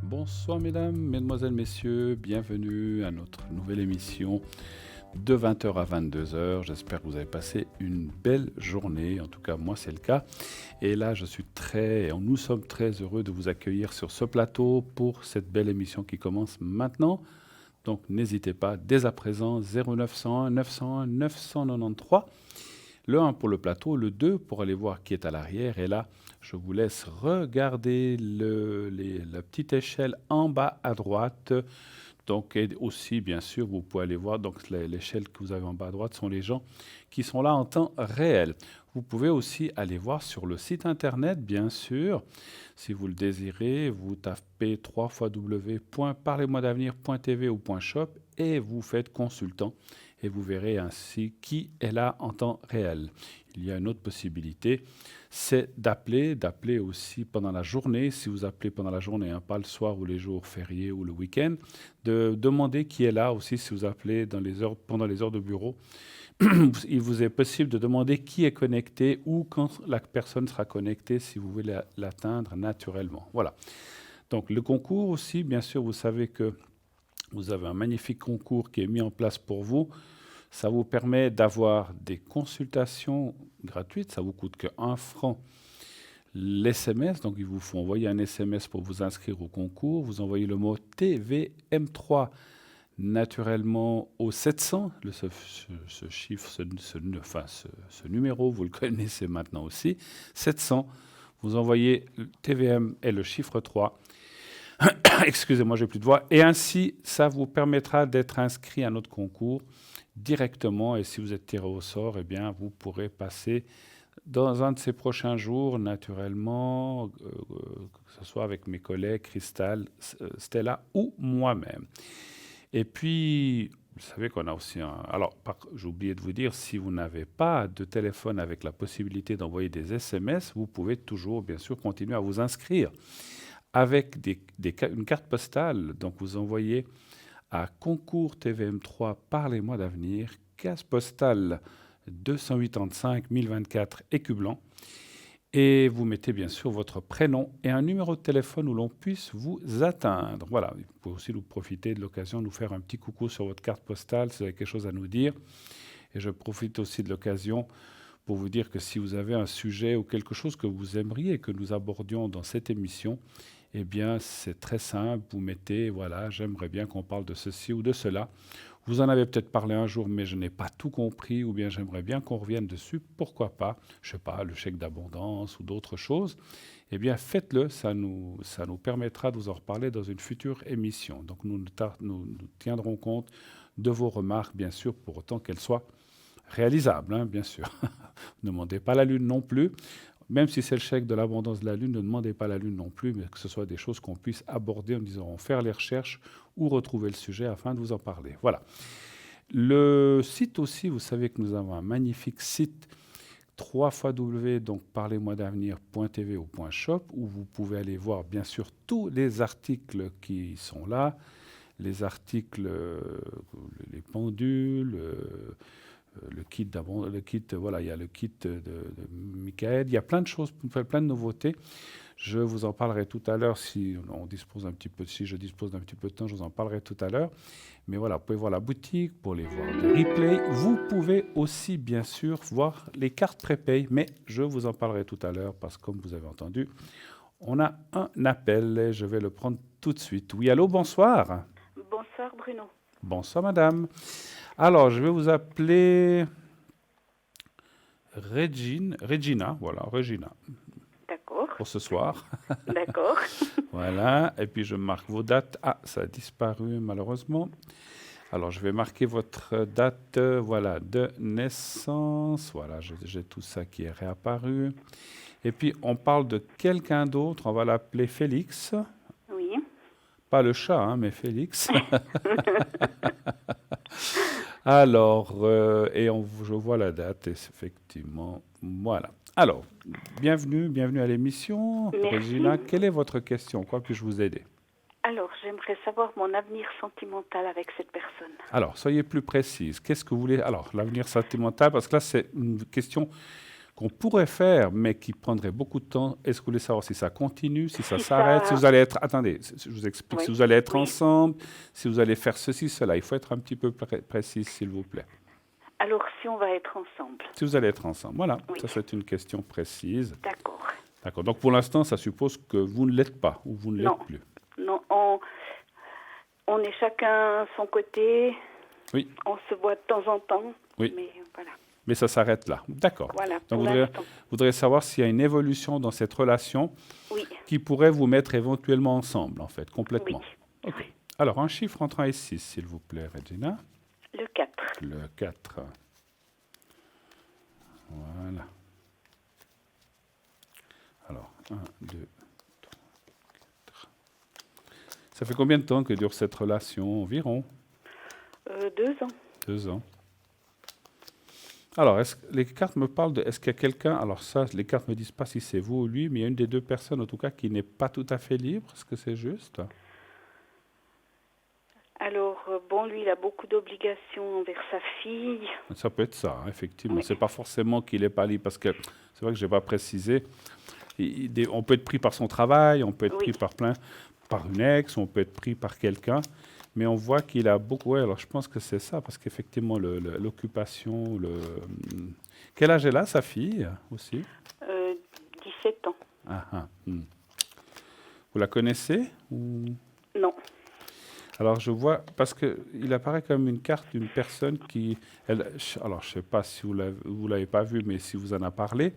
Bonsoir mesdames, mesdemoiselles, messieurs, bienvenue à notre nouvelle émission de 20h à 22h. J'espère que vous avez passé une belle journée, en tout cas moi c'est le cas. Et là nous sommes très heureux de vous accueillir sur ce plateau pour cette belle émission qui commence maintenant. Donc n'hésitez pas dès à présent 0901 901 993. Le 1 pour le plateau, le 2 pour aller voir qui est à l'arrière. Et là, je vous laisse regarder la petite échelle en bas à droite. Donc, et aussi, bien sûr, vous pouvez aller voir, donc l'échelle que vous avez en bas à droite sont les gens qui sont là en temps réel. Vous pouvez aussi aller voir sur le site internet, bien sûr. Si vous le désirez, vous tapez www.parlez-moi-d'avenir.tv ou .shop et vous faites consultant et vous verrez ainsi qui est là en temps réel. Il y a une autre possibilité, c'est d'appeler aussi pendant la journée, si vous appelez pendant la journée, hein, pas le soir ou les jours fériés ou le week-end, de demander qui est là aussi si vous appelez pendant les heures de bureau. Il vous est possible de demander qui est connecté ou quand la personne sera connectée si vous voulez l'atteindre naturellement. Voilà. Donc le concours aussi, bien sûr, vous savez que vous avez un magnifique concours qui est mis en place pour vous. Ça vous permet d'avoir des consultations gratuites. Ça vous coûte que 1 franc l'SMS. Donc, il vous faut envoyer un SMS pour vous inscrire au concours. Vous envoyez le mot TVM3 naturellement au 700. Ce chiffre, ce numéro, vous le connaissez maintenant aussi. 700. Vous envoyez TVM et le chiffre 3. Excusez-moi, j'ai plus de voix. Et ainsi, ça vous permettra d'être inscrit à notre concours directement. Et si vous êtes tiré au sort, eh bien, vous pourrez passer dans un de ces prochains jours, naturellement, que ce soit avec mes collègues, Cristal, Stella ou moi-même. Et puis, vous savez qu'on a aussi un... Alors, j'ai oublié de vous dire, si vous n'avez pas de téléphone avec la possibilité d'envoyer des SMS, vous pouvez toujours, bien sûr, continuer à vous inscrire avec une carte postale. Donc, vous envoyez à concours TVM3 Parlez-moi d'avenir, case postale 285 1024 Écublanc. Et vous mettez bien sûr votre prénom et un numéro de téléphone où l'on puisse vous atteindre. Voilà, vous pouvez aussi nous profiter de l'occasion de nous faire un petit coucou sur votre carte postale si vous avez quelque chose à nous dire. Et je profite aussi de l'occasion pour vous dire que si vous avez un sujet ou quelque chose que vous aimeriez que nous abordions dans cette émission, eh bien, c'est très simple. Vous mettez, voilà, j'aimerais bien qu'on parle de ceci ou de cela. Vous en avez peut-être parlé un jour, mais je n'ai pas tout compris, ou bien j'aimerais bien qu'on revienne dessus. Pourquoi pas? Je ne sais pas, le chèque d'abondance ou d'autres choses. Eh bien, faites-le. Ça nous permettra de vous en reparler dans une future émission. Donc, nous tiendrons compte de vos remarques, bien sûr, pour autant qu'elles soient réalisables, hein, bien sûr. Ne demandez pas la Lune non plus. Même si c'est le chèque de l'abondance de la Lune, ne demandez pas la Lune non plus, mais que ce soit des choses qu'on puisse aborder en disant faire les recherches ou retrouver le sujet afin de vous en parler. Voilà. Le site aussi, vous savez que nous avons un magnifique site www, donc parlez-moi-d'avenir.tv ou .shop, où vous pouvez aller voir bien sûr tous les articles qui sont là, les articles, les pendules, voilà, il y a le kit de Michael, il y a plein de choses, plein de nouveautés. Je vous en parlerai tout à l'heure si je dispose d'un petit peu de temps, je vous en parlerai tout à l'heure. Mais voilà, vous pouvez voir la boutique, pour aller voir les replays. Vous pouvez aussi, bien sûr, voir les cartes prépay, mais je vous en parlerai tout à l'heure parce que, comme vous avez entendu, on a un appel et je vais le prendre tout de suite. Oui, allô, bonsoir. Bonsoir Bruno. Bonsoir madame. Alors, je vais vous appeler Regina, voilà, Regina. D'accord. Pour ce soir. D'accord. Voilà, et puis je marque vos dates. Ah, ça a disparu malheureusement. Alors, je vais marquer votre date, voilà, de naissance. Voilà, j'ai tout ça qui est réapparu. Et puis, on parle de quelqu'un d'autre, on va l'appeler Félix. Oui. Pas le chat, hein, mais Félix. Alors, je vois la date, effectivement. Voilà. Alors, bienvenue à l'émission. Merci. Regina, quelle est votre question? Quoi puis-je vous aider? Alors, j'aimerais savoir mon avenir sentimental avec cette personne. Alors, soyez plus précise. Qu'est-ce que vous voulez? Alors, l'avenir sentimental, parce que là, c'est une question qu'on pourrait faire, mais qui prendrait beaucoup de temps. Est-ce que vous voulez savoir si ça continue, si ça Si s'arrête, si ça... vous allez être... Attendez, je vous explique. Si Oui, vous allez être oui. ensemble, si vous allez faire ceci, cela. Il faut être un petit peu précis, s'il vous plaît. Alors, si on va être ensemble. Si vous allez être ensemble. Voilà, Oui. ça c'est une question précise. D'accord. D'accord. Donc pour l'instant, ça suppose que vous ne l'êtes pas ou vous ne Non. l'êtes plus. Non, on est chacun son côté. Oui. On se voit de temps en temps. Oui. Mais voilà. Mais ça s'arrête là. D'accord. Voilà, Donc pour vous l'instant. voudrez savoir s'il y a une évolution dans cette relation Oui. qui pourrait vous mettre éventuellement ensemble, en fait, complètement. Oui. Ok. Alors, un chiffre entre 1 et 6, s'il vous plaît, Regina. Le 4. Le 4. Voilà. Alors, 1, 2, 3, 4. Ça fait combien de temps que dure cette relation environ? 2 ans. 2 ans. Alors, les cartes me parlent de... Est-ce qu'il y a quelqu'un... Alors ça, les cartes ne me disent pas si c'est vous ou lui, mais il y a une des deux personnes, en tout cas, qui n'est pas tout à fait libre. Est-ce que c'est juste? Alors, bon, lui, il a beaucoup d'obligations envers sa fille. Ça peut être ça, hein, effectivement. Oui. C'est pas forcément qu'il n'est pas libre, parce que c'est vrai que je n'ai pas précisé. On peut être pris par son travail, on peut être Oui. pris par une ex, on peut être pris par quelqu'un, mais on voit qu'il a beaucoup... Ouais, alors je pense que c'est ça, parce qu'effectivement, l'occupation... Quel âge elle a, sa fille, aussi? 17 ans. Ah, ah, Vous la connaissez ou... Non. Alors je vois, parce qu'il apparaît comme une carte d'une personne qui... alors je ne sais pas si vous ne l'avez pas vue, mais si vous en a parlé,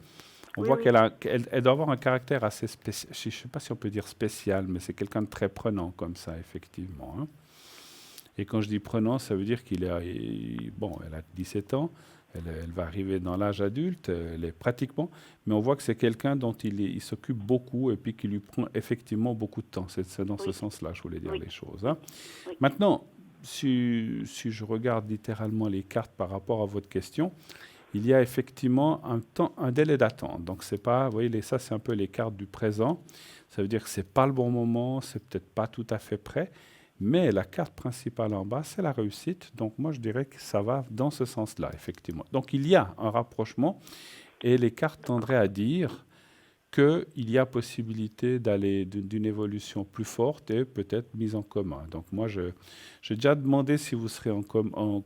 on voit qu'elle doit avoir un caractère assez spécial. Je ne sais pas si on peut dire spécial, mais c'est quelqu'un de très prenant comme ça, effectivement. Hein. Et quand je dis prenant, ça veut dire elle a 17 ans, elle va arriver dans l'âge adulte, elle est pratiquement, mais on voit que c'est quelqu'un dont il s'occupe beaucoup et puis qui lui prend effectivement beaucoup de temps. C'est dans ce sens-là, je voulais dire les choses. Hein. Oui. Maintenant, si je regarde littéralement les cartes par rapport à votre question, il y a effectivement un délai d'attente. Donc c'est pas, vous voyez, ça c'est un peu les cartes du présent. Ça veut dire que c'est pas le bon moment, c'est peut-être pas tout à fait prêt. Mais la carte principale en bas, c'est la réussite. Donc moi, je dirais que ça va dans ce sens-là, effectivement. Donc il y a un rapprochement et les cartes tendraient à dire qu'il y a possibilité d'aller d'une évolution plus forte et peut-être mise en commun. Donc moi, j'ai déjà demandé si vous serez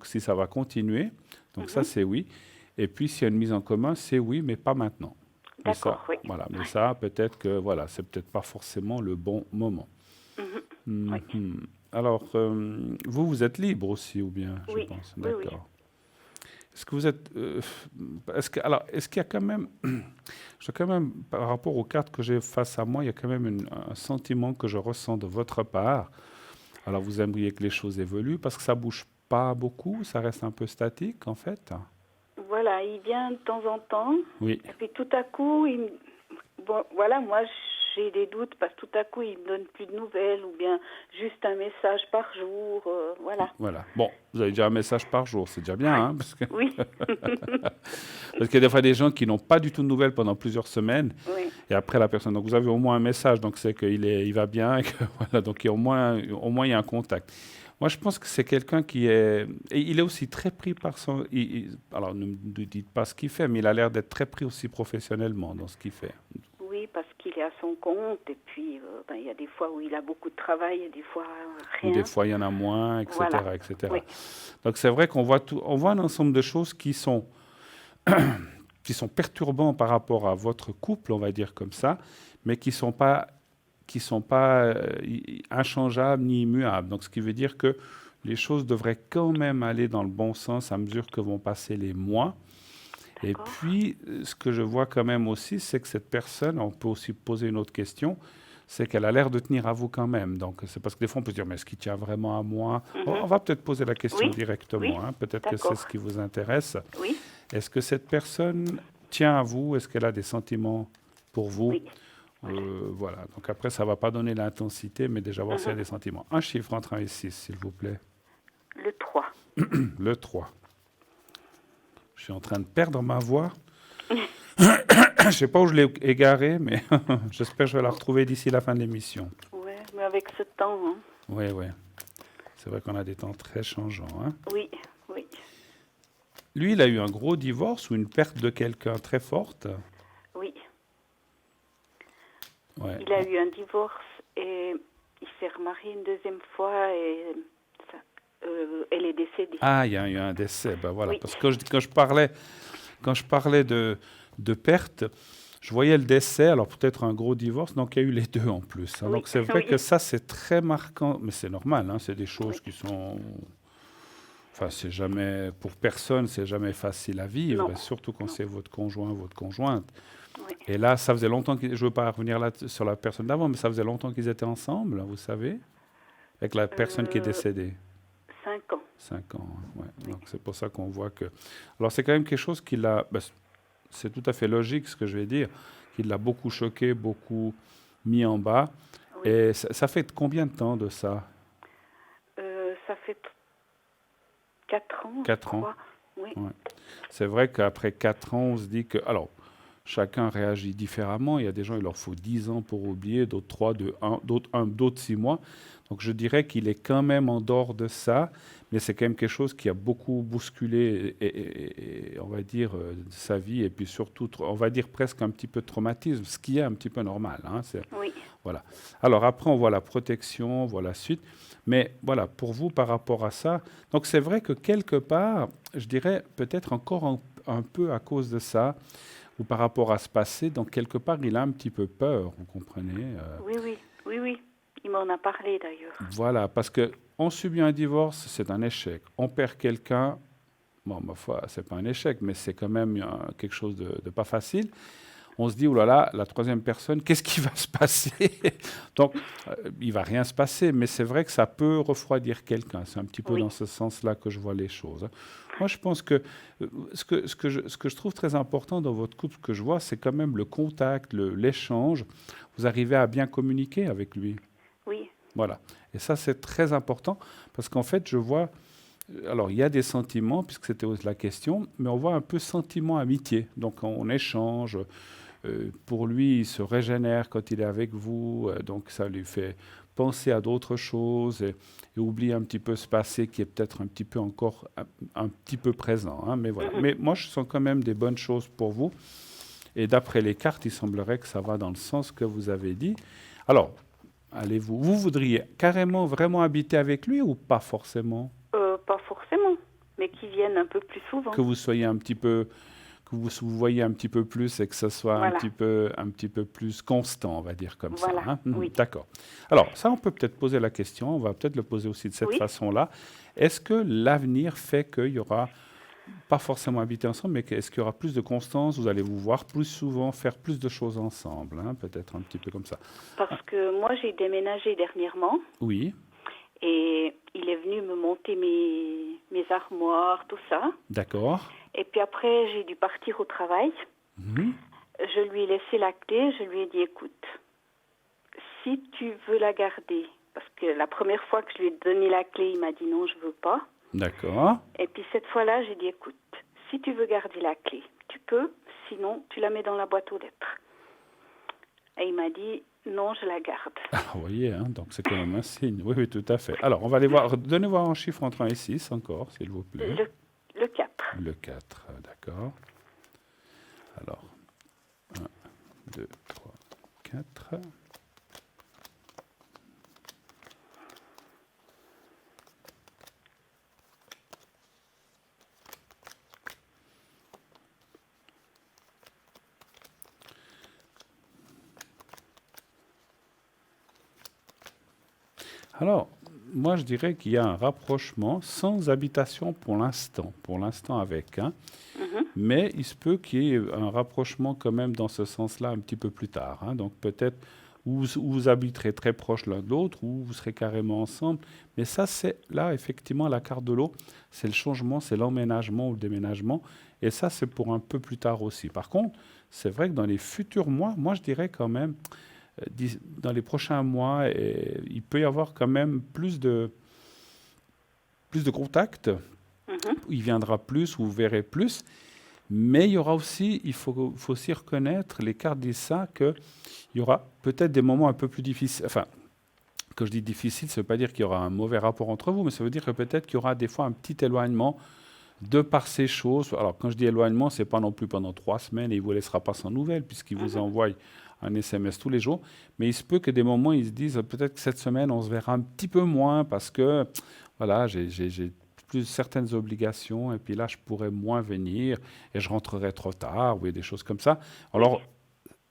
si ça va continuer. Donc ça, c'est oui. Et puis, s'il y a une mise en commun, c'est oui, mais pas maintenant. D'accord, oui. Voilà, mais ça, peut-être que c'est peut-être pas forcément le bon moment. Oui. Alors, vous êtes libre aussi, ou bien, je Oui, pense. oui, D'accord. oui. Est-ce que vous êtes... est-ce qu'il y a quand même... par rapport aux cartes que j'ai face à moi, il y a quand même un sentiment que je ressens de votre part. Alors, vous aimeriez que les choses évoluent, parce que ça bouge pas beaucoup, ça reste un peu statique, en fait. Voilà, il vient de temps en temps. Oui. Et puis tout à coup, bon, voilà, moi j'ai des doutes parce que tout à coup il me donne plus de nouvelles ou bien juste un message par jour, voilà. Voilà. Bon, vous avez déjà un message par jour, c'est déjà bien, hein, parce que... Oui. Parce qu'il y a des fois des gens qui n'ont pas du tout de nouvelles pendant plusieurs semaines, Oui. et après la personne. Donc vous avez au moins un message, donc c'est il va bien, et que, voilà, donc au moins il y a un contact. Moi, je pense que c'est quelqu'un qui est... Et il est aussi très pris par son... alors, ne me dites pas ce qu'il fait, mais il a l'air d'être très pris aussi professionnellement dans ce qu'il fait. Oui, parce qu'il est à son compte et puis il y a des fois où il a beaucoup de travail et des fois rien. Ou des fois, il y en a moins, etc. Voilà. etc. Oui. Donc c'est vrai qu'on voit un ensemble de choses qui sont perturbants par rapport à votre couple, on va dire comme ça, mais qui sont pas inchangeables ni immuables. Donc ce qui veut dire que les choses devraient quand même aller dans le bon sens à mesure que vont passer les mois. Et puis, ce que je vois quand même aussi, c'est que cette personne, on peut aussi poser une autre question, c'est qu'elle a l'air de tenir à vous quand même. Donc, c'est parce que des fois, on peut se dire, mais est-ce qu'il tient vraiment à moi? On va peut-être poser la question directement. Oui. Hein. Peut-être que c'est ce qui vous intéresse. Oui. Est-ce que cette personne tient à vous? Est-ce qu'elle a des sentiments pour vous? Oui. Voilà. Donc, après, ça ne va pas donner l'intensité, mais déjà voir s'il y a des sentiments. Un chiffre entre 1 et 6, s'il vous plaît. Le 3. Le 3. Je suis en train de perdre ma voix. Je ne sais pas où je l'ai égarée, mais j'espère que je vais la retrouver d'ici la fin de l'émission. Oui, mais avec ce temps. Hein. Oui, oui. C'est vrai qu'on a des temps très changeants. Hein. Oui, oui. Lui, il a eu un gros divorce ou une perte de quelqu'un très forte. Oui, Ouais. il a eu un divorce et il s'est remarié une deuxième fois et ça, elle est décédée. Ah, il y a eu un décès. Ben voilà. Oui, Parce que quand je parlais de perte, je voyais le décès, alors peut-être un gros divorce, donc il y a eu les deux en plus, hein. oui, Donc c'est vrai que oui, ça, c'est très marquant, mais c'est normal, hein, c'est des choses oui. qui sont. Enfin, c'est jamais, pour personne, c'est jamais facile à vivre, Non, et surtout quand non, c'est votre conjoint, votre conjointe. oui. Et là, ça faisait longtemps je ne veux pas revenir là sur la personne d'avant, mais ça faisait longtemps qu'ils étaient ensemble, vous savez, avec la personne qui est Euh, décédée. 5 ans, 5 ans, hein, ouais. oui, Donc c'est pour ça qu'on voit que. Alors c'est quand même quelque chose qui l'a. Ben, c'est tout à fait logique ce que je vais dire, qui l'a beaucoup choqué, beaucoup mis en bas. oui. Et ça fait combien de temps de ça? Ça fait 4 ans, je 4 ans. crois. Oui, Ouais. C'est vrai qu'après 4 ans, on se dit que. Alors, chacun réagit différemment. Il y a des gens, il leur faut 10 ans pour oublier, d'autres 3, d'autres 6 mois. Donc je dirais qu'il est quand même en dehors de ça, mais c'est quand même quelque chose qui a beaucoup bousculé, et on va dire, sa vie, et puis surtout, on va dire presque un petit peu de traumatisme, ce qui est un petit peu normal, hein, oui. voilà. Alors après, on voit la protection, on voit la suite. Mais voilà, pour vous, par rapport à ça, donc c'est vrai que quelque part, je dirais peut-être encore un peu à cause de ça, ou par rapport à ce passé, donc quelque part, il a un petit peu peur, vous comprenez, Oui, oui, oui, oui. Il m'en a parlé d'ailleurs. voilà, parce que on subit un divorce, c'est un échec. On perd quelqu'un, bon, ma foi, c'est pas un échec, mais c'est quand même quelque chose de pas facile. On se dit, oh là là, la troisième personne, qu'est-ce qui va se passer? Donc, il va rien se passer, mais c'est vrai que ça peut refroidir quelqu'un. C'est un petit peu Oui, dans ce sens-là que je vois les choses, hein. Moi, je pense que ce que je trouve très important dans votre couple, que je vois, c'est quand même le contact, l'échange. Vous arrivez à bien communiquer avec lui. oui, Voilà. Et ça, c'est très important parce qu'en fait, je vois, alors il y a des sentiments, puisque c'était la question, mais on voit un peu sentiment amitié. Donc on échange. Pour lui, il se régénère quand il est avec vous. Donc ça lui fait penser à d'autres choses et oublie un petit peu ce passé qui est peut-être un petit peu encore un petit peu présent, hein. Mais voilà. mhm, Mais moi, je sens quand même des bonnes choses pour vous. Et d'après les cartes, il semblerait que ça va dans le sens que vous avez dit. Alors, vous voudriez carrément vraiment habiter avec lui ou pas forcément? pas forcément, mais qui viennent un peu plus souvent. Que vous soyez un petit peu, que vous voyez un petit peu plus et que ce soit Voilà, un petit peu plus constant, on va dire comme ça, voilà, hein. oui, D'accord. Alors, ça, on peut peut-être poser la question, on va peut-être le poser aussi de cette oui. façon-là. Est-ce que l'avenir fait qu'il y aura, pas forcément habiter ensemble, mais est-ce qu'il y aura plus de constance, vous allez vous voir plus souvent, faire plus de choses ensemble, hein, peut-être un petit peu comme ça. Parce que moi, j'ai déménagé dernièrement Oui, et il est venu me monter mes armoires, tout ça. d'accord. Et puis après, j'ai dû partir au travail. Mhm. Je lui ai laissé la clé. Je lui ai dit, écoute, si tu veux la garder, parce que la première fois que je lui ai donné la clé, il m'a dit non, je veux pas. D'accord. Et puis cette fois-là, j'ai dit, écoute, si tu veux garder la clé, tu peux, sinon tu la mets dans la boîte aux lettres. Et il m'a dit, non, je la garde. Ah, vous voyez, hein, donc c'est quand même un signe. Oui, oui, tout à fait. Alors, on va aller voir. Donnez-moi un chiffre entre 1 et 6 encore, s'il vous plaît. Le 4. Le 4, d'accord. Alors, 1, 2, 3, 4. Alors, moi, je dirais qu'il y a un rapprochement sans habitation pour l'instant avec, hein. Mhm. Mais il se peut qu'il y ait un rapprochement quand même dans ce sens-là un petit peu plus tard, hein. Donc peut-être où vous habiterez très proches l'un de l'autre, ou vous serez carrément ensemble. Mais ça, c'est là, effectivement, la carte de l'eau, c'est le changement, c'est l'emménagement ou le déménagement. Et ça, c'est pour un peu plus tard aussi. Par contre, c'est vrai que dans les futurs mois, moi, je dirais quand même, dans les prochains mois, il peut y avoir quand même plus de contacts. Mhm. Il viendra plus, vous verrez plus. Mais il y aura aussi, il faut aussi reconnaître, les cartes disent ça, qu'il y aura peut-être des moments un peu plus difficiles. Enfin, quand je dis difficile, ça ne veut pas dire qu'il y aura un mauvais rapport entre vous, mais ça veut dire que peut-être qu'il y aura des fois un petit éloignement de par ces choses, alors quand je dis éloignement, c'est pas non plus pendant 3 semaines et il vous laissera pas sans nouvelles puisqu'il vous envoie un SMS tous les jours, mais il se peut que des moments ils se disent peut-être que cette semaine on se verra un petit peu moins parce que voilà, j'ai plus certaines obligations et puis là je pourrais moins venir et je rentrerai trop tard ou des choses comme ça. Oui, Alors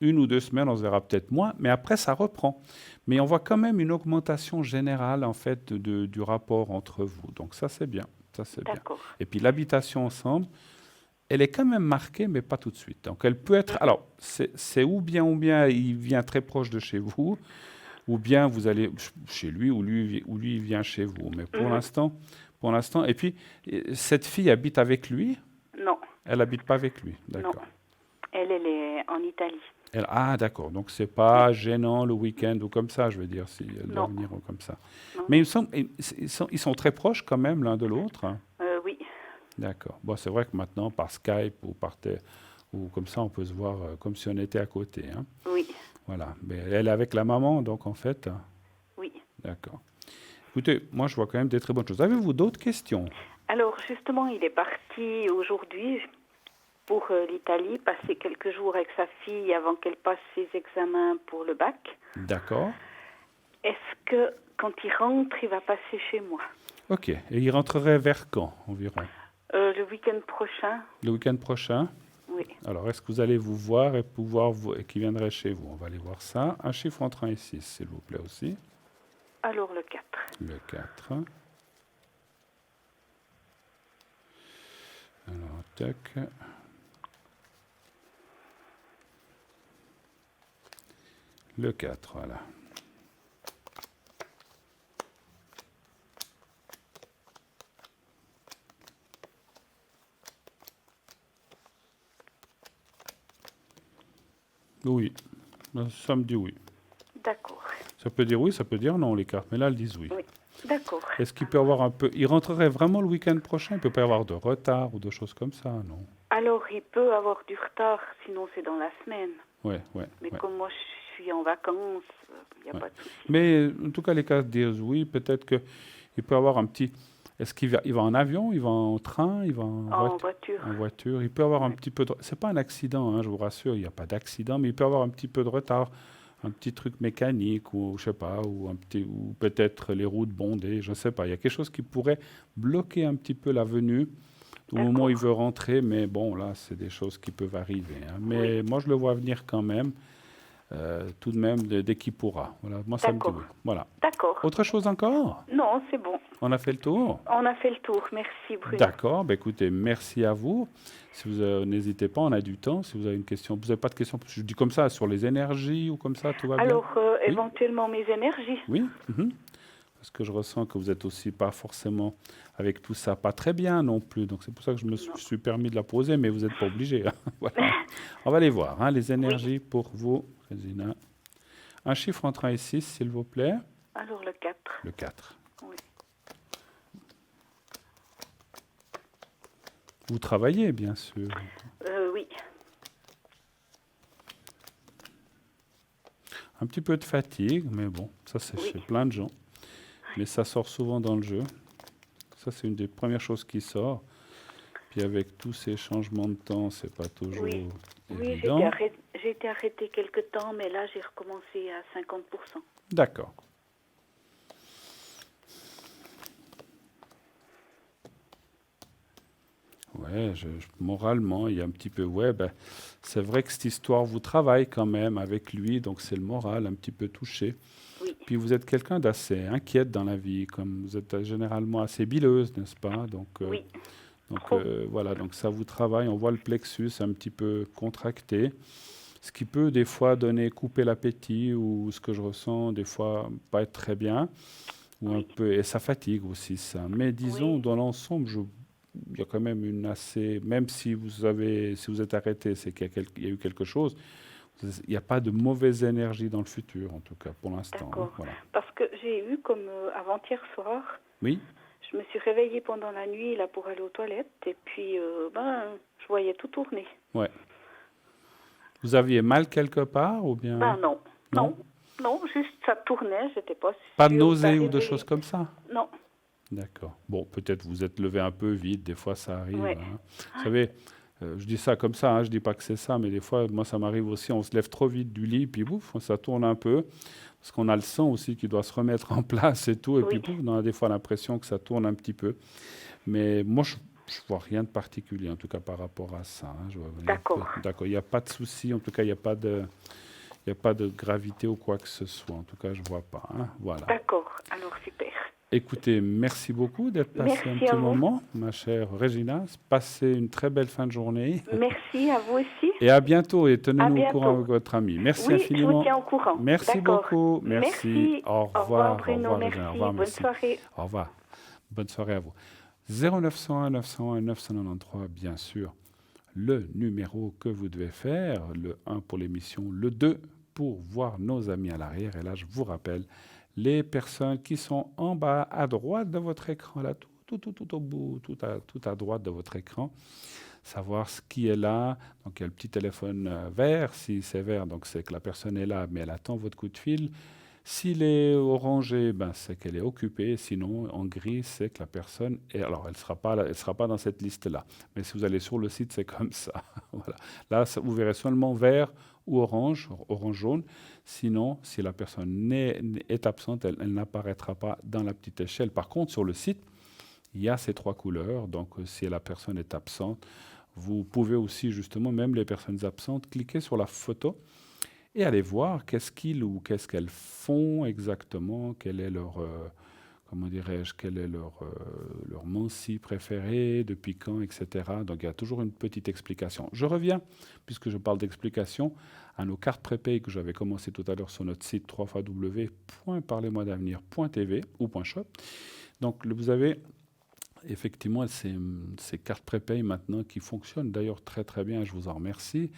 1 ou 2 semaines, on se verra peut-être moins, mais après, ça reprend. Mais on voit quand même une augmentation générale, en fait, du rapport entre vous. Donc ça, c'est bien. Ça, c'est bien. d'accord. Et puis l'habitation ensemble, elle est quand même marquée, mais pas tout de suite. Donc elle peut être... Alors, c'est ou bien il vient très proche de chez vous, ou bien vous allez chez lui, ou lui il vient chez vous. Mais Mhm. pour l'instant... Et puis, cette fille habite avec lui? Non, Elle habite pas avec lui. non. D'accord. Elle est en Italie. Ah, d'accord. Donc, c'est Oui, pas gênant le week-end ou comme ça, je veux dire, si elle doit non, venir ou comme ça. non, Mais non. ils sont très proches quand même l'un de l'autre, hein. Oui, D'accord. Bon, c'est vrai que maintenant, par Skype ou ou comme ça, on peut se voir comme si on était à côté, hein. oui, Voilà. Mais elle est avec la maman, donc en fait. oui. D'accord. Écoutez, moi, je vois quand même des très bonnes choses. Avez-vous d'autres questions? Alors, justement, il est parti aujourd'hui pour l'Italie, passer quelques jours avec sa fille avant qu'elle passe ses examens pour le bac. D'accord. Est-ce que quand il rentre, il va passer chez moi? OK. Et il rentrerait vers quand environ? Le week-end prochain? Le week-end prochain? Oui. Alors, est-ce que vous allez vous voir et qu'il viendrait chez vous? On va aller voir ça. Un chiffre entre 1 et 6, s'il vous plaît aussi. Alors, le 4. Le 4. Alors, tac. Le 4, voilà. Oui. Ça me dit oui. D'accord. Ça peut dire oui, ça peut dire non, les cartes. Mais là, elles disent oui. Oui. D'accord. Est-ce qu'il peut y avoir un peu... Il rentrerait vraiment le week-end prochain? Il peut pas y avoir de retard ou de choses comme ça, non? Alors, il peut avoir du retard, sinon c'est dans la semaine. Ouais, ouais, Mais ouais. comme moi, je suis en vacances, il n'y a Ouais. pas de souci. Mais en tout cas, les cartes disent oui. Peut-être qu'il peut avoir un petit... Est-ce qu'il va en avion? Il va en train? Il va en En voiture? voiture. En voiture. Il peut avoir un Ouais. petit peu de... C'est pas un accident, hein, je vous rassure, il n'y a pas d'accident, mais il peut avoir un petit peu de retard, un petit truc mécanique ou je sais pas, ou peut-être les routes bondées, je sais pas. Il y a quelque chose qui pourrait bloquer un petit peu la venue au moment où il D'accord. veut rentrer, mais bon, là, c'est des choses qui peuvent arriver, hein. Oui. Mais moi, je le vois venir quand même, tout de même, dès qu'il pourra. Voilà, moi, ça me dit D'accord. oui. Voilà. D'accord. Autre chose encore? Non, c'est bon. On a fait le tour? On a fait le tour. Merci, Bruno. D'accord, ben écoutez, merci à vous. Si vous n'hésitez pas, on a du temps. Si vous avez une question, vous n'avez pas de question, je dis comme ça, sur les énergies ou comme ça, tout va bien? Alors, Oui, éventuellement, mes énergies. oui, parce que je ressens que vous êtes aussi pas forcément avec tout ça, pas très bien non plus. Donc c'est pour ça que je me Non. suis permis de la poser, mais vous n'êtes pas obligé, hein. Voilà. On va les voir, hein, les Oui. énergies pour vous, Résina. Un chiffre entre 1 et 6, s'il vous plaît. Alors, le 4. Le 4. Oui. Vous travaillez, bien sûr. Oui. Un petit peu de fatigue, mais bon, ça c'est Oui. chez plein de gens. Mais ça sort souvent dans le jeu. Ça, c'est une des premières choses qui sort. Puis avec tous ces changements de temps, c'est pas toujours Oui. Oui, j'ai été, évident. j'ai été arrêtée quelque temps, mais là, j'ai recommencé à 50%. D'accord. Ouais, moralement, il y a un petit peu... Ouais, ben, c'est vrai que cette histoire vous travaille quand même avec lui, donc c'est le moral un petit peu touché. Oui. Puis vous êtes quelqu'un d'assez inquiète dans la vie, comme vous êtes généralement assez bileuse, n'est-ce pas? Oui. Donc Trop. voilà, donc ça vous travaille. On voit le plexus un petit peu contracté, ce qui peut des fois couper l'appétit ou ce que je ressens des fois pas être très bien, ou un Oui. peu, et ça fatigue aussi ça. Mais disons, Oui. dans l'ensemble, il y a quand même une assez, même si si vous êtes arrêté, c'est il y a eu quelque chose. Il n'y a pas de mauvaise énergie dans le futur, en tout cas, pour l'instant, hein. D'accord. Voilà. Parce que j'ai eu, comme avant-hier soir, Oui? je me suis réveillée pendant la nuit là pour aller aux toilettes et puis je voyais tout tourner. Ouais. Vous aviez mal quelque part ou bien? Non, Non? non, non, juste ça tournait, j'étais pas Pas de sûre nausées ou de d'arriver. choses comme ça? Non, D'accord. Bon, peut-être vous êtes levé un peu vite, des fois ça arrive, Ouais. hein. Vous savez, je dis ça comme ça, hein, je dis pas que c'est ça, mais des fois, moi ça m'arrive aussi, on se lève trop vite du lit, puis bouf, ça tourne un peu, parce qu'on a le sang aussi qui doit se remettre en place et tout, et puis Oui. pouf, on a des fois l'impression que ça tourne un petit peu. Mais moi, je vois rien de particulier, en tout cas par rapport à ça, hein. D'accord. D'accord, il n'y a pas de souci, en tout cas, il y a pas de gravité ou quoi que ce soit, en tout cas, je vois pas, hein. Voilà. D'accord. Alors, super. Écoutez, merci beaucoup d'être passé un Merci à petit vous. moment, ma chère Régina. Passez une très belle fin de journée. Merci à vous aussi. Et à bientôt et À tenez-nous au courant bientôt. avec votre ami. Merci Oui, je vous infiniment. tiens au courant. Merci D'accord. beaucoup. Merci. Merci. Au Au revoir, revoir. Au Bruno. revoir, Régina. Au Merci. revoir, Bonne merci. soirée. Au revoir. Bonne soirée à vous. 0901 901 993, bien sûr, le numéro que vous devez faire. Le 1 pour l'émission, le 2 pour voir nos amis à l'arrière. Et là, je vous rappelle, les personnes qui sont en bas à droite de votre écran, là, tout au bout, tout à droite de votre écran, savoir ce qui est là. Donc, il y a le petit téléphone vert. Si c'est vert, donc c'est que la personne est là, mais elle attend votre coup de fil. S'il est orangé, ben, c'est qu'elle est occupée. Sinon, en gris, c'est que la personne est. Alors, elle sera pas dans cette liste-là. Mais si vous allez sur le site, c'est comme ça. Voilà. Là, vous verrez seulement vert ou orange, orange-jaune. Sinon, si la personne est absente, elle n'apparaîtra pas dans la petite échelle. Par contre, sur le site, il y a ces trois couleurs. Donc, si la personne est absente, vous pouvez aussi, justement, même les personnes absentes, cliquer sur la photo et aller voir qu'est-ce qu'ils ou qu'est-ce qu'elles font exactement, quel est leur, comment dirais-je, quel est leur manci préféré, depuis quand, etc. Donc il y a toujours une petite explication. Je reviens, puisque je parle d'explication, à nos cartes prépay que j'avais commencé tout à l'heure sur notre site www.parlez-moi-d'avenir.tv ou .shop. Donc vous avez effectivement ces cartes prépay maintenant qui fonctionnent d'ailleurs très très bien, je vous en remercie.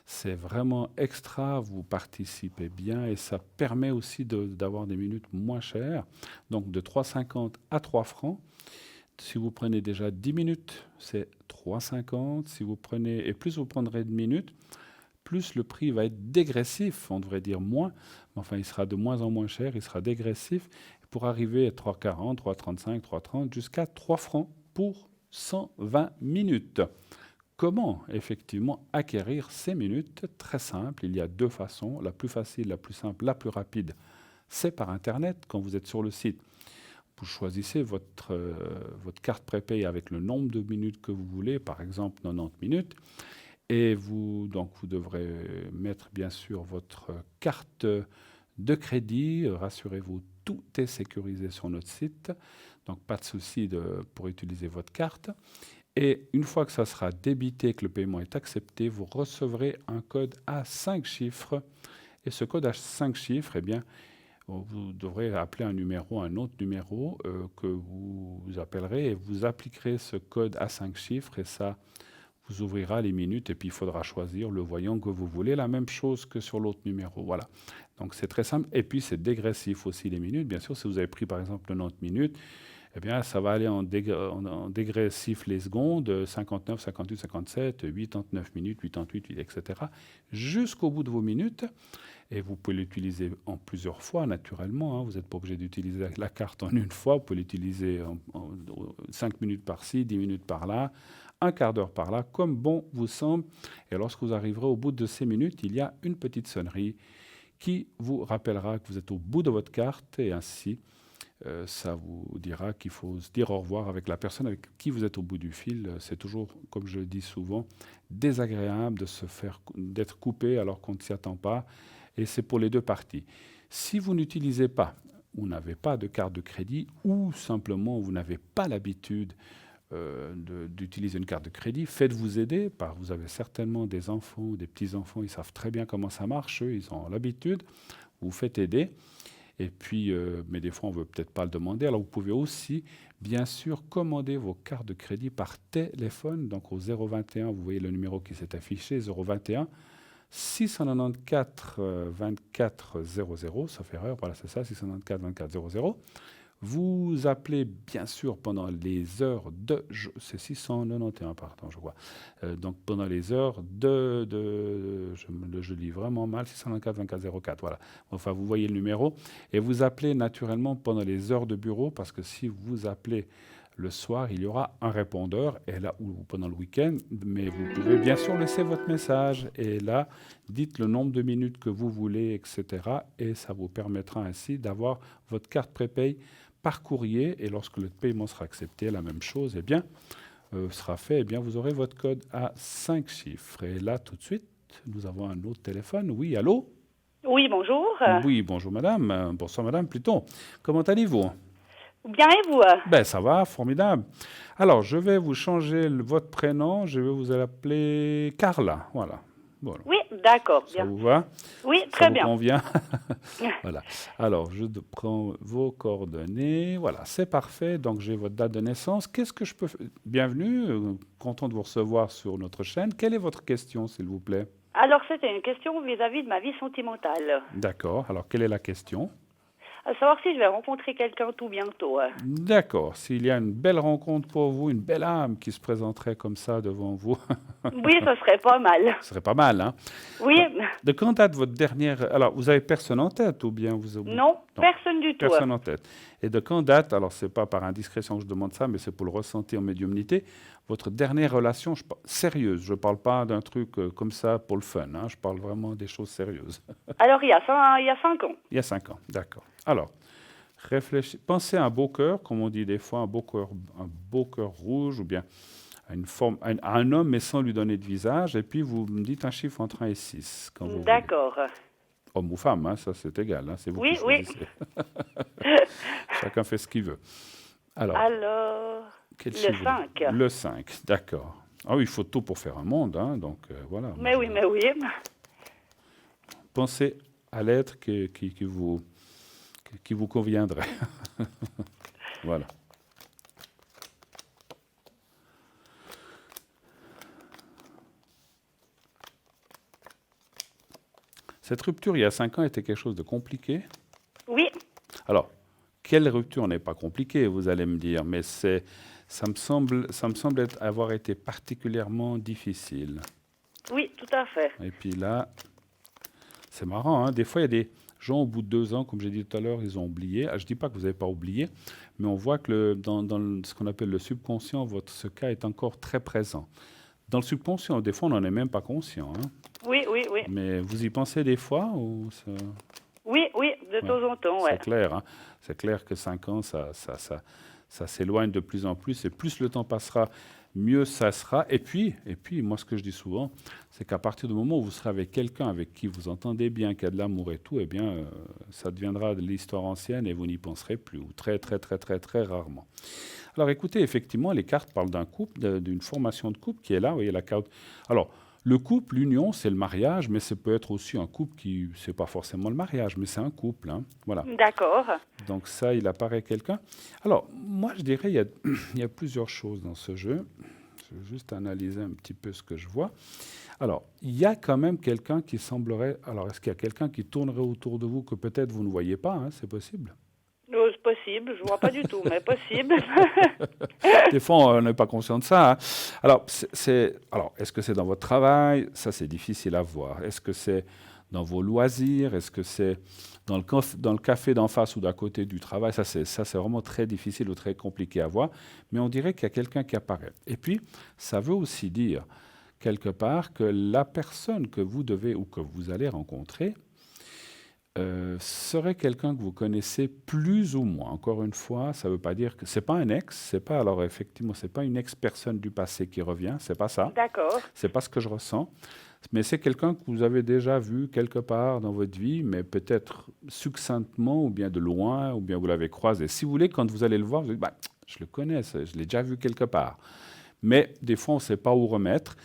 C'est vraiment extra, vous participez bien et ça permet aussi d'avoir des minutes moins chères, donc de 3,50 à 3 francs. Si vous prenez déjà 10 minutes, c'est 3,50. Si vous prenez, et plus vous prendrez de minutes, plus le prix va être dégressif, on devrait dire moins, mais enfin il sera de moins en moins cher, il sera dégressif pour arriver à 3,40, 3,35, 3,30 jusqu'à 3 francs pour 120 minutes. Comment effectivement acquérir ces minutes? Très simple, il y a deux façons. La plus facile, la plus simple, la plus rapide, c'est par Internet. Quand vous êtes sur le site, vous choisissez votre carte prépay avec le nombre de minutes que vous voulez, par exemple 90 minutes. Et vous devrez mettre bien sûr votre carte de crédit. Rassurez-vous, tout est sécurisé sur notre site. Donc pas de souci pour utiliser votre carte. Et une fois que ça sera débité, que le paiement est accepté, vous recevrez un code à 5 chiffres. Et ce code à 5 chiffres, eh bien, vous devrez appeler un autre numéro que vous appellerez et vous appliquerez ce code à 5 chiffres et ça vous ouvrira les minutes et puis il faudra choisir le voyant que vous voulez. La même chose que sur l'autre numéro. Voilà. Donc c'est très simple. Et puis c'est dégressif aussi les minutes. Bien sûr, si vous avez pris par exemple 90 minutes, eh bien, ça va aller en dégressif les secondes, 59, 58, 57, 89 minutes, 88, etc., jusqu'au bout de vos minutes. Et vous pouvez l'utiliser en plusieurs fois, naturellement. Hein. Vous n'êtes pas obligé d'utiliser la carte en une fois. Vous pouvez l'utiliser en 5 minutes par-ci, 10 minutes par-là, un quart d'heure par-là, comme bon vous semble. Et lorsque vous arriverez au bout de ces minutes, il y a une petite sonnerie qui vous rappellera que vous êtes au bout de votre carte et ainsi, ça vous dira qu'il faut se dire au revoir avec la personne avec qui vous êtes au bout du fil. C'est toujours, comme je le dis souvent, désagréable d'être coupé alors qu'on ne s'y attend pas. Et c'est pour les deux parties. Si vous n'utilisez pas, ou n'avez pas de carte de crédit, ou simplement vous n'avez pas l'habitude d'utiliser une carte de crédit, faites-vous aider, vous avez certainement des enfants ou des petits-enfants, ils savent très bien comment ça marche, eux, ils ont l'habitude, vous faites aider. Et puis, mais des fois, on ne veut peut-être pas le demander. Alors, vous pouvez aussi, bien sûr, commander vos cartes de crédit par téléphone. Donc, au 021, vous voyez le numéro qui s'est affiché, 021 694 24 00, sauf erreur, voilà, c'est ça, 694 24 00. Vous appelez bien sûr pendant les heures de... C'est 691, pardon, je crois. Donc pendant les heures je lis vraiment mal, 694 24 04, voilà. Enfin, vous voyez le numéro. Et vous appelez naturellement pendant les heures de bureau, parce que si vous appelez le soir, il y aura un répondeur, et là, ou pendant le week-end, mais vous pouvez bien sûr laisser votre message, et là, dites le nombre de minutes que vous voulez, etc. Et ça vous permettra ainsi d'avoir votre carte prépaye par courrier, et lorsque le paiement sera accepté, la même chose, eh bien, sera fait, eh bien, vous aurez votre code à 5 chiffres. Et là, tout de suite, nous avons un autre téléphone. Oui, allô? Oui, bonjour. Oui, bonjour madame. Bonsoir madame, plutôt. Comment allez-vous? Bien et vous? Ben, ça va, formidable. Alors, je vais vous changer votre prénom. Je vais vous appeler Carla. Voilà. Voilà. Oui, d'accord, Ça bien. vous va? Oui, Ça très vous bien. convient? Voilà. Alors, je prends vos coordonnées. Voilà, c'est parfait. Donc, j'ai votre date de naissance. Qu'est-ce que je peux faire? Bienvenue. Content de vous recevoir sur notre chaîne. Quelle est votre question, s'il vous plaît? Alors, c'était une question vis-à-vis de ma vie sentimentale. D'accord. Alors, quelle est la question? À savoir si je vais rencontrer quelqu'un tout bientôt. D'accord. S'il y a une belle rencontre pour vous, une belle âme qui se présenterait comme ça devant vous, Oui, ce serait pas mal. ce serait pas mal, hein? Oui, De quand date votre dernière... Alors, vous avez personne en tête ou bien vous... non, personne du tout. Personne en tête. Et de quand date, alors c'est pas par indiscrétion que je demande ça, mais c'est pour le ressentir en médiumnité, votre dernière relation sérieuse. Je ne parle pas d'un truc comme ça pour le fun, hein, je parle vraiment des choses sérieuses. Alors, il y a 5 ans. Il y a 5 ans, d'accord. Alors, pensez à un beau cœur, comme on dit des fois, un beau cœur rouge, ou bien à une forme, à un homme, mais sans lui donner de visage, et puis vous me dites un chiffre entre 1 et 6, quand vous voulez. D'accord. Homme ou femme, hein, ça c'est égal, hein, c'est vous qui Oui, oui. choisissez. Chacun fait ce qu'il veut. Alors, quel Le chiffre? 5. Le 5, d'accord. Ah oui, il faut tout pour faire un monde, hein, donc voilà. Mais oui, mais oui. Pensez à l'être qui vous conviendrait. Voilà. Cette rupture, il y a 5 ans, était quelque chose de compliqué. Oui, Alors, quelle rupture n'est pas compliquée, vous allez me dire, mais ça me semble avoir été particulièrement difficile. oui, tout à fait. Et puis là, c'est marrant, hein, des fois, il y a des gens, au bout de 2 ans, comme j'ai dit tout à l'heure, ils ont oublié. Ah, je ne dis pas que vous n'avez pas oublié, mais on voit que dans ce qu'on appelle le subconscient, ce cas est encore très présent. Dans le subconscient, des fois, on n'en est même pas conscient. Hein. Oui, oui, oui. Mais vous y pensez des fois ou Oui, oui, de temps en temps, ouais. C'est clair, hein. C'est clair que 5 ans, ça s'éloigne de plus en plus. Et plus le temps passera, mieux ça sera. Et puis, moi, ce que je dis souvent, c'est qu'à partir du moment où vous serez avec quelqu'un avec qui vous entendez bien, qui a de l'amour et tout, eh bien, ça deviendra de l'histoire ancienne et vous n'y penserez plus, ou très, très, très, très, très rarement. Alors, écoutez, effectivement, les cartes parlent d'un couple, d'une formation de couple qui est là. Vous voyez la carte. Alors, le couple, l'union, c'est le mariage, mais ça peut être aussi un couple qui, c'est pas forcément le mariage, mais c'est un couple, hein. Voilà. D'accord. Donc ça, il apparaît quelqu'un. Alors, moi, je dirais, il y a plusieurs choses dans ce jeu. Je vais juste analyser un petit peu ce que je vois. Alors, il y a quand même quelqu'un qui semblerait... Alors, est-ce qu'il y a quelqu'un qui tournerait autour de vous que peut-être vous ne voyez pas, hein, c'est possible? C'est possible, je vois pas du tout, mais possible. Des fois, on n'est pas conscient de ça, hein. Alors, est-ce que c'est dans votre travail? Ça, c'est difficile à voir. Est-ce que c'est dans vos loisirs? Est-ce que c'est dans le café d'en face ou d'à côté du travail? Ça, c'est vraiment très difficile ou très compliqué à voir. Mais on dirait qu'il y a quelqu'un qui apparaît. Et puis, ça veut aussi dire, quelque part, que la personne que vous devez ou que vous allez rencontrer serait quelqu'un que vous connaissez plus ou moins. Encore une fois, ça ne veut pas dire que c'est pas un ex, c'est pas une ex-personne du passé qui revient, c'est pas ça. D'accord. C'est pas ce que je ressens, mais c'est quelqu'un que vous avez déjà vu quelque part dans votre vie, mais peut-être succinctement ou bien de loin, ou bien vous l'avez croisé. Si vous voulez, quand vous allez le voir, vous dites, bah, je le connais, je l'ai déjà vu quelque part. Mais des fois, on ne sait pas où remettre,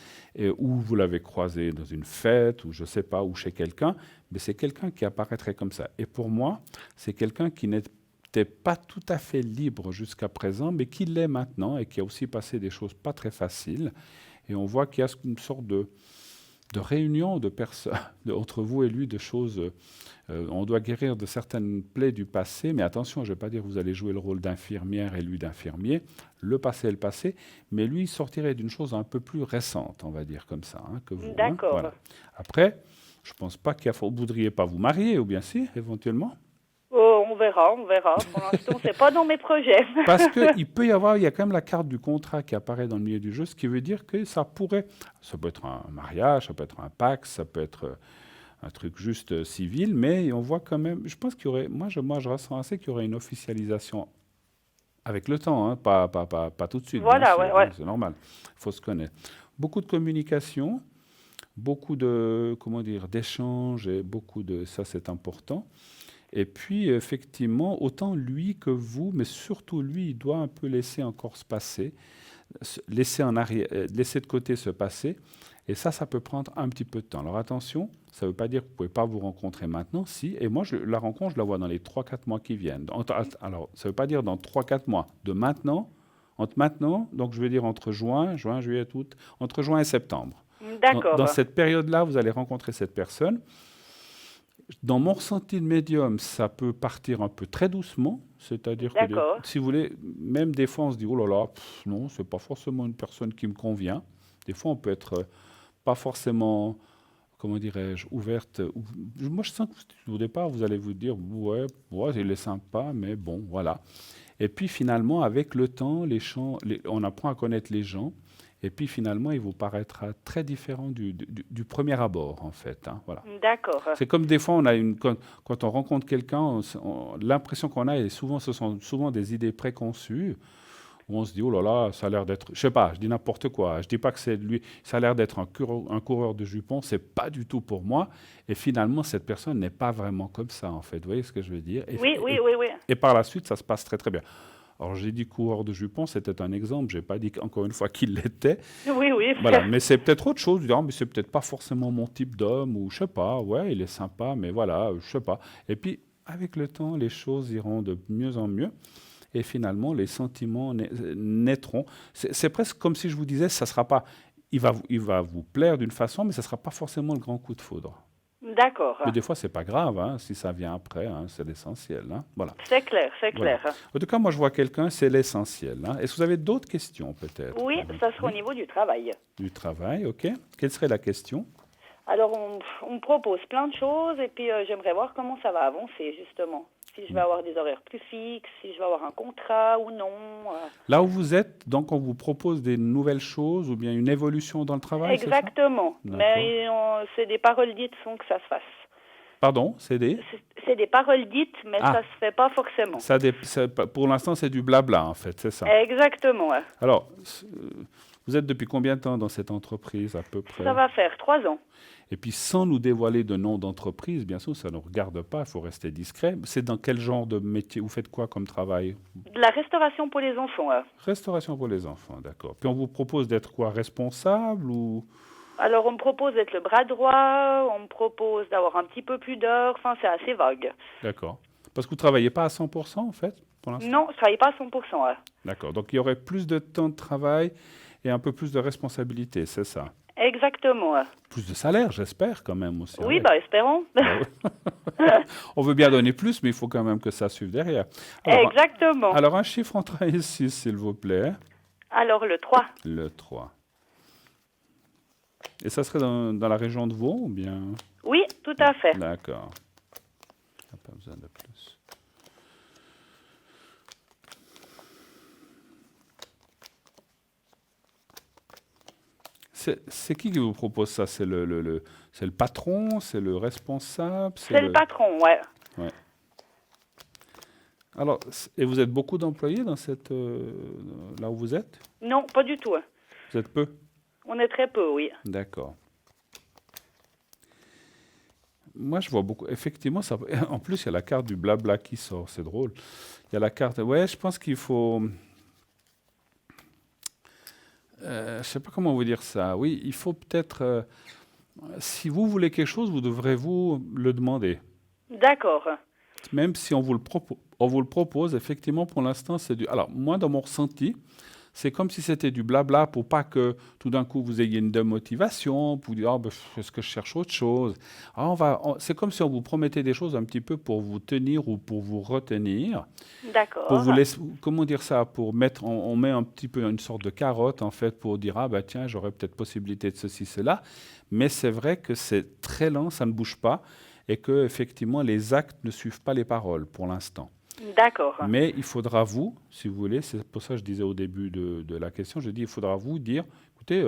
ou vous l'avez croisé dans une fête, ou je ne sais pas, ou chez quelqu'un, mais c'est quelqu'un qui apparaîtrait comme ça. Et pour moi, c'est quelqu'un qui n'était pas tout à fait libre jusqu'à présent, mais qui l'est maintenant, et qui a aussi passé des choses pas très faciles. Et on voit qu'il y a une sorte de réunions de personnes entre vous et lui, de choses. On doit guérir de certaines plaies du passé, mais attention, je ne vais pas dire que vous allez jouer le rôle d'infirmière et lui d'infirmier. Le passé est le passé, mais lui il sortirait d'une chose un peu plus récente, on va dire comme ça, que vous. D'accord. Voilà. Après, je ne pense pas qu'il ne voudriez pas vous marier, ou bien si, éventuellement. On verra, on verra. Pour l'instant, c'est pas dans mes projets. Parce qu'il peut y avoir, il y a quand même la carte du contrat qui apparaît dans le milieu du jeu, ce qui veut dire que ça peut être un mariage, ça peut être un pacte, ça peut être un truc juste civil, mais on voit quand même, je pense qu'il y aurait, moi je ressens assez qu'il y aurait une officialisation avec le temps, pas tout de suite. Voilà, bien sûr, ouais. c'est normal, il faut se connaître. Beaucoup de communication, beaucoup de, d'échanges, et ça c'est important. Et puis, effectivement, autant lui que vous, mais surtout lui, il doit un peu laisser encore se passer, laisser de côté ce passé. Et ça peut prendre un petit peu de temps. Alors attention, ça ne veut pas dire que vous ne pouvez pas vous rencontrer maintenant, si. Et moi, la rencontre, je la vois dans les 3-4 mois qui viennent. Alors, ça ne veut pas dire dans 3-4 mois. Entre maintenant, donc je veux dire entre juin, juillet, août, entre juin et septembre. D'accord. Dans cette période-là, vous allez rencontrer cette personne. Dans mon ressenti de médium, ça peut partir un peu très doucement, c'est-à-dire que, si vous voulez, même des fois on se dit, oh là là, non, c'est pas forcément une personne qui me convient. Des fois on peut être pas forcément, comment dirais-je, ouverte. Moi je sens qu'au départ vous allez vous dire, ouais, il est sympa, mais bon, voilà. Et puis finalement, avec le temps, on apprend à connaître les gens. Et puis finalement, il vous paraîtra très différent du premier abord, en fait. Voilà. D'accord. C'est comme des fois, quand on rencontre quelqu'un, l'impression qu'on a, ce sont souvent des idées préconçues, où on se dit, oh là là, ça a l'air d'être... Je sais pas, je dis n'importe quoi. Je dis pas que c'est lui, ça a l'air d'être un coureur de jupons, c'est pas du tout pour moi. Et finalement, cette personne n'est pas vraiment comme ça, en fait. Vous voyez ce que je veux dire ? Oui. Et par la suite, ça se passe très très bien. Alors, j'ai dit coureur de jupons, c'était un exemple. Je n'ai pas dit encore une fois qu'il l'était. Oui. Voilà, mais c'est peut-être autre chose. Mais c'est peut-être pas forcément mon type d'homme, ou je sais pas. Ouais, il est sympa, mais voilà, je sais pas. Et puis, avec le temps, les choses iront de mieux en mieux. Et finalement, les sentiments naîtront. C'est presque comme si je vous disais, ça sera pas. Il va vous plaire d'une façon, mais ça sera pas forcément le grand coup de foudre. D'accord. Mais des fois, c'est pas grave, si ça vient après, c'est l'essentiel. Voilà. C'est clair. Voilà. En tout cas, moi, je vois quelqu'un, c'est l'essentiel. Est-ce que vous avez d'autres questions, peut-être? Oui, ça sera au niveau du travail. Du travail, ok. Quelle serait la question? Alors, on me propose plein de choses et puis j'aimerais voir comment ça va avancer, justement. Si je vais avoir des horaires plus fixes, si je vais avoir un contrat ou non. Là où vous êtes, donc on vous propose des nouvelles choses ou bien une évolution dans le travail? Exactement. Mais c'est des paroles dites sans que ça se fasse. Pardon, c'est des paroles dites, mais ça se fait pas forcément. Pour l'instant, c'est du blabla, en fait, c'est ça? Exactement. Ouais. Alors, vous êtes depuis combien de temps dans cette entreprise, à peu près? Ça va faire 3 ans. Et puis, sans nous dévoiler de nom d'entreprise, bien sûr, ça ne nous regarde pas, il faut rester discret. C'est dans quel genre de métier? Vous faites quoi comme travail? De la restauration pour les enfants. Restauration pour les enfants, d'accord. Puis on vous propose d'être quoi? Responsable ou... Alors, on me propose d'être le bras droit, on me propose d'avoir un petit peu plus d'heures, enfin, c'est assez vague. D'accord. Parce que vous ne travaillez pas à 100%, en fait, pour l'instant? Non, je ne travaille pas à 100%. Ouais. D'accord. Donc, il y aurait plus de temps de travail et un peu plus de responsabilité, c'est ça? Exactement. Ouais. Plus de salaire, j'espère, quand même aussi. Oui, espérons. On veut bien donner plus, mais il faut quand même que ça suive derrière. Exactement. Alors, un chiffre entre 1 et 6, s'il vous plaît. Alors, le 3. Le 3. Et ça serait dans la région de Vaud ou bien? Oui, tout à fait. D'accord. Il n'y a pas besoin de plus. C'est qui vous propose ça? C'est le patron? C'est le responsable? C'est le patron, ouais. Alors, et vous êtes beaucoup d'employés dans là où vous êtes? Non, pas du tout. Vous êtes peu? On est très peu, oui. D'accord. Moi, je vois beaucoup. Effectivement, en plus, il y a la carte du blabla qui sort. C'est drôle. Il y a la carte. Ouais, je pense qu'il faut... je ne sais pas comment vous dire ça. Oui, il faut peut-être... si vous voulez quelque chose, vous devrez vous le demander. D'accord. Même si on vous le propose, effectivement, pour l'instant, c'est du... Alors, moi, dans mon ressenti, c'est comme si c'était du blabla pour pas que tout d'un coup vous ayez une démotivation, pour dire ah, ben, est-ce que je cherche autre chose. Ah, c'est comme si on vous promettait des choses un petit peu pour vous tenir ou pour vous retenir, pour D'accord. vous laisser, comment dire ça, pour mettre, on met un petit peu une sorte de carotte en fait pour dire ah bah tiens j'aurais peut-être possibilité de ceci cela, mais c'est vrai que c'est très lent, ça ne bouge pas et que effectivement les actes ne suivent pas les paroles pour l'instant. D'accord. Mais il faudra vous, si vous voulez, c'est pour ça que je disais au début de la question, je dis il faudra vous dire, écoutez,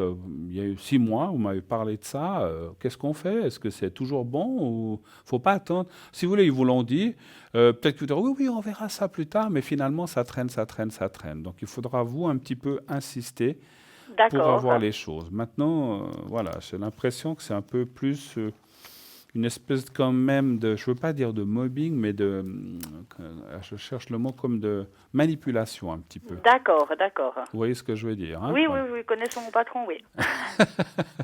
il y a eu 6 mois, vous m'avez parlé de ça, qu'est-ce qu'on fait? Est-ce que c'est toujours bon ou faut pas attendre? Si vous voulez, ils vous l'ont dit, peut-être que vous direz oui, oui, on verra ça plus tard, mais finalement ça traîne, ça traîne, ça traîne. Donc il faudra vous un petit peu insister pour D'accord. avoir les choses. Maintenant, voilà, j'ai l'impression que c'est un peu plus une espèce quand même de, je veux pas dire de mobbing, mais je cherche le mot comme de manipulation un petit peu. D'accord, d'accord. Vous voyez ce que je veux dire, hein? Oui, oui, Voilà. oui, connaissons mon patron, oui.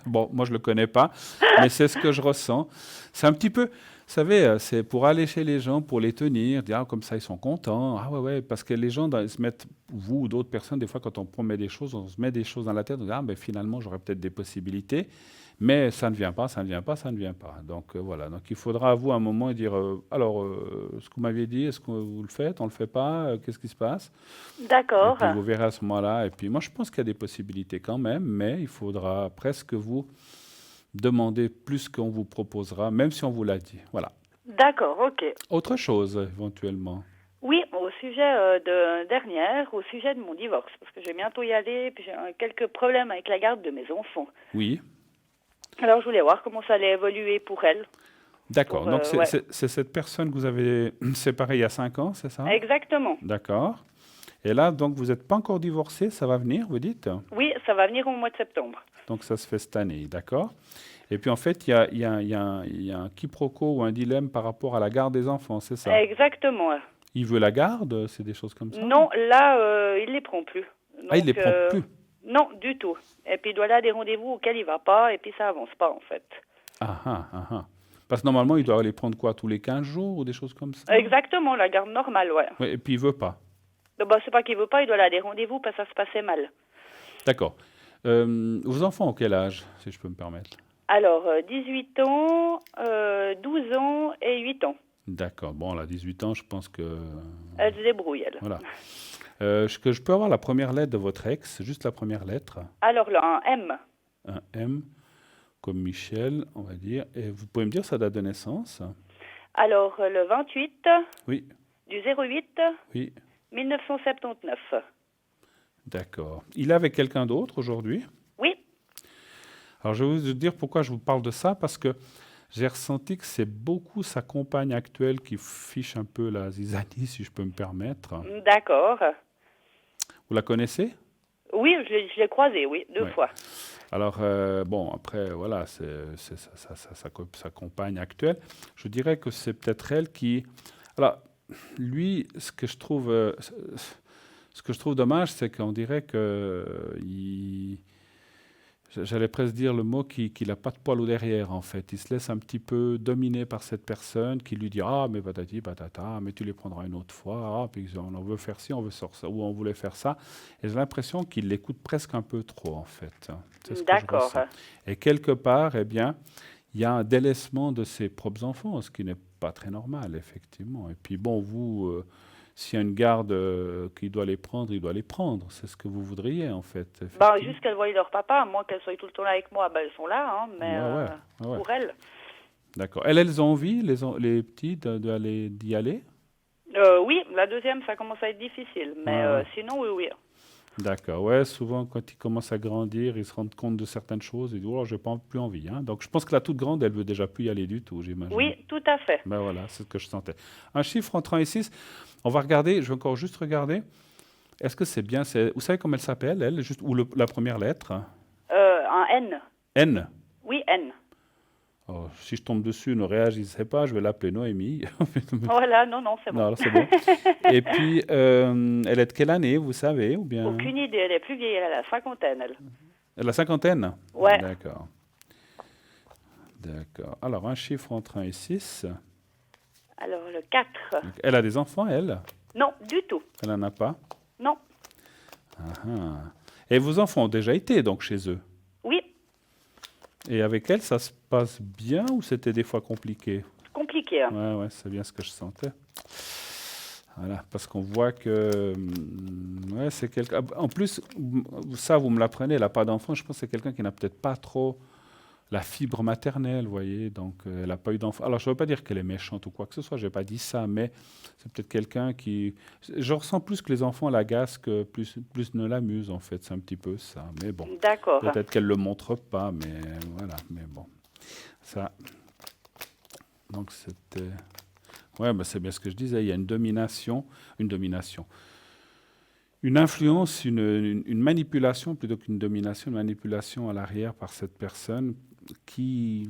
Bon, moi je le connais pas, mais c'est ce que je ressens. C'est un petit peu, vous savez, c'est pour aller chez les gens, pour les tenir, dire ah, comme ça ils sont contents. Ah ouais, ouais, parce que les gens ils se mettent, vous ou d'autres personnes, des fois quand on promet des choses, on se met des choses dans la tête, on dit ah ben finalement j'aurais peut-être des possibilités. Mais ça ne vient pas, ça ne vient pas, ça ne vient pas. Donc voilà, donc il faudra à vous un moment dire, alors, ce que vous m'aviez dit, est-ce que vous le faites, on ne le fait pas, qu'est-ce qui se passe? Et D'accord. puis vous verrez à ce moment-là. Et puis moi je pense qu'il y a des possibilités quand même, mais il faudra presque vous demander plus qu'on vous proposera, même si on vous l'a dit. Voilà. D'accord, ok. Autre chose éventuellement. Oui, au sujet de dernière, au sujet de mon divorce, parce que je vais bientôt y aller, puis j'ai quelques problèmes avec la garde de mes enfants. Oui. Alors je voulais voir comment ça allait évoluer pour elle. D'accord. Pour, Donc ouais. c'est cette personne que vous avez séparée il y a 5 ans, c'est ça? Exactement. D'accord. Et là, donc, vous n'êtes pas encore divorcé, ça va venir, vous dites? Oui, ça va venir au mois de septembre. Donc, ça se fait cette année, d'accord? Et puis, en fait, il y a un quiproquo ou un dilemme par rapport à la garde des enfants, c'est ça? Exactement. Il veut la garde, c'est des choses comme ça? Non, là, il les prend plus. Donc, Ah, il les prend plus? Non, du tout. Et puis il doit aller à des rendez-vous auxquels il va pas, et puis ça avance pas en fait. Ah, ah, ah, ah. Parce que normalement, il doit les prendre quoi, tous les 15 jours ou des choses comme ça? Exactement, la garde normale, ouais. Oui, et puis il veut pas. Bah, c'est pas qu'il veut pas, il doit aller à des rendez-vous parce que ça se passait mal. D'accord. Vos enfants ont quel âge, si je peux me permettre? Alors, 18 ans, 12 ans et 8 ans. D'accord. Bon, elle a 18 ans, je pense que... Elle se débrouille, elle. Voilà. Est-ce que je peux avoir la première lettre de votre ex, juste la première lettre? Alors là, un M. Un M, comme Michel, on va dire. Et vous pouvez me dire sa date de naissance? Alors, le 28 Oui, du 08 oui. 1979. D'accord. Il est avec quelqu'un d'autre aujourd'hui? Oui, Alors, je vais vous dire pourquoi je vous parle de ça, parce que j'ai ressenti que c'est beaucoup sa compagne actuelle qui fiche un peu la zizanie, si je peux me permettre. d'accord. Vous la connaissez? Oui, je l'ai croisée, oui, 2 Ouais. fois. Alors, bon, après, voilà, c'est sa compagne actuelle. Je dirais que c'est peut-être elle qui... Alors, lui, ce que je trouve dommage, c'est qu'on dirait que j'allais presque dire le mot qu'il n'a pas de poil au derrière, en fait. Il se laisse un petit peu dominer par cette personne qui lui dit ah, mais patati, patata, mais tu les prendras une autre fois, ah, puis on veut faire ci, on veut faire ça, ou on voulait faire ça. Et j'ai l'impression qu'il l'écoute presque un peu trop, en fait. C'est ce que je D'accord. ressens. Et quelque part, eh bien, il y a un délaissement de ses propres enfants, ce qui n'est pas très normal, effectivement. Et puis, bon, vous, s'il y a une garde qui doit les prendre, il doit les prendre. C'est ce que vous voudriez, en fait. Bah, effectivement. juste qu'elles voient leur papa, moi qu'elles soient tout le temps là avec moi, bah, elles sont là, hein, mais Ouais, ouais. pour elles. D'accord. Elles ont envie, les petits, d'y aller? Oui, la deuxième, ça commence à être difficile, mais Ouais. sinon, oui, oui. D'accord. Ouais, souvent, quand ils commencent à grandir, ils se rendent compte de certaines choses. Ils disent, oh, j'ai pas plus envie. Hein. Donc, je pense que la toute grande, elle veut déjà plus y aller du tout, j'imagine. Oui, tout à fait. Ben voilà, c'est ce que je sentais. Un chiffre entre 1 et 6. On va regarder, je vais encore juste regarder. Est-ce que c'est bien, vous savez comment elle s'appelle, elle, juste, ou la première lettre? Un N. N. Oui, N. Oh, si je tombe dessus, ne réagissez pas, je vais l'appeler Noémie. Voilà, non, c'est bon. Non, c'est bon. Et puis, elle est de quelle année, vous savez, ou bien? Aucune idée, elle est plus vieille, elle a la cinquantaine, elle. La cinquantaine? Ouais. D'accord. D'accord. Alors, un chiffre entre 1 et 6. Alors, le 4. Elle a des enfants, elle? Non, du tout. Elle n'en a pas? Non. Ah, ah. Et vos enfants ont déjà été donc chez eux. Oui, Et avec elle, ça se passe bien ou c'était des fois compliqué? compliqué. Hein. Ouais, c'est bien ce que je sentais. Voilà, parce qu'on voit que ouais, c'est quelqu'un. En plus, ça, vous me l'apprenez, elle n'a pas d'enfant. Je pense que c'est quelqu'un qui n'a peut-être pas trop la fibre maternelle, vous voyez. Donc, elle n'a pas eu d'enfant. Alors, je ne veux pas dire qu'elle est méchante ou quoi que ce soit. Je n'ai pas dit ça, mais c'est peut-être quelqu'un qui. Je ressens plus que les enfants l'agacent que plus ne l'amusent, en fait. C'est un petit peu ça. Mais bon, D'accord. peut-être qu'elle ne le montre pas, mais voilà. Mais bon, ça. Donc, c'était. Ouais, bah, c'est bien ce que je disais. Il y a une domination, une influence, une manipulation plutôt qu'une domination, une manipulation à l'arrière par cette personne qui,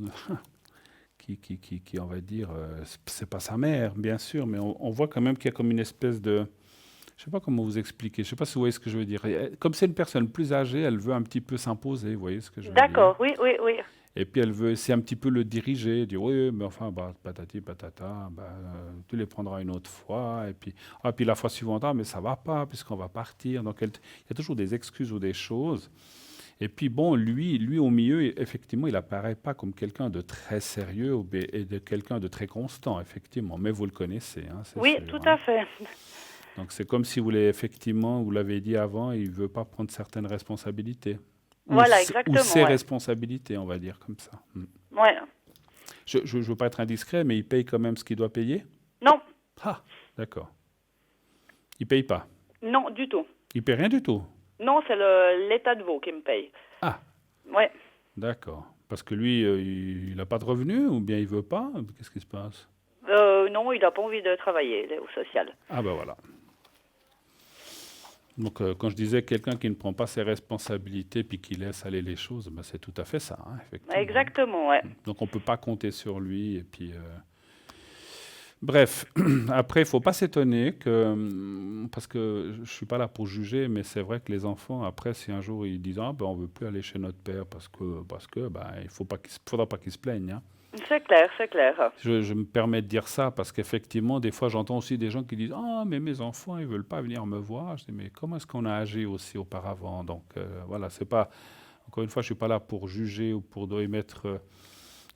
on va dire, c'est pas sa mère, bien sûr, mais on voit quand même qu'il y a comme une espèce de, je sais pas comment vous expliquer, je sais pas si vous voyez ce que je veux dire. Comme c'est une personne plus âgée, elle veut un petit peu s'imposer, vous voyez ce que je veux dire. D'accord, oui, oui, oui. Et puis elle veut, c'est un petit peu le diriger, dire oui, mais enfin, bah, patati patata, bah, tu les prendras une autre fois. Et puis, puis la fois suivante, ah, mais ça va pas, puisqu'on va partir. Donc il y a toujours des excuses ou des choses. Et puis bon, lui au milieu, effectivement, il apparaît pas comme quelqu'un de très sérieux et de quelqu'un de très constant, effectivement. Mais vous le connaissez, hein, c'est Oui, sûr. tout Hein. à fait. Donc c'est comme si vous l'avez effectivement, vous l'avez dit avant, il veut pas prendre certaines responsabilités. Voilà, Ou ses exactement, ouais. responsabilités, on va dire comme ça. Ouais. Je ne veux pas être indiscret, mais il paye quand même ce qu'il doit payer? Non, Ah, d'accord. Il paye pas. non, du tout. Il paye rien du tout. Non, c'est l'État de Vaud qui me paye. Ah, Ouais. d'accord. Parce que lui, il n'a pas de revenus ou bien il veut pas? Qu'est-ce qui se passe? Non, il n'a pas envie de travailler, il est au social. Ah ben voilà. Donc quand je disais quelqu'un qui ne prend pas ses responsabilités puis qui laisse aller les choses, ben, c'est tout à fait ça, hein, effectivement. Exactement, ouais. Donc on ne peut pas compter sur lui et puis bref, après, il ne faut pas s'étonner que, parce que je ne suis pas là pour juger, mais c'est vrai que les enfants, après, si un jour ils disent ah, ben, on ne veut plus aller chez notre père parce que ben, il ne faudra pas qu'ils se plaignent. Hein. C'est clair, c'est clair. Je me permets de dire ça parce qu'effectivement, des fois, j'entends aussi des gens qui disent ah, mais mes enfants, ils ne veulent pas venir me voir. Je dis mais comment est-ce qu'on a agi aussi auparavant? Donc voilà, c'est pas, encore une fois, je ne suis pas là pour juger ou pour émettre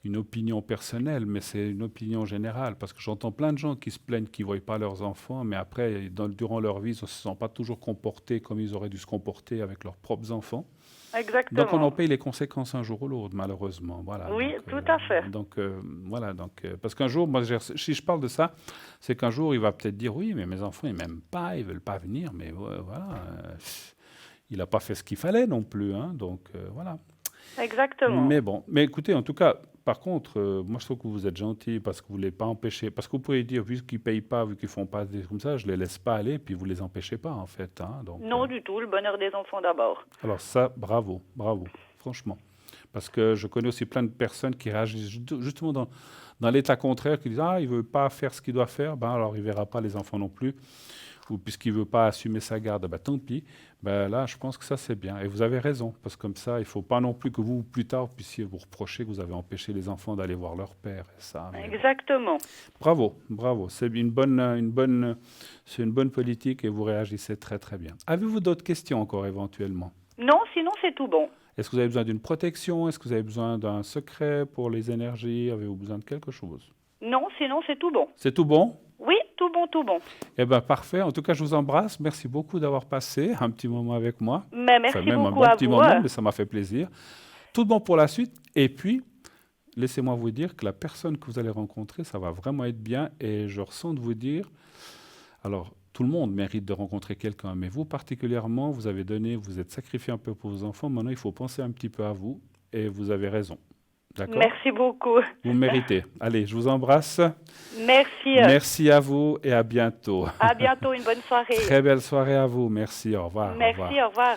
une opinion personnelle, mais c'est une opinion générale, parce que j'entends plein de gens qui se plaignent qu'ils ne voient pas leurs enfants, mais après, durant leur vie, ils ne se sont pas toujours comportés comme ils auraient dû se comporter avec leurs propres enfants. Exactement. Donc on en paye les conséquences un jour ou l'autre, malheureusement. Voilà, oui, donc, tout à fait. Donc voilà, donc, parce qu'un jour, moi, si je parle de ça, c'est qu'un jour, il va peut-être dire, oui, mais mes enfants, ils m'aiment pas, ils veulent pas venir, mais voilà, il n'a pas fait ce qu'il fallait non plus, hein, donc voilà. Exactement. Mais bon, mais écoutez, en tout cas, par contre, moi je trouve que vous êtes gentil parce que vous ne les pas empêcher. Parce que vous pouvez dire, vu qu'ils ne payent pas, vu qu'ils ne font pas des comme ça, je ne les laisse pas aller, puis vous ne les empêchez pas en fait. Hein, donc, non, du tout, le bonheur des enfants d'abord. alors ça, bravo, bravo, franchement. Parce que je connais aussi plein de personnes qui réagissent justement dans l'état contraire, qui disent, ah, il ne veut pas faire ce qu'il doit faire, ben alors il ne verra pas les enfants non plus. Ou puisqu'il ne veut pas assumer sa garde, ben, tant pis. Ben, là, je pense que ça, c'est bien. Et vous avez raison, parce que comme ça, il ne faut pas non plus que vous, plus tard, puissiez vous reprocher que vous avez empêché les enfants d'aller voir leur père. Et ça, exactement. Bravo, bravo. C'est c'est une bonne politique et vous réagissez très, très bien. Avez-vous d'autres questions encore éventuellement? Non, sinon c'est tout bon. Est-ce que vous avez besoin d'une protection? Est-ce que vous avez besoin d'un secret pour les énergies? Avez-vous besoin de quelque chose? Non, sinon c'est tout bon. C'est tout bon? Oui, tout bon, tout bon. Eh bien, parfait. En tout cas, je vous embrasse. Merci beaucoup d'avoir passé un petit moment avec moi. Mais merci Enfin, même beaucoup un bon à petit vous. moment, mais ça m'a fait plaisir. Tout bon pour la suite. Et puis, laissez-moi vous dire que la personne que vous allez rencontrer, ça va vraiment être bien. Et je ressens de vous dire, alors, tout le monde mérite de rencontrer quelqu'un, mais vous particulièrement, vous avez donné, vous êtes sacrifié un peu pour vos enfants. Maintenant, il faut penser un petit peu à vous. Et vous avez raison. D'accord? Merci beaucoup. Vous méritez. Allez, je vous embrasse. Merci. Merci à vous et à bientôt. À bientôt, une bonne soirée. Très belle soirée à vous. Merci, au revoir. Merci, au revoir.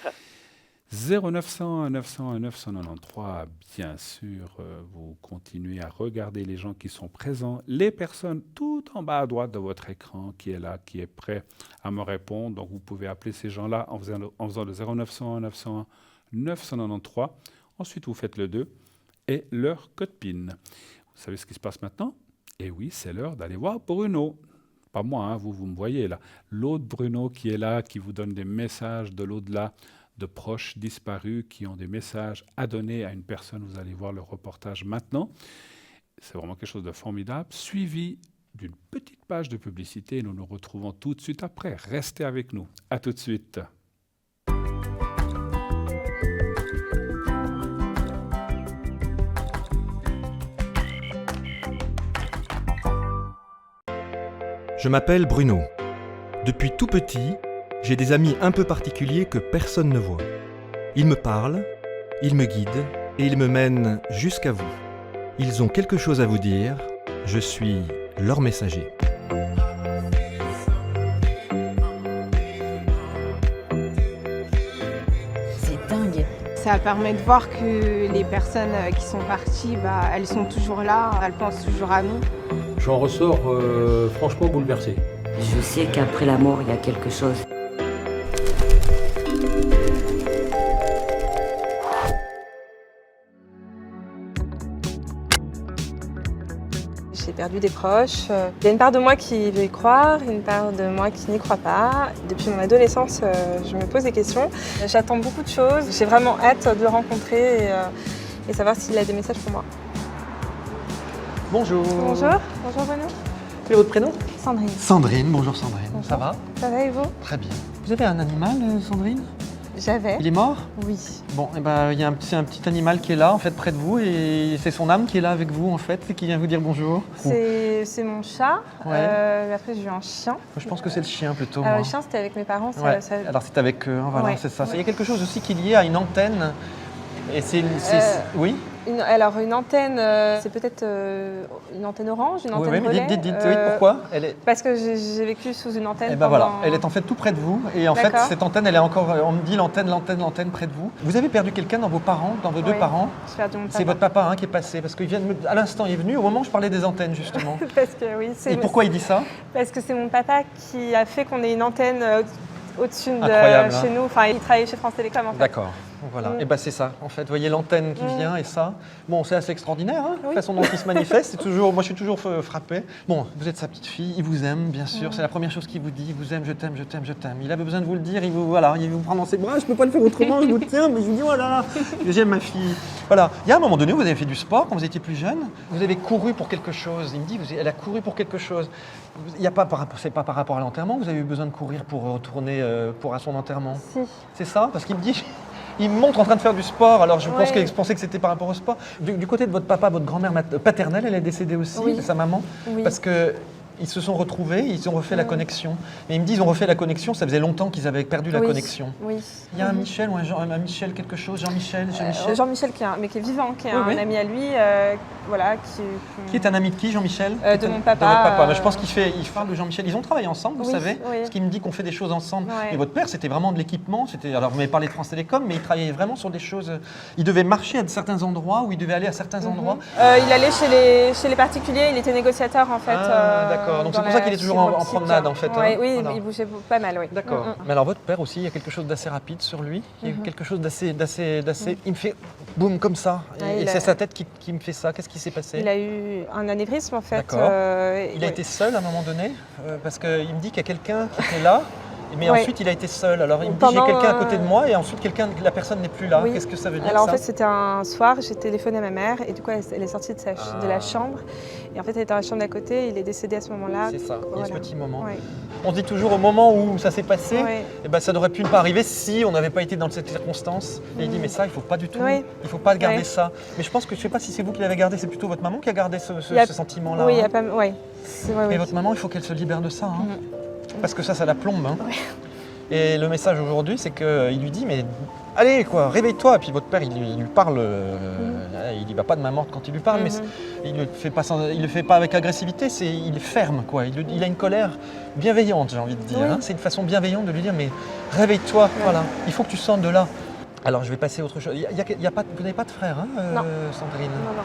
0901 901 993, bien sûr, vous continuez à regarder les gens qui sont présents, les personnes tout en bas à droite de votre écran qui est là, qui est prêt à me répondre. Donc vous pouvez appeler ces gens-là en faisant le 0901 901 993. Ensuite, vous faites le 2 et leur code PIN. Vous savez ce qui se passe maintenant? Eh oui, c'est l'heure d'aller voir Bruno. pas moi, hein, vous me voyez là, l'autre Bruno qui est là, qui vous donne des messages de l'au-delà, de proches disparus qui ont des messages à donner à une personne. Vous allez voir le reportage maintenant. C'est vraiment quelque chose de formidable, suivi d'une petite page de publicité. Nous nous retrouvons tout de suite après. Restez avec nous. À tout de suite. Je m'appelle Bruno. Depuis tout petit, j'ai des amis un peu particuliers que personne ne voit. Ils me parlent, ils me guident et ils me mènent jusqu'à vous. Ils ont quelque chose à vous dire, je suis leur messager. C'est dingue. Ça permet de voir que les personnes qui sont parties, elles sont toujours là, elles pensent toujours à nous. J'en ressors franchement bouleversé. Je sais qu'après la mort, il y a quelque chose. J'ai perdu des proches. Il y a une part de moi qui veut y croire, une part de moi qui n'y croit pas. Depuis mon adolescence, je me pose des questions. J'attends beaucoup de choses. J'ai vraiment hâte de le rencontrer et savoir s'il a des messages pour moi. Bonjour. Bonjour. Bonjour Bruno. Quel est votre prénom? Sandrine. Sandrine, bonjour Sandrine. Bonjour. Ça va? Ça va et vous? Très bien. Vous avez un animal, Sandrine? J'avais. Il est mort? Oui. Bon, et il y a c'est un petit animal qui est là, en fait, près de vous, et c'est son âme qui est là avec vous, en fait, et qui vient vous dire bonjour. C'est mon chat. Ouais. Après, j'ai eu un chien. Je pense que c'est le chien plutôt. Alors, moi. le chien, c'était avec mes parents. Ouais. Alors c'est avec eux, hein, voilà, Ouais. c'est ça. Ouais. Il y a quelque chose aussi qui est lié à une antenne. Et oui? Alors, une antenne, c'est peut-être une antenne orange, une antenne Oui, mais relais. dites, oui, pourquoi? Parce que j'ai vécu sous une antenne. Eh ben voilà, elle est en fait tout près de vous. Et en fait, D'accord. cette antenne, elle est encore, on me dit l'antenne près de vous. Vous avez perdu quelqu'un dans vos parents, dans vos deux Oui. parents? J'ai perdu mon papa. C'est votre papa hein, qui est passé, parce qu'il vient à l'instant, il est venu au moment où je parlais des antennes, justement. Parce que oui, Et pourquoi il dit ça? Parce que c'est mon papa qui a fait qu'on ait une antenne au-dessus de Incroyable, chez nous. Enfin, il travaillait chez France Télécom en fait. D'accord. Voilà, et ben c'est ça. En fait, vous voyez l'antenne qui vient et ça. Bon, c'est assez extraordinaire, hein, la façon dont il se manifeste. C'est toujours, moi, je suis toujours frappé. Bon, vous êtes sa petite fille, il vous aime, bien sûr. C'est la première chose qu'il vous dit. Il vous aime, je t'aime, je t'aime, je t'aime. Il avait besoin de vous le dire. Il vous prend dans ses bras. Je peux pas le faire autrement. Je vous tiens, mais je vous dis voilà, j'aime ma fille. Voilà. Il y a un moment donné, vous avez fait du sport quand vous étiez plus jeune. Vous avez couru pour quelque chose. Il me dit, elle a couru pour quelque chose. Il y a pas, c'est pas par rapport à l'enterrement. Vous avez eu besoin de courir pour retourner à son enterrement. Si. C'est ça, parce qu'il me dit. Il me montre en train de faire du sport, alors je pensais que c'était par rapport au sport. Du côté de votre papa, votre grand-mère paternelle, elle est décédée aussi, Oui. de sa maman, Oui. parce que ils se sont retrouvés, ils ont refait la connexion. Mais ils me disent, ils ont refait la connexion, ça faisait longtemps qu'ils avaient perdu la connexion. Oui. Il y a un Michel ou un Michel quelque chose, Jean-Michel, Jean-Michel qui est vivant, qui est un ami à lui, voilà, Qui est un ami de qui, Jean-Michel? De mon papa. De votre papa. Mais je pense il parle de Jean-Michel. Ils ont travaillé ensemble, vous savez, oui. parce qu'il me dit qu'on fait des choses ensemble. Ouais. Et votre père, c'était vraiment de l'équipement. Alors vous m'avez parlé de France Télécom, mais il travaillait vraiment sur des choses. Il devait marcher à certains endroits ou il devait aller à certains endroits. Il allait chez les particuliers, il était négociateur en fait. Ah, d'accord. Donc c'est pour ça qu'il est toujours en promenade en fait. Ouais, hein. oui, Voilà. il bougeait pas mal, oui. D'accord. Mais alors votre père aussi, il y a quelque chose d'assez rapide sur lui. Il y a quelque chose d'assez. Il me fait boum comme ça. Ouais, et c'est sa tête qui me fait ça. Qu'est-ce qui s'est passé? Il a eu un anévrisme en fait. D'accord. Il a été seul à un moment donné parce qu'il me dit qu'il y a quelqu'un qui était là, mais Ouais. ensuite il a été seul. Alors il me dit j'ai Pendant quelqu'un à côté de moi et ensuite la personne n'est plus là. Oui. Qu'est-ce que ça veut dire Alors en ça fait c'était un soir, j'ai téléphoné à ma mère et du coup elle est sortie de la chambre et en fait elle était dans la chambre d'à côté, il est décédé à ce moment-là. C'est ça, il y a ce petit moment. Ouais. On se dit toujours au moment où ça s'est passé, Ouais. et ben ça n'aurait pu ne pas arriver si on n'avait pas été dans cette circonstance. Et il dit mais ça il faut pas du tout, Oui. il faut pas garder Ouais. ça. Mais je pense que je sais pas si c'est vous qui l'avez gardé, c'est plutôt votre maman qui a gardé ce sentiment-là. Oui, il y hein. a pas. Ouais. Mais votre maman, il faut qu'elle se libère de ça. Hein. Parce que ça la plombe. Hein. Et le message aujourd'hui, c'est qu'il lui dit, mais allez, quoi, réveille-toi. Et puis votre père, il lui parle, il dit, bah, pas de main morte quand il lui parle, mais il le fait pas avec agressivité, il est ferme, quoi. Il a une colère bienveillante, j'ai envie de dire. Oui. Hein. C'est une façon bienveillante de lui dire, mais réveille-toi, voilà, il faut que tu sortes de là. Alors je vais passer à autre chose. Vous n'avez pas de frère, hein, Non. Sandrine? Non.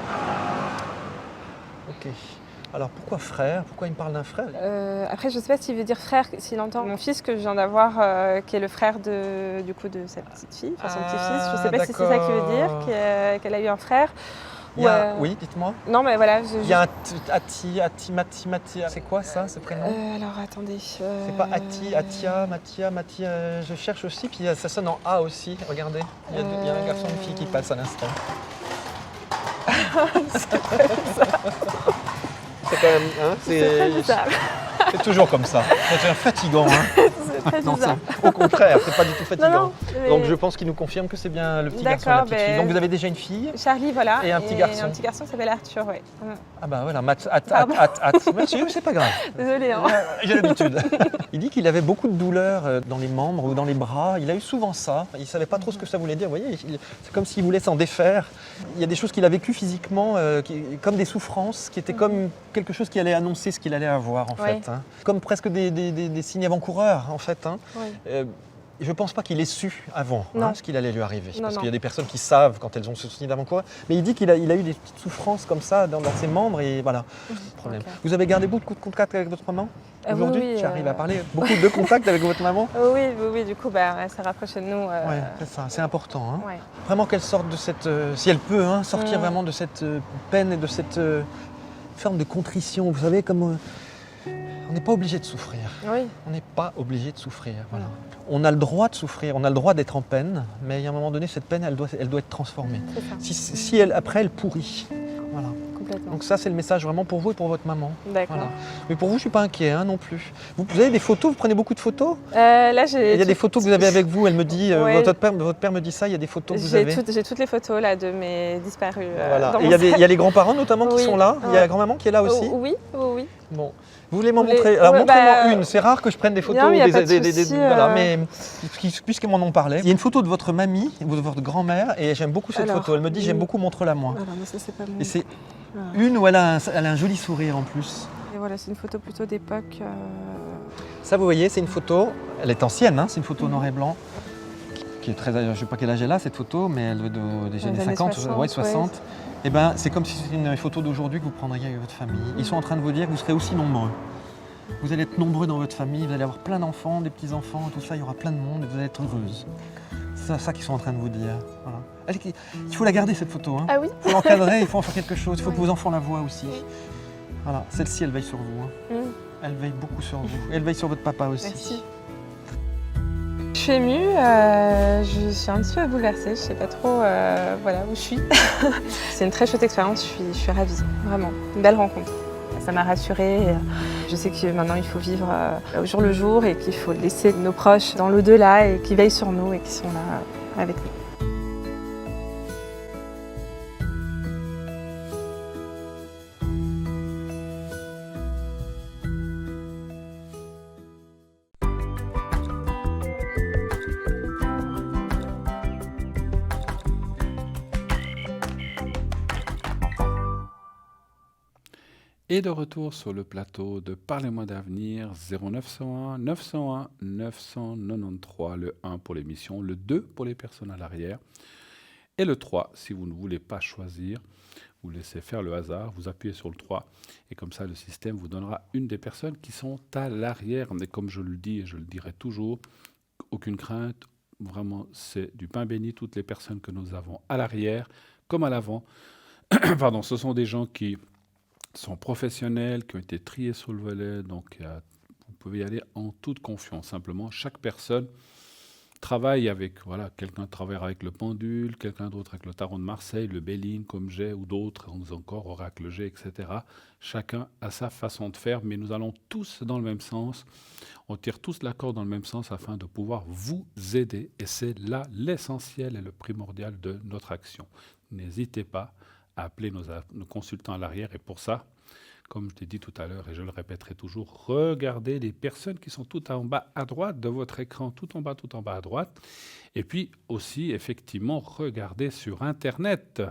Ok. Alors pourquoi frère? Pourquoi il me parle d'un frère? Après, je ne sais pas s'il veut dire frère, s'il entend mon fils que je viens d'avoir, qui est le frère de sa petite fille, enfin son petit-fils. Je ne sais pas si c'est ça qu'il veut dire, qu'elle a eu un frère. Oui, dites-moi. Non, mais voilà. Il y a un Mati. C'est quoi ça, ce prénom? Alors, attendez. C'est pas Atia, Mati. Je cherche aussi, puis ça sonne en A aussi. Regardez, il y a un garçon et une fille qui passe à l'instant. C'est quand même... Hein, C'est très bizarre. C'est toujours comme ça. C'est fatigant. Hein. C'est très Non, bizarre. au contraire, c'est pas du tout fatigant. Non, mais- Donc je pense qu'il nous confirme que c'est bien le petit garçon et la petite fille. Donc vous avez déjà une fille? Charlie, voilà. Et un petit garçon. Un petit garçon qui s'appelle Arthur, oui. Ah bah voilà, Monsieur, c'est pas grave. Désolée. Hein. J'ai l'habitude. Il dit qu'il avait beaucoup de douleurs dans les membres ou dans les bras. Il a eu souvent ça. Il ne savait pas trop ce que ça voulait dire. Vous voyez, c'est comme s'il voulait s'en défaire. Il y a des choses qu'il a vécues physiquement, comme des souffrances, qui étaient comme quelque chose qui allait annoncer ce qu'il allait avoir en fait. Hein. Comme presque des signes avant-coureurs en fait. Hein. Oui. Je ne pense pas qu'il ait su avant ce qu'il allait lui arriver. Non, parce non. qu'il y a des personnes qui savent quand elles ont ce signe d'avant-coureur. Mais il dit qu'il a eu des petites souffrances comme ça dans ses membres et voilà. Problème. Okay. Vous avez gardé beaucoup de contacts avec votre maman aujourd'hui? Oui, J'arrive à parler. Beaucoup de contacts avec votre maman? Oui, du coup, elle s'est rapprochée de nous. Oui, c'est ça, c'est important. Hein. Ouais. Vraiment qu'elle sorte de cette, si elle peut, sortir vraiment de cette peine et de cette forme de contrition. Vous savez, comme on n'est pas obligé de souffrir. Oui. On n'est pas obligé de souffrir. Voilà. On a le droit de souffrir, on a le droit d'être en peine, mais à un moment donné, cette peine, elle doit être transformée. Si elle, après, elle pourrit. Voilà. Complètement. Donc ça, c'est le message vraiment pour vous et pour votre maman. D'accord. Voilà. Mais pour vous, je ne suis pas inquiet non plus. Vous avez des photos, vous prenez beaucoup de photos? Là, Il y a des photos que vous avez avec vous, elle me dit, Ouais. votre père me dit ça, il y a des photos que vous avez. J'ai toutes les photos là, de mes disparus. Voilà. Dans Et mon il y sac. a les grands-parents notamment qui Oui. sont là. Il y a la grand-maman qui est là aussi. Oui. Bon. Vous voulez m'en Vous voulez- montrer? Alors Ouais, montrez-moi une. C'est rare que je prenne des photos Non, mais y a pas de souci, voilà, mais puisqu'ils m'en ont parlé. Il y a une photo de votre mamie ou de votre grand-mère et j'aime beaucoup cette Alors, photo. Elle me dit j'aime beaucoup, montre-la moi. Alors, mais ça, c'est pas mon... Et c'est Ah. une où elle a un joli sourire en plus. Et voilà, c'est une photo plutôt d'époque. Ça, vous voyez, c'est une photo. Elle est ancienne, c'est une photo noir et blanc. Qui est très, je ne sais pas quel âge elle a cette photo, mais elle doit être des années 50, 60. Ouais. Et ben, c'est comme si c'était une photo d'aujourd'hui que vous prendriez avec votre famille. Ils sont en train de vous dire que vous serez aussi nombreux. Vous allez être nombreux dans votre famille, vous allez avoir plein d'enfants, des petits-enfants, tout ça, il y aura plein de monde et vous allez être heureuse. C'est ça qu'ils sont en train de vous dire. Voilà. Il faut la garder cette photo. Ah oui. Il faut l'encadrer, il faut en faire quelque chose, il faut que vos enfants la voient aussi. Voilà, celle-ci, elle veille sur vous. Elle veille beaucoup sur vous. Et elle veille sur votre papa aussi. Merci. Je suis émue, je suis un petit peu bouleversée, je sais pas trop où je suis. C'est une très chouette expérience, je suis ravie, vraiment. Une belle rencontre. Ça m'a rassurée. Je sais que maintenant il faut vivre au jour le jour et qu'il faut laisser nos proches dans l'au-delà et qui veillent sur nous et qui sont là avec nous. Et de retour sur le plateau de Parlez-moi d'avenir, 0901 901 993, le 1 pour l'émission, le 2 pour les personnes à l'arrière, et le 3 si vous ne voulez pas choisir, vous laissez faire le hasard, vous appuyez sur le 3, et comme ça le système vous donnera une des personnes qui sont à l'arrière. Mais comme je le dis et je le dirai toujours, aucune crainte, vraiment c'est du pain béni, toutes les personnes que nous avons à l'arrière comme à l'avant. Pardon, ce sont des gens qui sont professionnels, qui ont été triés sur le volet, donc vous pouvez y aller en toute confiance. Simplement, chaque personne travaille avec, quelqu'un travaille avec le pendule, quelqu'un d'autre avec le tarot de Marseille, le Béline comme j'ai, ou d'autres, encore Oracle G, etc. Chacun a sa façon de faire, mais nous allons tous dans le même sens. On tire tous la corde dans le même sens afin de pouvoir vous aider. Et c'est là l'essentiel et le primordial de notre action. N'hésitez pas à appeler nos consultants à l'arrière. Et pour ça, comme je t'ai dit tout à l'heure, et je le répéterai toujours, regardez les personnes qui sont tout en bas à droite de votre écran, tout en bas à droite. Et puis aussi, effectivement, regardez sur Internet.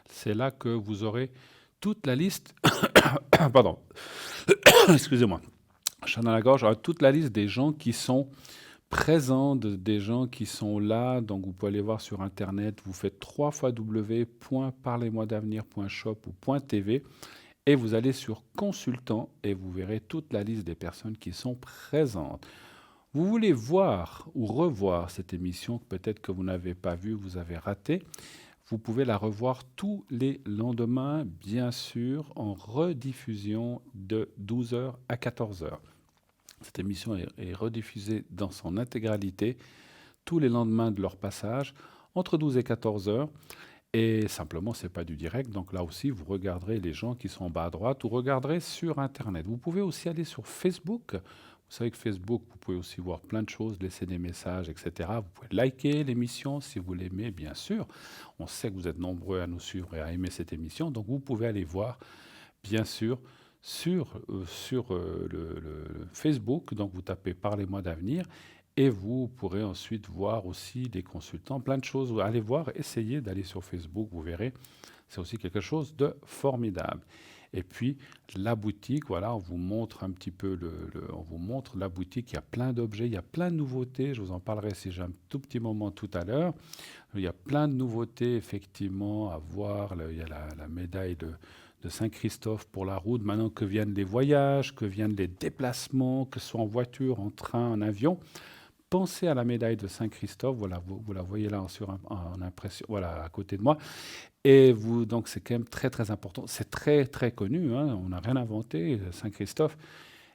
C'est là que vous aurez toute la liste... Pardon. Excusez-moi. Je suis dans la gorge. Toute la liste des gens qui sont présents, des gens qui sont là. Donc, vous pouvez aller voir sur Internet. Vous faites www.parlez-moi-d'avenir.shop ou .tv et vous allez sur Consultants et vous verrez toute la liste des personnes qui sont présentes. Vous voulez voir ou revoir cette émission, peut-être que vous n'avez pas vue, vous avez raté. Vous pouvez la revoir tous les lendemains, bien sûr, en rediffusion de 12 heures à 14 heures. Cette émission est rediffusée dans son intégralité tous les lendemains de leur passage, entre 12 et 14 heures. Et simplement, ce n'est pas du direct. Donc là aussi, vous regarderez les gens qui sont en bas à droite ou regarderez sur Internet. Vous pouvez aussi aller sur Facebook. Vous savez que Facebook, vous pouvez aussi voir plein de choses, laisser des messages, etc. Vous pouvez liker l'émission si vous l'aimez, bien sûr. On sait que vous êtes nombreux à nous suivre et à aimer cette émission. Donc vous pouvez aller voir, bien sûr, sur le Facebook. Donc vous tapez Parlez-moi d'avenir. Et vous pourrez ensuite voir aussi des consultants, plein de choses. Allez voir, essayez d'aller sur Facebook, vous verrez. C'est aussi quelque chose de formidable. Et puis, la boutique, voilà, on vous montre un petit peu on vous montre la boutique. Il y a plein d'objets, il y a plein de nouveautés. Je vous en parlerai si j'ai un tout petit moment tout à l'heure. Il y a plein de nouveautés, effectivement, à voir. Il y a la médaille de Saint-Christophe pour la route. Maintenant que viennent les voyages, que viennent les déplacements, que ce soit en voiture, en train, en avion. Pensez à la médaille de Saint-Christophe, voilà, vous la voyez là en impression, voilà, à côté de moi. Et donc c'est quand même très très important. C'est très très connu, hein, on n'a rien inventé. Saint-Christophe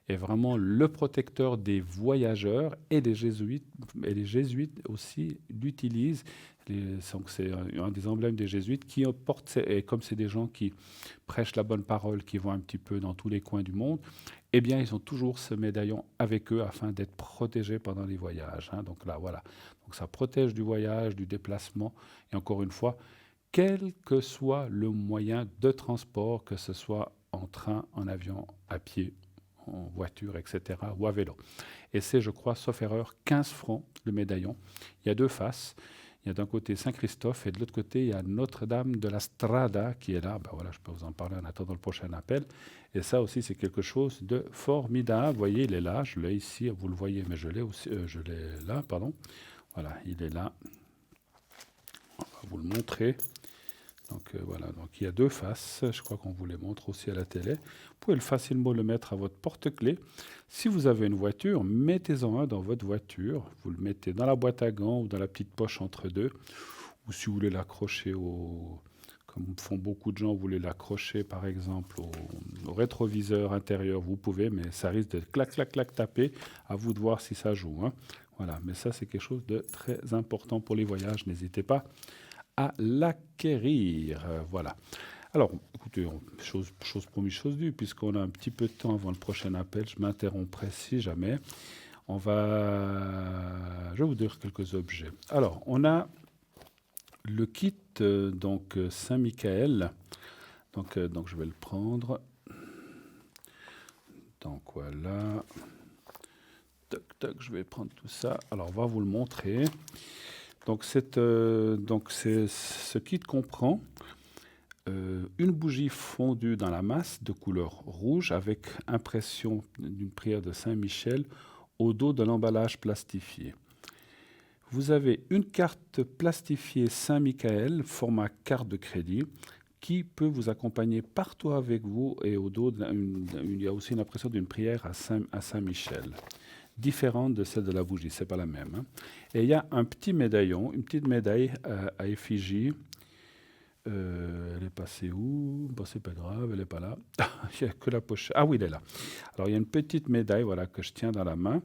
est vraiment le protecteur des voyageurs et les jésuites aussi l'utilisent. C'est un des emblèmes des jésuites qui portent, et comme c'est des gens qui prêchent la bonne parole, qui vont un petit peu dans tous les coins du monde, eh bien, ils ont toujours ce médaillon avec eux afin d'être protégés pendant les voyages. Hein. Donc là, voilà. Donc ça protège du voyage, du déplacement. Et encore une fois, quel que soit le moyen de transport, que ce soit en train, en avion, à pied, en voiture, etc., ou à vélo. Et c'est, je crois, sauf erreur, 15 francs le médaillon. Il y a deux faces. Il y a d'un côté Saint-Christophe et de l'autre côté, il y a Notre-Dame de la Strada qui est là. Ben voilà, je peux vous en parler en attendant le prochain appel. Et ça aussi, c'est quelque chose de formidable. Vous voyez, il est là. Je l'ai ici. Vous le voyez, mais je l'ai aussi. Je l'ai là, pardon. Voilà, il est là. On va vous le montrer. Donc voilà, donc il y a deux faces, je crois qu'on vous les montre aussi à la télé. Vous pouvez facilement le mettre à votre porte-clés. Si vous avez une voiture, mettez-en un dans votre voiture. Vous le mettez dans la boîte à gants ou dans la petite poche entre deux. Ou si vous voulez l'accrocher comme font beaucoup de gens, vous voulez l'accrocher par exemple au rétroviseur intérieur, vous pouvez, mais ça risque de clac, clac, clac taper. À vous de voir si ça joue. Hein. Voilà, mais ça c'est quelque chose de très important pour les voyages. N'hésitez pas à l'acquérir. Voilà. Alors, écoutez, chose promise, chose due, puisqu'on a un petit peu de temps avant le prochain appel, je m'interromprai si jamais. Je vais vous dire quelques objets. Alors, on a le kit donc Saint-Michael. Donc, je vais le prendre. Donc, voilà. Toc, toc, je vais prendre tout ça. Alors, on va vous le montrer. Donc, ce kit comprend une bougie fondue dans la masse de couleur rouge avec impression d'une prière de Saint-Michel au dos de l'emballage plastifié. Vous avez une carte plastifiée Saint-Michael, format carte de crédit, qui peut vous accompagner partout avec vous et au dos, il y a aussi une impression d'une prière à Saint-Michel. Différente de celle de la bougie, c'est pas la même. Hein. Et il y a un petit médaillon, une petite médaille à effigie. Elle est passée où? Bon, c'est pas grave, elle n'est pas là. Il n'y a que la pochette. Ah oui, elle est là. Alors il y a une petite médaille, voilà, que je tiens dans la main.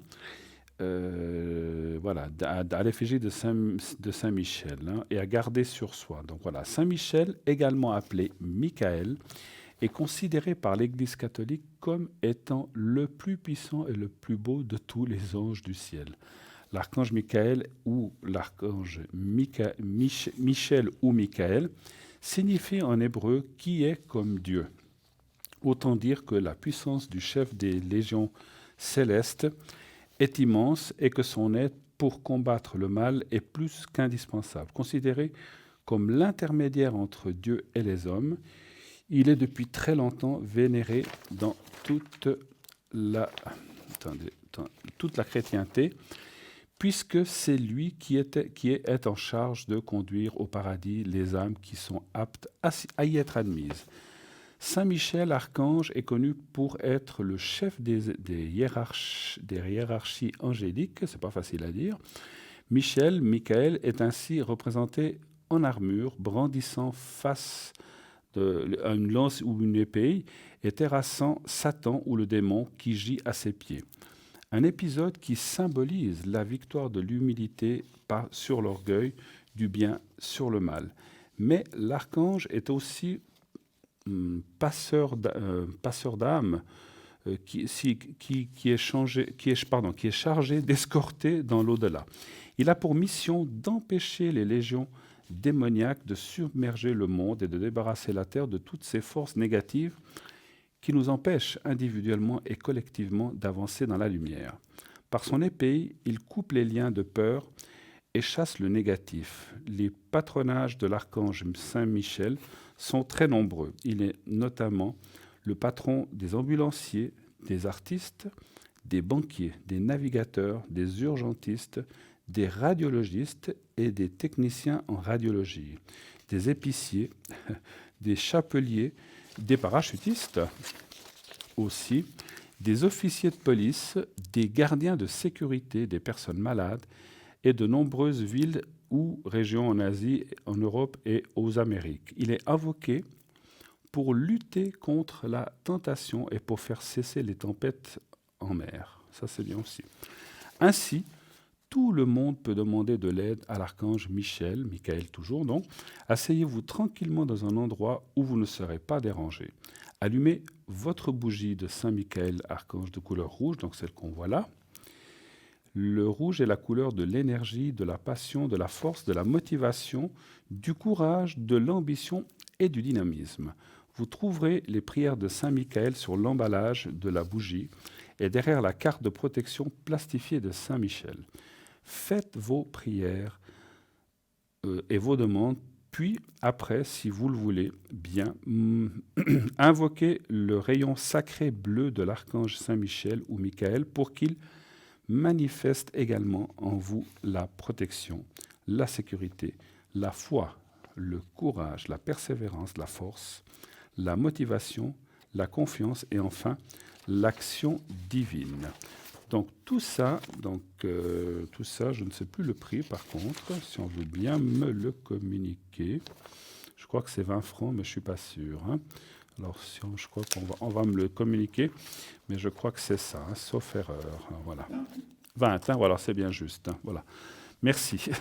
Voilà, à l'effigie de Saint-Michel, hein, et à garder sur soi. Donc voilà, Saint-Michel, également appelé Michael, est considéré par l'Église catholique comme étant le plus puissant et le plus beau de tous les anges du ciel. L'archange Michael ou l'archange Michel ou Michael signifie en hébreu « qui est comme Dieu ». Autant dire que la puissance du chef des légions célestes est immense et que son aide pour combattre le mal est plus qu'indispensable. Considéré comme l'intermédiaire entre Dieu et les hommes, il est depuis très longtemps vénéré dans toute la chrétienté, puisque c'est lui qui est en charge de conduire au paradis les âmes qui sont aptes à y être admises. Saint Michel, archange, est connu pour être le chef des hiérarchies angéliques, c'est pas facile à dire. Michael est ainsi représenté en armure, brandissant une lance ou une épée, et terrassant Satan ou le démon qui gît à ses pieds. Un épisode qui symbolise la victoire de l'humilité sur l'orgueil, du bien sur le mal. Mais l'archange est aussi passeur d'âme qui est chargé d'escorter dans l'au-delà. Il a pour mission d'empêcher les légions démoniaques de submerger le monde et de débarrasser la terre de toutes ces forces négatives qui nous empêchent individuellement et collectivement d'avancer dans la lumière. Par son épée, il coupe les liens de peur et chasse le négatif. Les patronages de l'archange Saint-Michel sont très nombreux. Il est notamment le patron des ambulanciers, des artistes, des banquiers, des navigateurs, des urgentistes, des radiologistes et des techniciens en radiologie, des épiciers, des chapeliers, des parachutistes aussi, des officiers de police, des gardiens de sécurité, des personnes malades et de nombreuses villes ou régions en Asie, en Europe et aux Amériques. Il est invoqué pour lutter contre la tentation et pour faire cesser les tempêtes en mer. Ça, c'est bien aussi. Ainsi, tout le monde peut demander de l'aide à l'archange Michael toujours donc. Asseyez-vous tranquillement dans un endroit où vous ne serez pas dérangé. Allumez votre bougie de Saint Michael, archange de couleur rouge, donc celle qu'on voit là. Le rouge est la couleur de l'énergie, de la passion, de la force, de la motivation, du courage, de l'ambition et du dynamisme. Vous trouverez les prières de Saint Michael sur l'emballage de la bougie et derrière la carte de protection plastifiée de Saint Michel. Faites vos prières et vos demandes, puis après, si vous le voulez bien, invoquez le rayon sacré bleu de l'archange Saint-Michel ou Michael pour qu'il manifeste également en vous la protection, la sécurité, la foi, le courage, la persévérance, la force, la motivation, la confiance et enfin l'action divine. Donc tout ça, je ne sais plus le prix par contre, si on veut bien me le communiquer. Je crois que c'est 20 francs, mais je ne suis pas sûr. Hein. Alors je crois qu'on va me le communiquer, mais je crois que c'est ça, hein, sauf erreur. Voilà. 20, hein, voilà, c'est bien juste. Hein, voilà. Merci.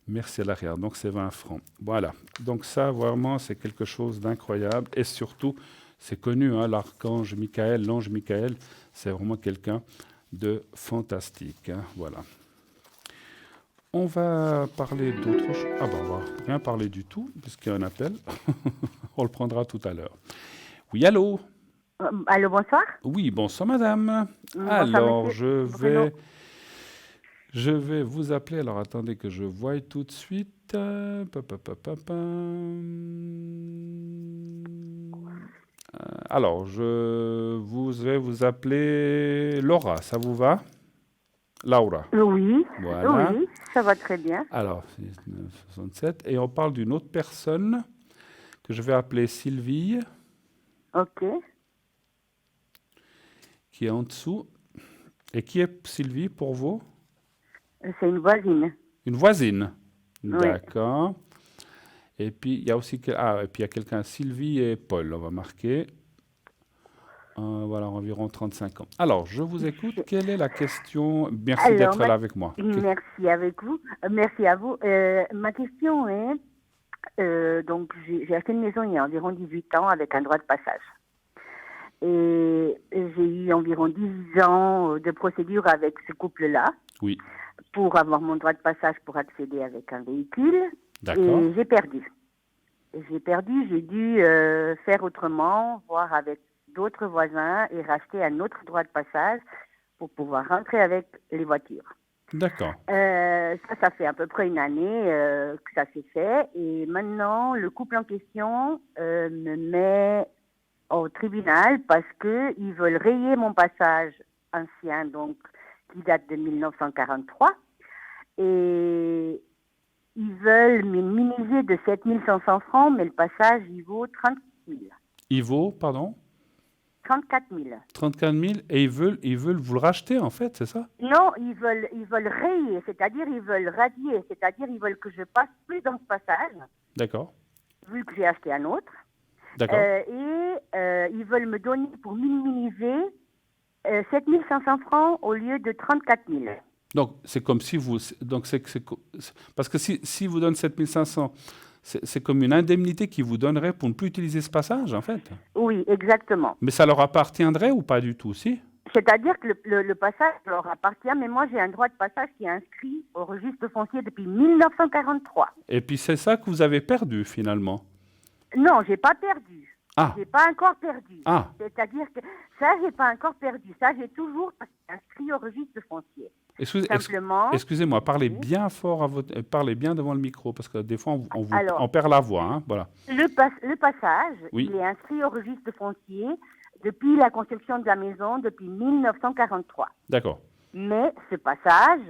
Merci à l'arrière. Donc c'est 20 francs. Voilà. Donc ça, vraiment, c'est quelque chose d'incroyable. Et surtout, c'est connu, hein, l'archange Michael, l'ange Michael, c'est vraiment quelqu'un de fantastique. Hein, voilà. On va parler d'autre chose. Ah ben, on va rien parler du tout, puisqu'il y a un appel. On le prendra tout à l'heure. Oui, allô? Allô, bonsoir. Oui, bonsoir, madame. Bonsoir, alors, monsieur. je vais vous appeler. Alors, attendez que je voie tout de suite. Alors, je vais vous appeler Laura. Ça vous va? Laura. Oui, Voilà. oui, ça va très bien. Alors, 67. Et on parle d'une autre personne que je vais appeler Sylvie, Ok. qui est en dessous. Et qui est Sylvie pour vous? C'est une voisine. Une voisine. Oui. D'accord. Et puis, il y a aussi et puis il y a quelqu'un, Sylvie et Paul, on va marquer. Voilà, environ 35 ans. Alors, je vous écoute. Quelle est la question? Merci d'être là avec moi. Merci avec vous. Merci à vous. Ma question est, donc j'ai acheté une maison il y a environ 18 ans avec un droit de passage. Et j'ai eu environ 10 ans de procédure avec ce couple-là. Oui. Pour avoir mon droit de passage pour accéder avec un véhicule. D'accord. Et j'ai perdu. J'ai dû faire autrement, voir avec d'autres voisins et racheter un autre droit de passage pour pouvoir rentrer avec les voitures. D'accord. Ça fait à peu près une année que ça s'est fait. Et maintenant, le couple en question me met au tribunal parce qu'ils veulent rayer mon passage ancien, donc qui date de 1943. Et ils veulent me minimiser de 7 500 francs, mais le passage, il vaut 30 000. Il vaut, pardon? 34 000. 34 000 et ils veulent vous le racheter, en fait, c'est ça? Non, ils veulent rayer, c'est-à-dire ils veulent radier, c'est-à-dire ils veulent que je passe plus dans ce passage, D'accord. vu que j'ai acheté un autre. D'accord. Ils veulent me donner pour minimiser 7 500 francs au lieu de 34 000. Donc, c'est comme si vous... Donc parce que si vous donnent 7 500, c'est comme une indemnité qu'ils vous donneraient pour ne plus utiliser ce passage, en fait. Oui, exactement. Mais ça leur appartiendrait ou pas du tout, si? C'est-à-dire que le passage leur appartient, mais moi j'ai un droit de passage qui est inscrit au registre foncier depuis 1943. Et puis c'est ça que vous avez perdu, finalement. Non, j'ai pas perdu. Ah. J'ai pas encore perdu. Ah. C'est-à-dire que ça, j'ai pas encore perdu. Ça, j'ai toujours inscrit au registre foncier. Simplement. Excusez-moi, parlez Oui. bien fort, parlez bien devant le micro, parce que des fois, Alors, on perd la voix. Hein, voilà. Le passage, Oui. il est inscrit au registre foncier depuis la construction de la maison, depuis 1943. D'accord. Mais ce passage,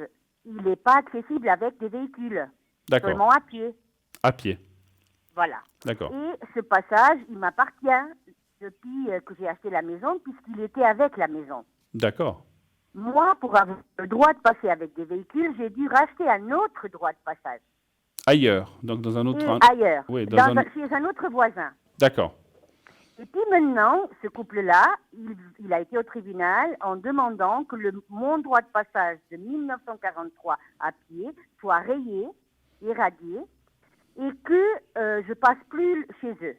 il n'est pas accessible avec des véhicules. D'accord. Seulement à pied. À pied. Voilà. D'accord. Et ce passage, il m'appartient depuis que j'ai acheté la maison, puisqu'il était avec la maison. D'accord. Moi, pour avoir le droit de passer avec des véhicules, j'ai dû racheter un autre droit de passage. Ailleurs, donc dans un autre... Et ailleurs, Oui, chez un autre voisin. D'accord. Et puis maintenant, ce couple-là, il a été au tribunal en demandant que mon droit de passage de 1943 à pied soit rayé, éradié, et que je passe plus chez eux.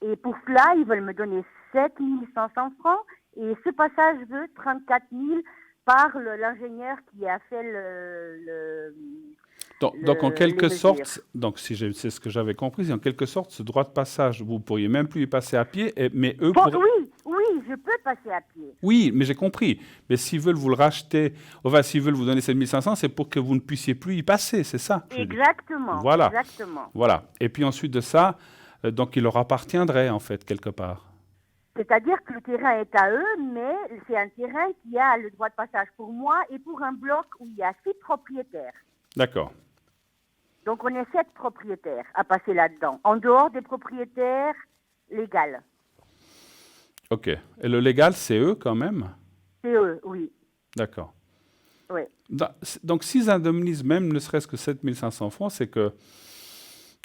Et pour cela, ils veulent me donner 7 500 francs, et ce passage veut 34 000 par l'ingénieur qui a fait Donc en quelque les sorte, mesures. c'est ce que j'avais compris, en quelque sorte, ce droit de passage, vous pourriez même plus y passer à pied, mais eux... Bon, oui, je peux passer à pied. Oui, mais j'ai compris. Mais s'ils veulent vous le racheter, enfin, s'ils veulent vous donner 7 500, c'est pour que vous ne puissiez plus y passer, c'est ça? Exactement. Voilà. Exactement. Voilà. Et puis ensuite de ça, donc il leur appartiendrait, en fait, quelque part. C'est-à-dire que le terrain est à eux, mais c'est un terrain qui a le droit de passage pour moi et pour un bloc où il y a 6 propriétaires. D'accord. Donc on est 7 propriétaires à passer là-dedans, en dehors des propriétaires légaux. OK. Et le légal, c'est eux quand même? C'est eux, oui. D'accord. Oui. Donc s'ils indemnisent même ne serait-ce que 7 500 francs, c'est que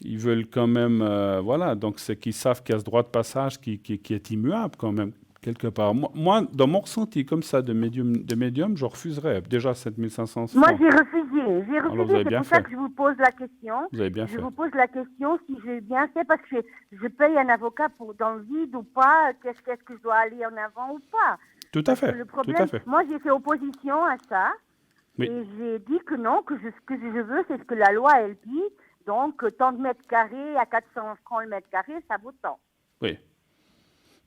ils veulent quand même... voilà, donc c'est qu'ils savent qu'il y a ce droit de passage qui est immuable quand même, quelque part. Moi, dans mon ressenti comme ça de médium, je refuserais déjà 7 500 francs. Moi, j'ai refusé. Alors, vous avez C'est bien pour ça fait. que je vous pose la question. Vous avez bien Je fait. vous pose la question si j'ai bien fait, parce que je paye un avocat dans le vide ou pas, qu'est-ce que je dois aller en avant ou pas. Tout à Parce fait. que le problème, Tout à fait. moi, j'ai fait opposition à ça. Oui. Et j'ai dit que non, ce que je veux, c'est ce que la loi, elle dit. Donc, tant de mètres carrés, à 400 francs le mètre carré, ça vaut tant. Oui.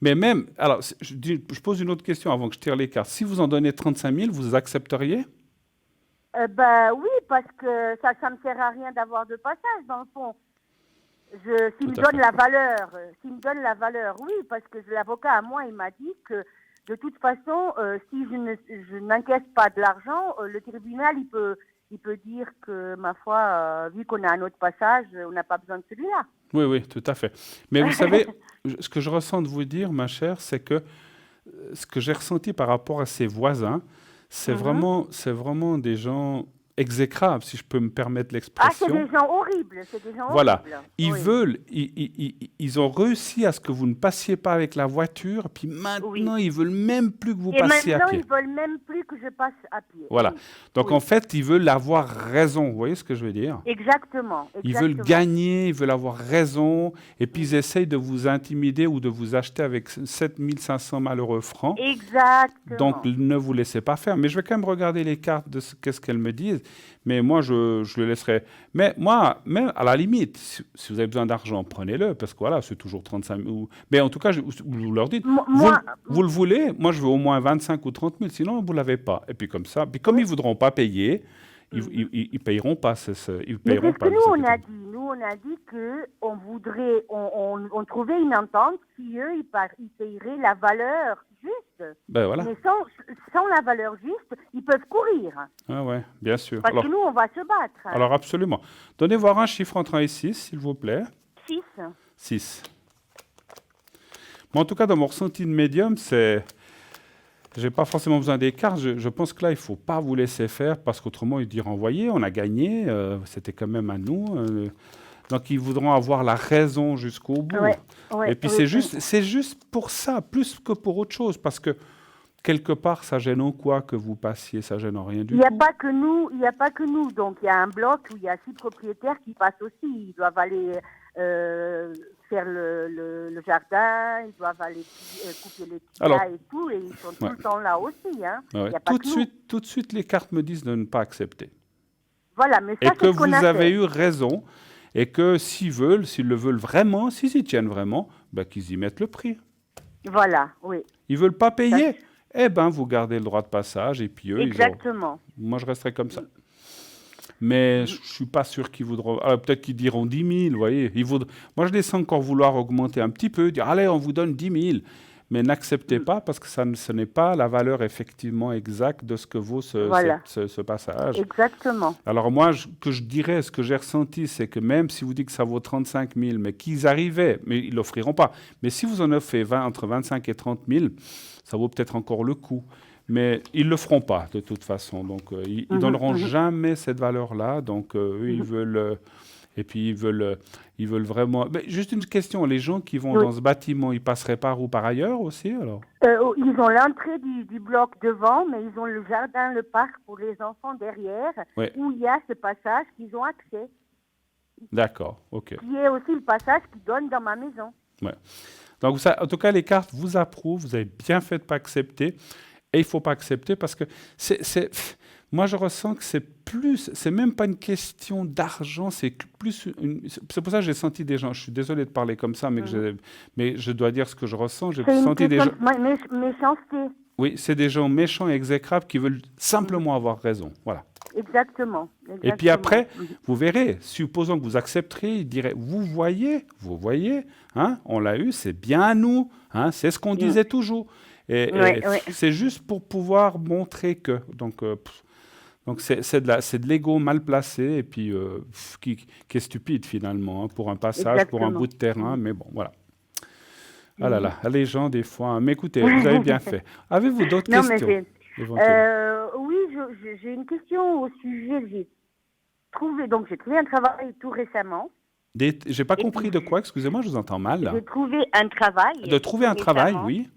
Mais même... Alors, je pose une autre question avant que je tire les cartes. Si vous en donnez 35 000, vous accepteriez? Oui, parce que ça me sert à rien d'avoir de passage, dans le fond. S'il me donne la valeur, oui, parce que l'avocat, à moi, il m'a dit que, de toute façon, si je n'encaisse pas de l'argent, le tribunal, il peut dire que, ma foi, vu qu'on a un autre passage, on n'a pas besoin de celui-là. Oui, oui, tout à fait. Mais vous savez, ce que je ressens de vous dire, ma chère, c'est que ce que j'ai ressenti par rapport à ses voisins, c'est vraiment des gens exécrables, si je peux me permettre l'expression. Ah, c'est des gens horribles, c'est des gens Voilà. horribles. Ils ont réussi à ce que vous ne passiez pas avec la voiture, puis maintenant, ils veulent même plus que vous passiez à Et maintenant, pied. ils veulent même plus que je passe à pied. Voilà. Oui. Donc, Oui. en fait, ils veulent avoir raison. Vous voyez ce que je veux dire? Exactement. Ils veulent gagner, ils veulent avoir raison, et puis ils essayent de vous intimider ou de vous acheter avec 7 500 malheureux francs. Exactement. Donc, ne vous laissez pas faire. Mais je vais quand même regarder les cartes de qu'est-ce qu'elles me disent. Mais moi, je le laisserai. Mais moi, même à la limite, si vous avez besoin d'argent, prenez-le, parce que voilà, c'est toujours 35 000. Mais en tout cas, vous leur dites, vous le voulez, moi je veux au moins 25 ou 30 000, sinon vous ne l'avez pas. Et puis comme ça, puis comme ils ne voudront pas payer, ils ne payeront pas. Mais c'est ce que nous, on a dit. Nous, on a dit qu'on voudrait, on trouvait une entente si eux, ils payeraient la valeur juste. Ben voilà. Mais sans la valeur juste, ils peuvent courir. Ah ouais, bien sûr. Parce que nous, on va se battre. Alors absolument. Donnez voir un chiffre entre 1 et 6, s'il vous plaît. 6. 6. Mais en tout cas, dans mon ressenti de médium, j'ai pas forcément besoin des cartes. Je pense que là, il faut pas vous laisser faire parce qu'autrement, ils diront, voyez, on a gagné, c'était quand même à nous. Donc, ils voudront avoir la raison jusqu'au bout. Ouais, Et puis, oui, c'est juste pour ça, plus que pour autre chose, parce que quelque part, ça gêne en quoi que vous passiez, ça gêne en rien du Il n'y a tout. pas que nous, il n'y a pas que nous. Donc il y a un bloc où il y a 6 propriétaires qui passent aussi. Ils doivent aller faire le jardin, ils doivent aller couper les petits Alors, et tout, et ils sont tout le temps là aussi. Hein. Ouais. Il y a pas que nous. Tout de suite, les cartes me disent de ne pas accepter. Voilà, mais Et ça, que c'est ce qu'on vous a avez fait. eu raison, et que s'ils le veulent vraiment, s'ils y tiennent vraiment, ben, qu'ils y mettent le prix. Voilà, oui. Ils veulent pas payer, eh ben vous gardez le droit de passage, et puis eux, Exactement. moi je resterai comme ça. Mais je suis pas sûr qu'ils voudront. Peut-être qu'ils diront 10 000, vous voyez. Moi, je les sens encore vouloir augmenter un petit peu, dire allez, on vous donne 10 000. Mais n'acceptez pas parce que ce n'est pas la valeur effectivement exacte de ce que vaut ce passage. Exactement. Alors moi, ce que j'ai ressenti, c'est que même si vous dites que ça vaut 35 000, mais qu'ils arrivaient, mais ils l'offriront pas. Mais si vous en offrez entre 25 et 30 000, ça vaut peut-être encore le coup. Mais ils ne le feront pas de toute façon. Donc ils ne donneront jamais cette valeur-là. Donc eux, ils veulent... et puis ils veulent vraiment... Mais juste une question, les gens qui vont dans ce bâtiment, ils passeraient par où, par ailleurs aussi alors? Ils ont l'entrée du bloc devant, mais ils ont le jardin, le parc pour les enfants derrière, où il y a ce passage qu'ils ont accès. D'accord, ok. Qui est aussi le passage qui donne dans ma maison. Ouais. Donc ça, en tout cas, les cartes vous approuvent, vous avez bien fait de ne pas accepter. Et il ne faut pas accepter parce que moi, je ressens que c'est même pas une question d'argent, c'est plus c'est pour ça que j'ai senti des gens, je suis désolé de parler comme ça, mais je dois dire ce que je ressens. J'ai senti des gens... méchanceté. Oui, c'est des gens méchants et exécrables qui veulent simplement avoir raison. Voilà. Exactement. Et puis après, vous verrez, supposons que vous accepteriez, il dirait, vous voyez, hein, on l'a eu, c'est bien à nous, hein, c'est ce qu'on disait toujours. Et c'est juste pour pouvoir montrer que. Donc c'est de l'ego mal placé et puis qui est stupide finalement, hein, pour un passage, pour un bout de terrain, mais bon, voilà. Ah là là, les gens des fois. Hein. Mais écoutez, vous avez bien fait. Avez-vous d'autres questions oui, j'ai une question au sujet. J'ai trouvé un travail tout récemment. J'ai pas compris de quoi, excusez-moi, je vous entends mal. Là. J'ai trouvé un travail. De trouver un travail, oui.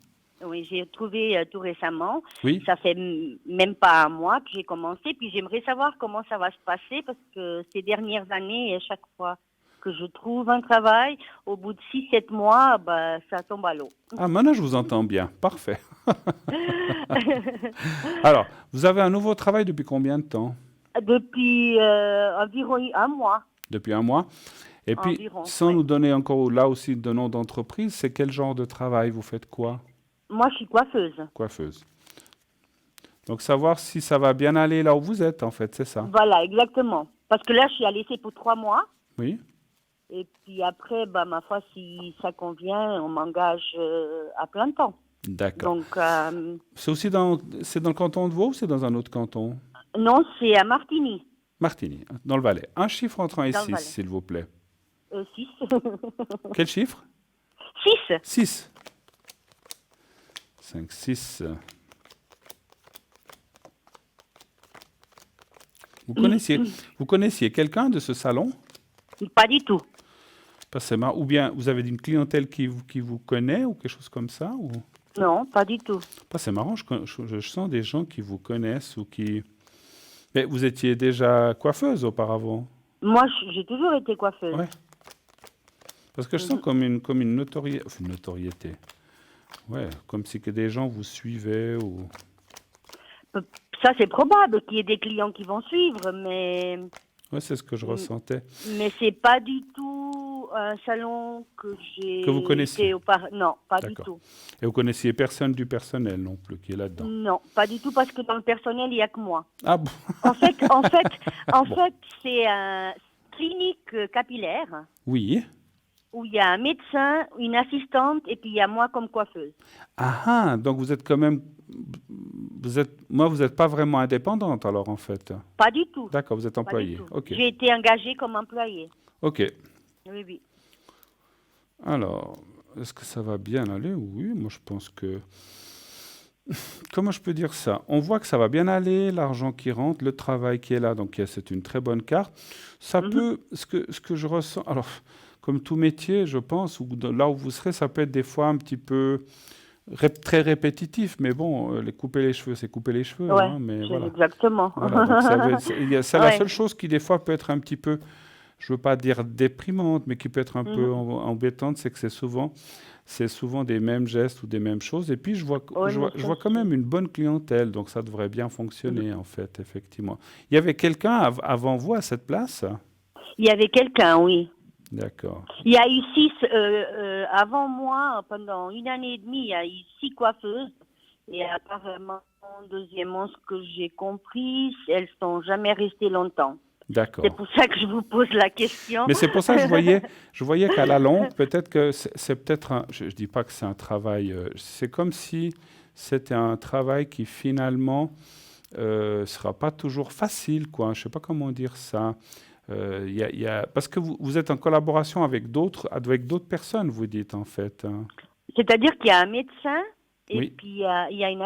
Oui, j'ai trouvé tout récemment. Oui. Ça fait même pas un mois que j'ai commencé. Puis j'aimerais savoir comment ça va se passer parce que ces dernières années, à chaque fois que je trouve un travail, au bout de 6-7 mois, ça tombe à l'eau. Ah, maintenant je vous entends bien. Parfait. Alors, vous avez un nouveau travail depuis combien de temps? Depuis environ un mois. Depuis un mois. Et puis, environ, sans nous donner encore là aussi de nom d'entreprise, c'est quel genre de travail? Vous faites quoi? Moi, je suis coiffeuse. Coiffeuse. Donc, savoir si ça va bien aller là où vous êtes, en fait, c'est ça? Voilà, exactement. Parce que là, je suis à l'essai pour 3 mois. Oui. Et puis après, ma foi, si ça convient, on m'engage à plein temps. D'accord. Donc, c'est aussi dans le canton de Vaud ou c'est dans un autre canton? Non, c'est à Martigny. Martigny, dans le Valais. Un chiffre entre 1 et 6, s'il vous plaît. 6. Quel chiffre? 6. 6. 5, 6. Vous connaissiez quelqu'un de ce salon? Pas du tout. Ou bien vous avez une clientèle qui vous connaît ou quelque chose comme ça ou... Non, pas du tout. C'est marrant, je sens des gens qui vous connaissent ou qui... Mais vous étiez déjà coiffeuse auparavant? Moi, j'ai toujours été coiffeuse. Ouais. Parce que je sens comme une notoriété. Une notoriété. Ouais, comme si que des gens vous suivaient ou... Ça, c'est probable qu'il y ait des clients qui vont suivre, mais... Oui, c'est ce que je ressentais. Mais c'est pas du tout un salon que vous connaissiez? Non, pas du tout. Et vous connaissiez personne du personnel non plus qui est là-dedans? Non, pas du tout, parce que dans le personnel, il n'y a que moi. Ah bon? En fait, c'est une clinique capillaire. Oui. Où il y a un médecin, une assistante, et puis il y a moi comme coiffeuse. Ah, donc vous êtes quand même... vous n'êtes pas vraiment indépendante alors en fait? Pas du tout. D'accord, vous êtes employée. Okay. J'ai été engagée comme employée. Ok. Oui, oui. Alors, est-ce que ça va bien aller? Oui, moi je pense que... Comment je peux dire ça? On voit que ça va bien aller, l'argent qui rentre, le travail qui est là, donc c'est une très bonne carte. Ça peut, ce que je ressens, alors comme tout métier, je pense, ou là où vous serez, ça peut être des fois un petit peu très répétitif, mais bon, couper les cheveux, c'est couper les cheveux, Ouais, hein, mais voilà. exactement. Voilà, donc c'est la Ouais. seule chose qui des fois peut être un petit peu, je veux pas dire déprimante, mais qui peut être un peu embêtante, c'est que c'est souvent des mêmes gestes ou des mêmes choses. Et puis je vois quand même une bonne clientèle, donc ça devrait bien fonctionner en fait, effectivement. Il y avait quelqu'un avant vous à cette place? Il y avait quelqu'un, oui. D'accord. Il y a eu 6, avant moi, pendant 1 année et demie, il y a eu 6 coiffeuses. Et apparemment, deuxièmement, ce que j'ai compris, elles sont jamais restées longtemps. D'accord. C'est pour ça que je vous pose la question. Mais c'est pour ça que je voyais qu'à la longue, peut-être que c'est peut-être je dis pas que c'est un travail, c'est comme si c'était un travail qui finalement sera pas toujours facile, quoi. Je sais pas comment dire ça. Parce que vous êtes en collaboration avec d'autres personnes, vous dites en fait, hein. C'est-à-dire qu'il y a un médecin et Oui. puis il y a une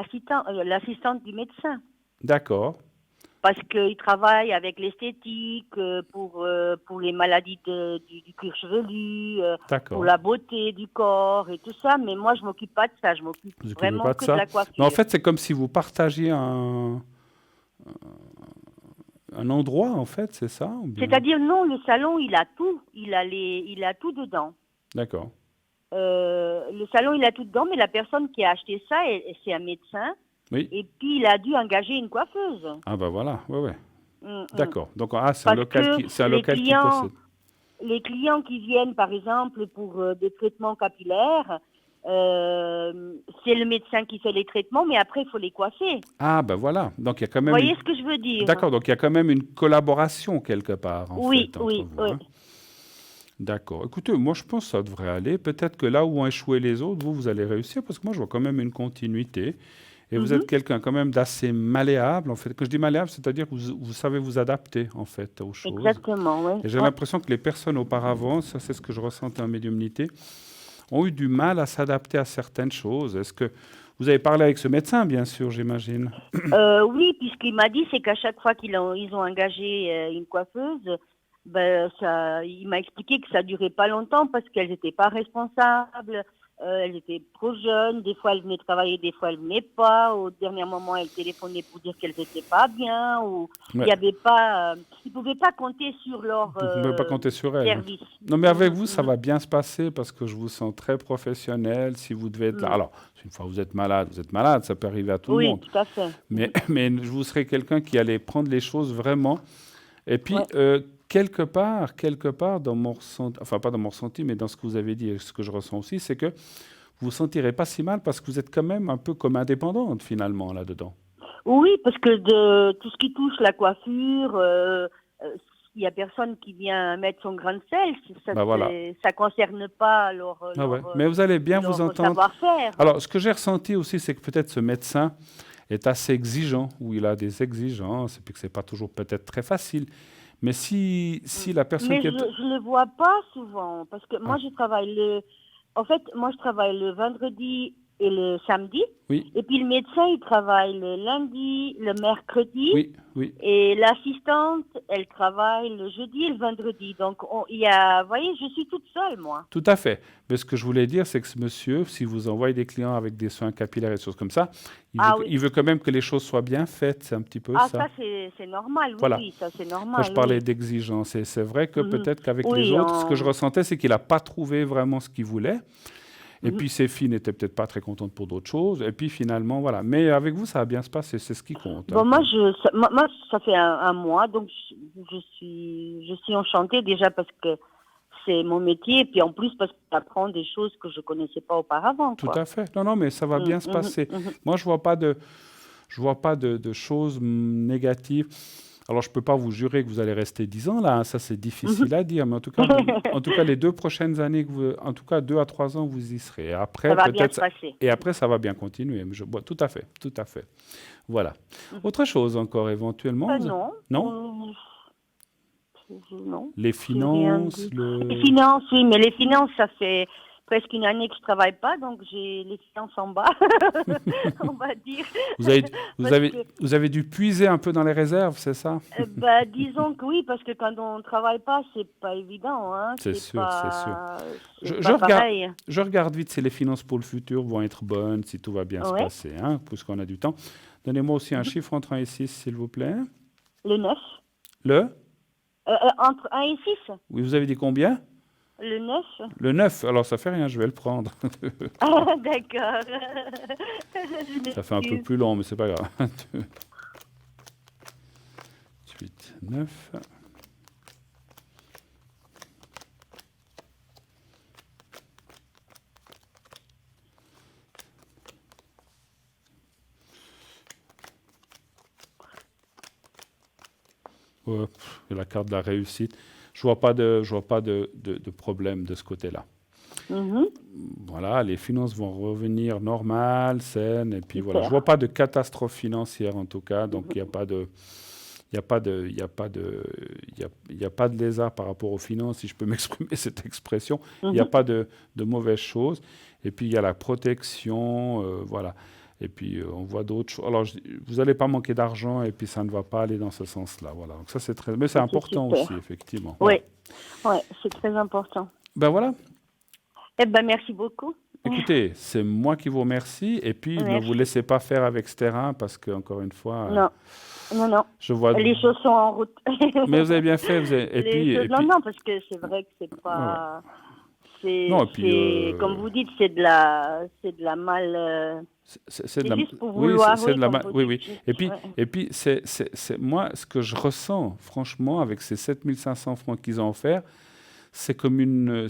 l'assistante du médecin. D'accord. Parce qu'il travaille avec l'esthétique, pour les maladies du cuir chevelu, D'accord. pour la beauté du corps et tout ça. Mais moi, je m'occupe pas de ça. Je m'occupe Vous occupez vraiment pas de que ça? de la coiffure. Mais en fait, c'est comme si vous partagiez un endroit, en fait, c'est ça? Ou bien... C'est-à-dire, non, le salon, il a tout. Il a tout dedans. D'accord. Le salon, il a tout dedans, mais la personne qui a acheté ça, c'est un médecin. Oui. Et puis, il a dû engager une coiffeuse. Ah ben voilà, ouais. Mm, D'accord. Donc c'est un Parce local que les qui clients- possède. Les clients qui viennent, par exemple, pour des traitements capillaires, c'est le médecin qui fait les traitements, mais après, il faut les coiffer. Ah ben voilà. Donc il y a quand Vous même. voyez ce que je veux dire? D'accord. Donc il y a quand même une collaboration quelque part. Oui, entre oui, vous, oui. hein. D'accord. Écoutez, moi je pense que ça devrait aller. Peut-être que là où ont échoué les autres, vous allez réussir parce que moi je vois quand même une continuité. Et vous êtes quelqu'un quand même d'assez malléable. En fait, quand je dis malléable, c'est-à-dire que vous savez vous adapter en fait aux choses. Exactement, oui. Et j'ai l'impression que les personnes auparavant, ça c'est ce que je ressentais en médiumnité, ont eu du mal à s'adapter à certaines choses. Est-ce que vous avez parlé avec ce médecin, bien sûr, j'imagine? Oui, puisqu'il m'a dit, c'est qu'à chaque fois ils ont engagé une coiffeuse, il m'a expliqué que ça durait pas longtemps parce qu'elles n'étaient pas responsables. Elles étaient trop jeunes, des fois elles venaient travailler, des fois elles venaient pas. Au dernier moment, elles téléphonaient pour dire qu'elles n'étaient pas bien, ou il y avait pas, ils pouvaient pas compter sur leur Vous ne pouvez pas compter sur elle. service. Non, mais avec vous, ça va bien se passer parce que je vous sens très professionnel. Si vous devez être là, alors une fois vous êtes malade, ça peut arriver à tout le monde. Oui, tout à fait. Mais je vous serai quelqu'un qui allait prendre les choses vraiment. Et puis, quelque part, dans mon ressenti, enfin pas dans mon ressenti, mais dans ce que vous avez dit et ce que je ressens aussi, c'est que vous ne vous sentirez pas si mal parce que vous êtes quand même un peu comme indépendante finalement là-dedans. Oui, parce que de tout ce qui touche la coiffure, il n'y a personne qui vient mettre son grain de sel. Ça ne concerne pas leur Mais vous allez bien vous entendre. Savoir-faire. Alors, ce que j'ai ressenti aussi, c'est que peut-être ce médecin est assez exigeant, ou il a des exigences, et puis que ce n'est pas toujours peut-être très facile. Mais si la personne Mais qui est... je ne le vois pas souvent, parce que moi, je travaille le vendredi et le samedi. Oui. Et puis le médecin, il travaille le lundi, le mercredi. Oui, oui. Et l'assistante, elle travaille le jeudi et le vendredi. Donc, vous voyez, je suis toute seule, moi. Tout à fait. Mais ce que je voulais dire, c'est que ce monsieur, si vous envoyez des clients avec des soins capillaires et des choses comme ça, il veut quand même que les choses soient bien faites. C'est un petit peu ça. Ah, ça, c'est normal. Voilà. Oui, ça, c'est normal. Quand je parlais d'exigence, et c'est vrai que peut-être qu'avec les autres, ce que je ressentais, c'est qu'il n'a pas trouvé vraiment ce qu'il voulait. Et puis ses filles n'étaient peut-être pas très contentes pour d'autres choses. Et puis finalement, voilà. Mais avec vous, ça va bien se passer. C'est ce qui compte. Bon, moi, ça fait un mois, donc je suis enchantée déjà parce que c'est mon métier. Et puis en plus, parce que j'apprends des choses que je ne connaissais pas auparavant. Tout à fait. Non, mais ça va bien se passer. Moi, je vois pas de choses négatives. Alors, je ne peux pas vous jurer que vous allez rester 10 ans là, ça c'est difficile à dire, mais en tout cas, les 2 prochaines années, en tout cas 2 à 3 ans, vous y serez. Après, ça va bien se passer. Et après, ça va bien continuer. Tout à fait. Voilà. Autre chose encore, éventuellement Non. Non. Non. Les finances, Les finances, oui, mais les finances, ça fait presque une année que je travaille pas, donc j'ai les finances en bas, on va dire. Vous avez, vous Parce avez, que, vous avez dû puiser un peu dans les réserves, c'est ça? disons que oui, parce que quand on travaille pas, c'est pas évident, hein. C'est sûr, c'est sûr. C'est Je pas regarde, pareil. je regarde vite si les finances pour le futur vont être bonnes, si tout va bien se Ouais. passer, hein, puisqu'on a du temps. Donnez-moi aussi un chiffre entre 1 et 6, s'il vous plaît. Le 9, Le? entre 1 et 6, Oui, vous avez dit combien? le 9. Le 9. Alors, ça fait rien, je vais le prendre. Ah, d'accord. Ça fait un peu plus long, mais c'est pas grave. 8, 9. Ouais, et la carte de la réussite. Je vois pas de problème de ce côté-là. Voilà, les finances vont revenir normales, saines, et puis voilà. Je vois pas de catastrophe financière en tout cas, donc il n'y a pas de lézard par rapport aux finances, si je peux m'exprimer cette expression. Il n'y a pas de mauvaises choses. Et puis il y a la protection, voilà. Et puis on voit d'autres choses. Alors vous n'allez pas manquer d'argent, et puis ça ne va pas aller dans ce sens-là. Voilà. Donc ça c'est très, mais c'est important super. aussi, effectivement. Oui, ouais, c'est très important. Ben voilà. Eh ben, merci beaucoup. Écoutez, c'est moi qui vous remercie. Et puis, ne Merci. vous laissez pas faire avec ce terrain parce que, encore une fois, Non. je vois. Les choses sont en route. Mais vous avez bien fait. Non, parce que c'est vrai que c'est pas. Non, et puis, comme vous dites, c'est de la mal. C'est de la. juste pour Oui, vouloir, c'est de la. comme vous Oui. dites. Et puis, Ouais. c'est moi ce que je ressens, franchement, avec ces 7500 francs qu'ils ont offerts, c'est comme une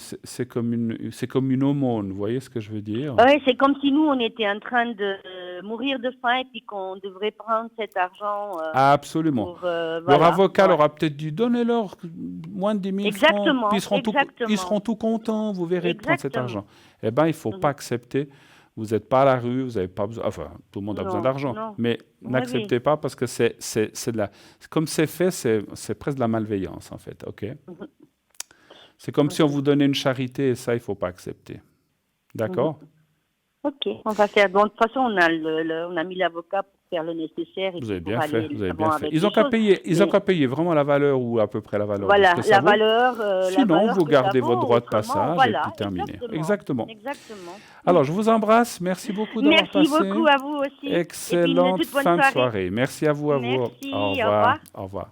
aumône. Vous voyez ce que je veux dire? Ouais, c'est comme si nous, on était en train de mourir de faim et puis qu'on devrait prendre cet argent. Absolument. Pour, Leur voilà. avocat Ouais. leur a peut-être dit donnez-leur moins de 10 000 Exactement, francs, puis ils seront tout contents, vous verrez, de prendre cet Exactement. argent. Eh bien, il ne faut pas accepter. Vous n'êtes pas à la rue, vous n'avez pas besoin. Enfin, tout le monde a besoin Non, d'argent, non. mais Oui, n'acceptez pas parce que c'est de la. Comme c'est fait, c'est presque de la malveillance en fait. Ok. C'est comme si on vous donnait une charité et ça, il ne faut pas accepter. D'accord? Ok, on va faire. Bon, de toute façon, on a mis l'avocat pour faire le nécessaire. Et Vous avez pour bien aller fait, vous de avez l'avant bien fait. avec Ils les n'ont qu'à choses. payer, Mais vraiment la valeur ou à peu près la valeur. voilà, de ce que ça la vaut. valeur. Sinon, la valeur vous que gardez ça vaut, votre droit de autrement, passage voilà, et puis terminé. Exactement. Alors, je vous embrasse. Merci beaucoup d'avoir Merci passé. beaucoup à vous aussi. Excellente et puis, toute bonne fin de soirée. soirée. Merci à vous. Merci, Au au revoir. revoir. Au revoir.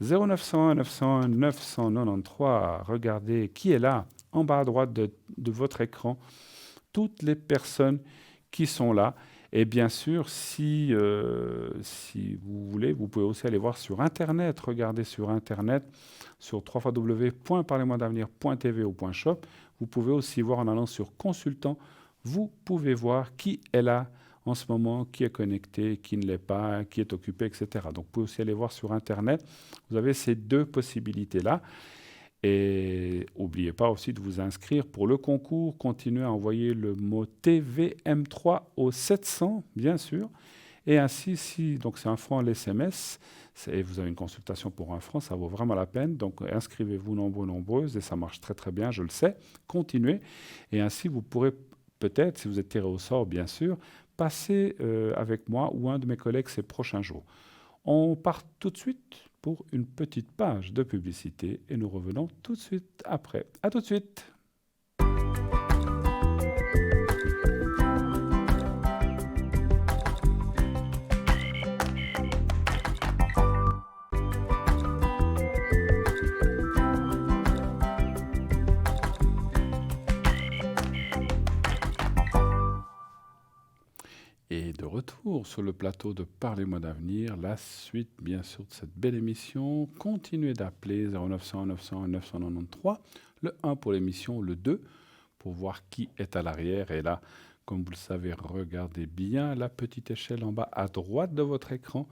0901 901 993. Regardez qui est là, en bas à droite de votre écran. Toutes les personnes qui sont là. Et bien sûr, si vous voulez, vous pouvez aussi aller voir sur Internet. Regardez sur Internet, sur www.parlez-moi-d'avenir.tv ou .shop. Vous pouvez aussi voir en allant sur Consultant. Vous pouvez voir qui est là en ce moment, qui est connecté, qui ne l'est pas, qui est occupé, etc. Donc, vous pouvez aussi aller voir sur Internet. Vous avez ces deux possibilités-là. Et n'oubliez pas aussi de vous inscrire pour le concours. Continuez à envoyer le mot TVM3 au 700, bien sûr. Et ainsi, donc c'est 1 franc l'SMS, et vous avez une consultation pour 1 franc, ça vaut vraiment la peine. Donc inscrivez-vous nombreuses, et ça marche très très bien, je le sais. Continuez. Et ainsi, vous pourrez peut-être, si vous êtes tiré au sort, bien sûr, passer avec moi ou un de mes collègues ces prochains jours. On part tout de suite pour une petite page de publicité et nous revenons tout de suite après. À tout de suite. Et de retour sur le plateau de Parlez-moi d'avenir, la suite bien sûr de cette belle émission. Continuez d'appeler 0900 901 993, le 1 pour l'émission, le 2 pour voir qui est à l'arrière. Et là, comme vous le savez, regardez bien la petite échelle en bas à droite de votre écran,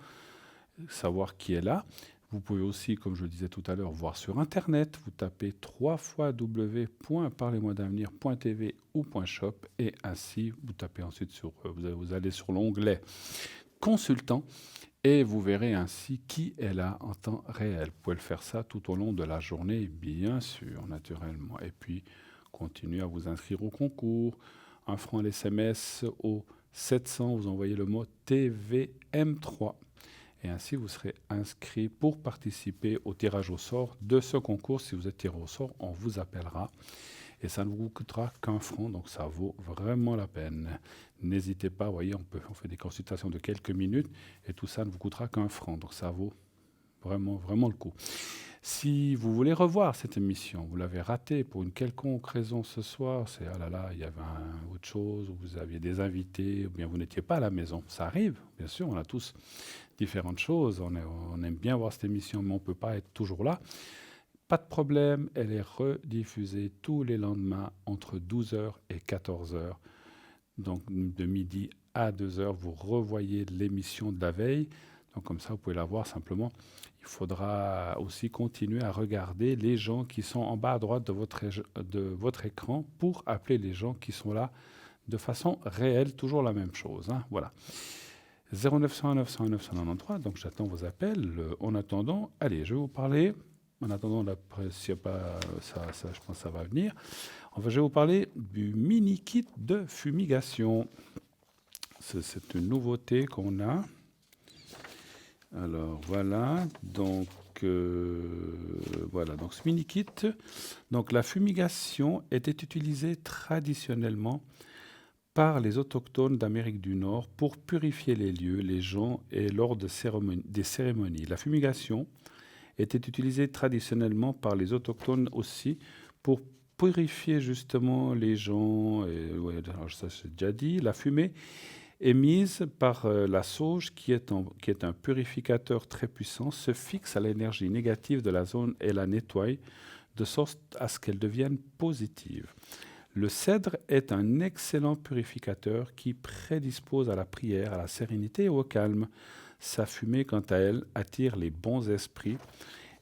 savoir qui est là. Vous pouvez aussi, comme je le disais tout à l'heure, voir sur Internet. Vous tapez www.parlez-moi-d'avenir.tv ou .shop et ainsi, vous tapez ensuite vous allez sur l'onglet Consultant et vous verrez ainsi qui est là en temps réel. Vous pouvez le faire ça tout au long de la journée, bien sûr, naturellement. Et puis, Continuez à vous inscrire au concours. 1 franc l'SMS au 700, vous envoyez le mot TVM3. Et ainsi, vous serez inscrit pour participer au tirage au sort de ce concours. Si vous êtes tiré au sort, on vous appellera. Et ça ne vous coûtera qu'un franc, donc ça vaut vraiment la peine. N'hésitez pas, vous voyez, on fait des consultations de quelques minutes et tout ça ne vous coûtera qu'un franc. Donc ça vaut vraiment, vraiment le coup. Si vous voulez revoir cette émission, vous l'avez ratée pour une quelconque raison ce soir, c'est ah là là, il y avait autre chose, ou vous aviez des invités, ou bien vous n'étiez pas à la maison. Ça arrive, bien sûr, on a tous différentes choses. On aime bien voir cette émission, mais on ne peut pas être toujours là. Pas de problème, elle est rediffusée tous les lendemains entre 12h et 14h. Donc de midi à 2h, vous revoyez l'émission de la veille. Donc comme ça, vous pouvez la voir simplement. Il faudra aussi continuer à regarder les gens qui sont en bas à droite de votre écran pour appeler les gens qui sont là de façon réelle, toujours la même chose. Hein, voilà. 0901 901 993, donc j'attends vos appels. En attendant, allez, je vais vous parler. En attendant, s'il n'y a pas ça, je pense que ça va venir. Je vais vous parler du mini kit de fumigation. C'est une nouveauté qu'on a. Alors voilà, donc ce mini kit. Donc la fumigation était utilisée traditionnellement par les autochtones d'Amérique du Nord pour purifier les lieux, les gens et lors des cérémonies. La fumigation était utilisée traditionnellement par les autochtones aussi pour purifier justement les gens. Ça c'est déjà dit. La fumée émise par la sauge, qui est un purificateur très puissant, se fixe à l'énergie négative de la zone et la nettoie de sorte à ce qu'elle devienne positive. Le cèdre est un excellent purificateur qui prédispose à la prière, à la sérénité et au calme. Sa fumée, quant à elle, attire les bons esprits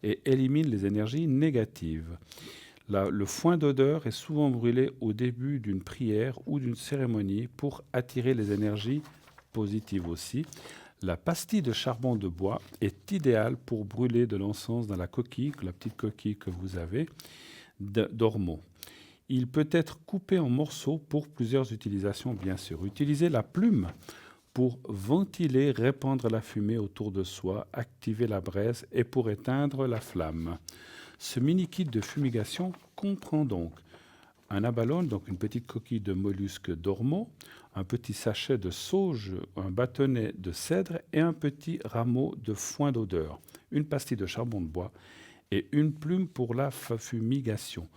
et élimine les énergies négatives. Le foin d'odeur est souvent brûlé au début d'une prière ou d'une cérémonie pour attirer les énergies positives aussi. La pastille de charbon de bois est idéale pour brûler de l'encens dans la coquille, la petite coquille que vous avez, d'ormeau. Il peut être coupé en morceaux pour plusieurs utilisations, bien sûr. Utilisez la plume pour ventiler, répandre la fumée autour de soi, activer la braise et pour éteindre la flamme. Ce mini-kit de fumigation comprend donc un abalone, donc une petite coquille de mollusque d'ormeau, un petit sachet de sauge, un bâtonnet de cèdre et un petit rameau de foin d'odeur, une pastille de charbon de bois et une plume pour la fumigation.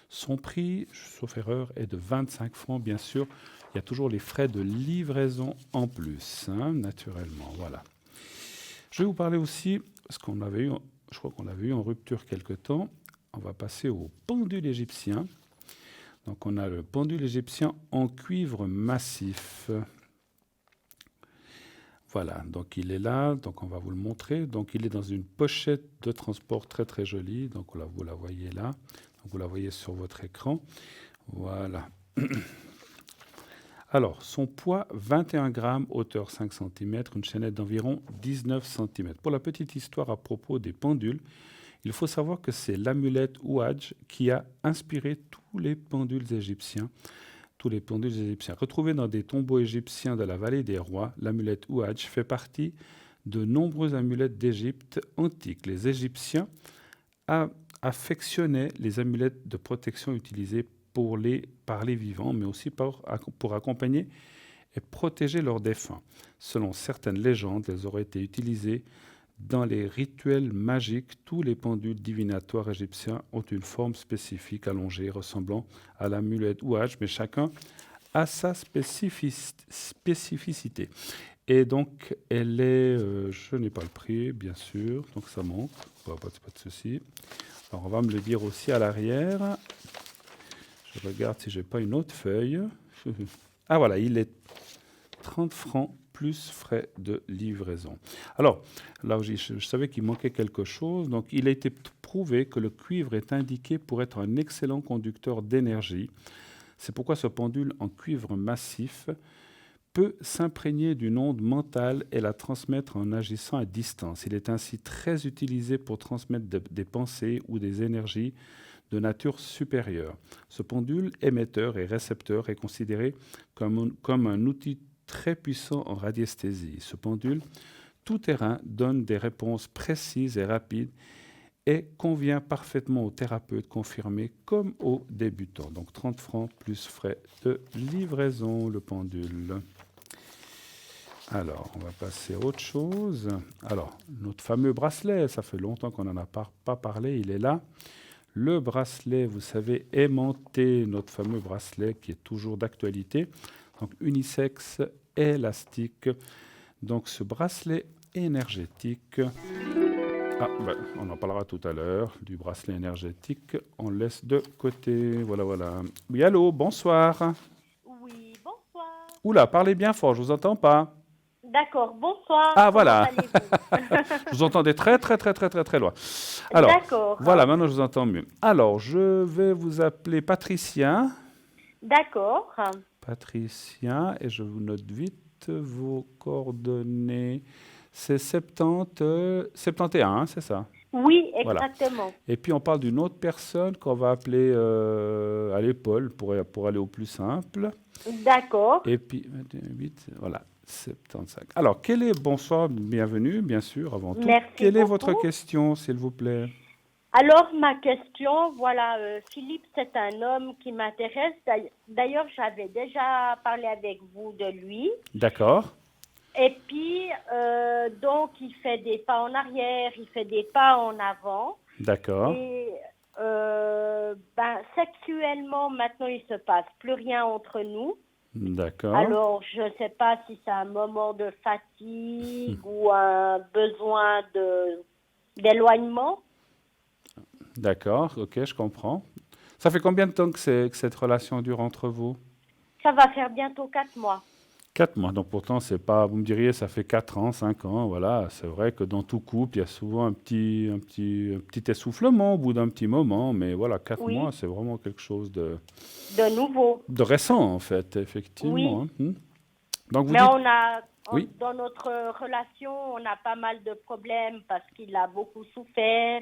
Son prix, sauf erreur, est de 25 francs, bien sûr. Il y a toujours les frais de livraison en plus, hein, naturellement. Voilà. Je vais vous parler aussi, parce qu'on avait eu, je crois qu'on l'avait eu en rupture quelque temps. On va passer au pendule égyptien. Donc on a le pendule égyptien en cuivre massif. Voilà, donc il est là, donc on va vous le montrer. Donc il est dans une pochette de transport très très jolie. Donc vous la voyez là. Donc, vous la voyez sur votre écran. Voilà. Alors, son poids, 21 grammes, hauteur 5 cm, une chaînette d'environ 19 cm. Pour la petite histoire à propos des pendules, il faut savoir que c'est l'amulette Ouadj qui a inspiré tous les pendules égyptiens. Retrouvés dans des tombeaux égyptiens de la vallée des rois, l'amulette Ouadj fait partie de nombreuses amulettes d'Égypte antique. Les Égyptiens affectionnaient les amulettes de protection utilisées par les vivants, mais aussi pour accompagner et protéger leurs défunts. Selon certaines légendes, elles auraient été utilisées dans les rituels magiques. Tous les pendules divinatoires égyptiens ont une forme spécifique allongée ressemblant à l'amulette Ouadj, mais chacun a sa spécificité. Et donc, elle est... je n'ai pas le prix, bien sûr, donc ça manque, pas de souci. Alors, on va me le dire aussi à l'arrière. Je regarde si je n'ai pas une autre feuille. Ah voilà, il est 30 francs plus frais de livraison. Alors, là, je savais qu'il manquait quelque chose. Donc, il a été prouvé que le cuivre est indiqué pour être un excellent conducteur d'énergie. C'est pourquoi ce pendule en cuivre massif peut s'imprégner d'une onde mentale et la transmettre en agissant à distance. Il est ainsi très utilisé pour transmettre des pensées ou des énergies de nature supérieure. Ce pendule émetteur et récepteur est considéré comme un outil très puissant en radiesthésie. Ce pendule tout-terrain donne des réponses précises et rapides et convient parfaitement aux thérapeutes confirmés comme aux débutants. Donc 30 francs plus frais de livraison, le pendule. Alors, on va passer à autre chose. Alors, notre fameux bracelet, ça fait longtemps qu'on n'en a pas parlé, il est là. Le bracelet, vous savez, aimanté, notre fameux bracelet qui est toujours d'actualité. Donc, unisexe, élastique. Donc, ce bracelet énergétique... on en parlera tout à l'heure, du bracelet énergétique. On le laisse de côté. Voilà, voilà. Oui, allô, bonsoir. Oui, bonsoir. Oula, parlez bien fort, je vous entends pas. D'accord, bonsoir. Ah, voilà. Comment allez-vous? Je vous entendais très loin. Alors, D'accord. voilà, maintenant je vous entends mieux. Alors, je vais vous appeler Patricia. D'accord. Patricia, et je vous note vite vos coordonnées. C'est 71, hein, c'est ça? Oui, Voilà. exactement. Et puis on parle d'une autre personne qu'on va appeler à l'épaule pour aller au plus simple. D'accord. Et puis 28, voilà, 75. Alors, bonsoir, bienvenue, bien sûr, avant tout. Merci Quelle est beaucoup. votre question, s'il vous plaît? Alors, ma question, voilà, Philippe, c'est un homme qui m'intéresse. D'ailleurs, j'avais déjà parlé avec vous de lui. D'accord. Et puis, donc, il fait des pas en arrière, il fait des pas en avant. D'accord. Et sexuellement, maintenant, il se passe plus rien entre nous. D'accord. Alors, je ne sais pas si c'est un moment de fatigue ou un besoin d'éloignement. D'accord, ok, je comprends. Ça fait combien de temps que cette relation dure entre vous? Ça va faire bientôt 4 mois. 4 mois, donc pourtant, c'est pas, vous me diriez, ça fait 4 ans, 5 ans, voilà. C'est vrai que dans tout couple, il y a souvent un petit essoufflement au bout d'un petit moment, mais voilà, 4 Oui. mois, c'est vraiment quelque chose de nouveau. de récent, en fait, effectivement. Oui. Hein. Donc, vous Mais dites... Oui. dans notre relation, on a pas mal de problèmes parce qu'il a beaucoup souffert.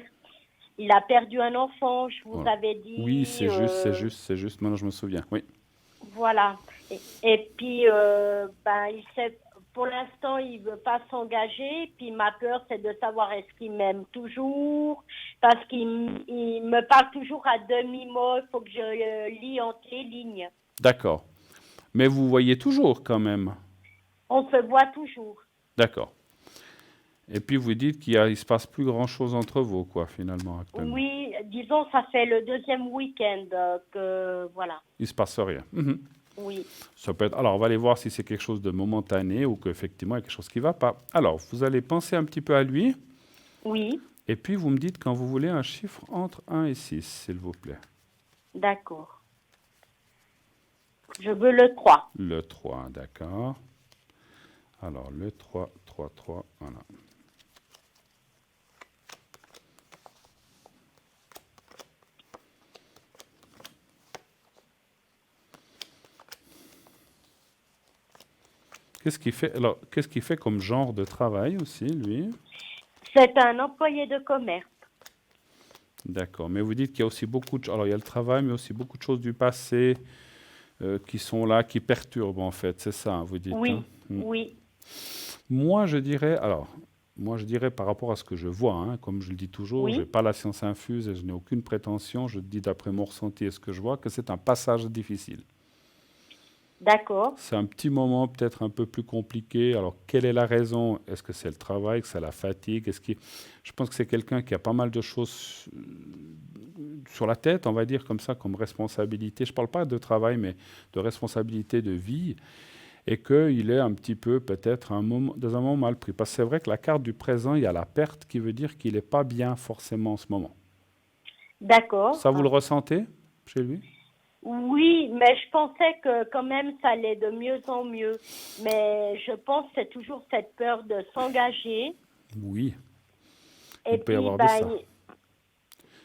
Il a perdu un enfant, je vous Voilà. avais dit. Oui, c'est juste. Maintenant, je me souviens, oui. Voilà. Et puis, pour l'instant, il ne veut pas s'engager. Puis ma peur, c'est de savoir est-ce qu'il m'aime toujours. Parce qu'il me parle toujours à demi-mot. Il faut que je lis entre les lignes. D'accord. Mais vous voyez toujours, quand même. On se voit toujours. D'accord. Et puis, vous dites qu'il ne se passe plus grand-chose entre vous, quoi, finalement, actuellement. Oui, disons, ça fait le deuxième week-end que, voilà. Il ne se passe rien. Mhm. Oui. Ça peut être... Alors, on va aller voir si c'est quelque chose de momentané ou qu'effectivement, il y a quelque chose qui ne va pas. Alors, vous allez penser un petit peu à lui. Oui. Et puis, vous me dites quand vous voulez un chiffre entre 1 et 6, s'il vous plaît. D'accord. Je veux le 3. Le 3, d'accord. Alors, le 3, 3, voilà. Qu'est-ce qu'il fait comme genre de travail aussi, lui? C'est un employé de commerce. D'accord. Mais vous dites qu'il y a aussi beaucoup de... Alors, il y a le travail, mais aussi beaucoup de choses du passé qui sont là, qui perturbent, en fait. C'est ça, vous dites? Oui, hein? oui. Moi, je dirais par rapport à ce que je vois, hein, comme je le dis toujours, Oui. je n'ai pas la science infuse et je n'ai aucune prétention. Je dis d'après mon ressenti et ce que je vois que c'est un passage difficile. D'accord. C'est un petit moment peut-être un peu plus compliqué. Alors, quelle est la raison? Est-ce que c'est le travail, que c'est la fatigue? Je pense que c'est quelqu'un qui a pas mal de choses sur la tête, on va dire comme ça, comme responsabilité. Je ne parle pas de travail, mais de responsabilité de vie. Et qu'il est un petit peu peut-être dans un moment mal pris. Parce que c'est vrai que la carte du présent, il y a la perte qui veut dire qu'il n'est pas bien forcément en ce moment. D'accord. Ça, vous le ressentez chez lui? Oui, mais je pensais que quand même ça allait de mieux en mieux. Mais je pense que c'est toujours cette peur de s'engager. Oui. Et Il peut y avoir de ça.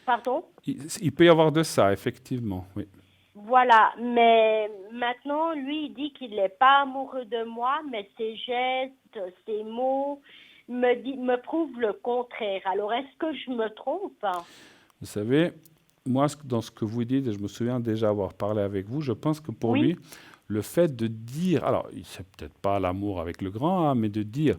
Pardon? Il peut y avoir de ça, effectivement, oui. Voilà, mais maintenant, lui, il dit qu'il n'est pas amoureux de moi, mais ses gestes, ses mots me prouvent le contraire. Alors, est-ce que je me trompe? Vous savez, moi, dans ce que vous dites, et je me souviens déjà avoir parlé avec vous, je pense que pour Oui. lui, le fait de dire, alors, c'est peut-être pas l'amour avec le grand A, mais de dire,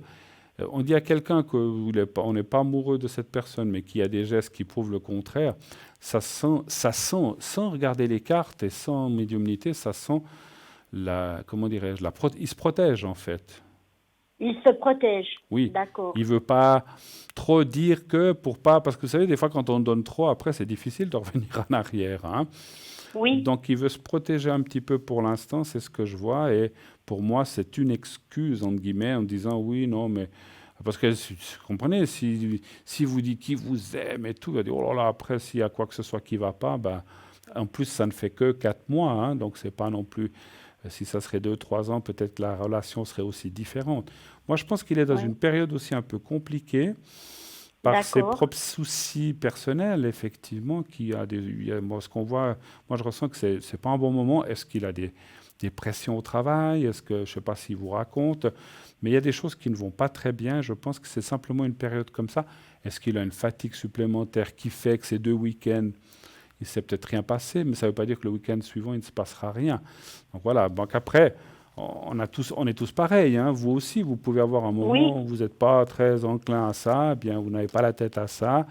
on dit à quelqu'un qu'on n'est pas amoureux de cette personne, mais qu'il y a des gestes qui prouvent le contraire, ça sent, sans regarder les cartes et sans médiumnité, ça sent comment dirais-je, il se protège en fait. Il se protège. Oui, D'accord. il veut pas trop dire que pour pas, parce que vous savez, des fois quand on donne trop, après c'est difficile de revenir en arrière, hein. Oui. Donc il veut se protéger un petit peu pour l'instant, c'est ce que je vois, et pour moi c'est une excuse entre guillemets en disant oui, non, mais parce que vous comprenez, si vous dites qu'il vous aime et tout, il va dire oh là là, après s'il y a quoi que ce soit qui va pas, ben, en plus ça ne fait que 4 mois, hein, donc c'est pas non plus. Si ça serait 2, 3 ans, peut-être la relation serait aussi différente. Moi, je pense qu'il est dans Ouais. une période aussi un peu compliquée par ses D'accord. propres soucis personnels, effectivement, moi, ce qu'on voit, moi, je ressens que c'est pas un bon moment. Est-ce qu'il a des pressions au travail? Est-ce que, je sais pas s'il vous raconte, mais il y a des choses qui ne vont pas très bien. Je pense que c'est simplement une période comme ça. Est-ce qu'il a une fatigue supplémentaire qui fait que ces 2 week-ends, il ne s'est peut-être rien passé, mais ça ne veut pas dire que le week-end suivant, il ne se passera rien. Donc voilà, donc après, on est tous pareils, hein. Vous aussi, vous pouvez avoir un moment Oui. où vous n'êtes pas très enclin à ça, eh bien vous n'avez pas la tête à ça.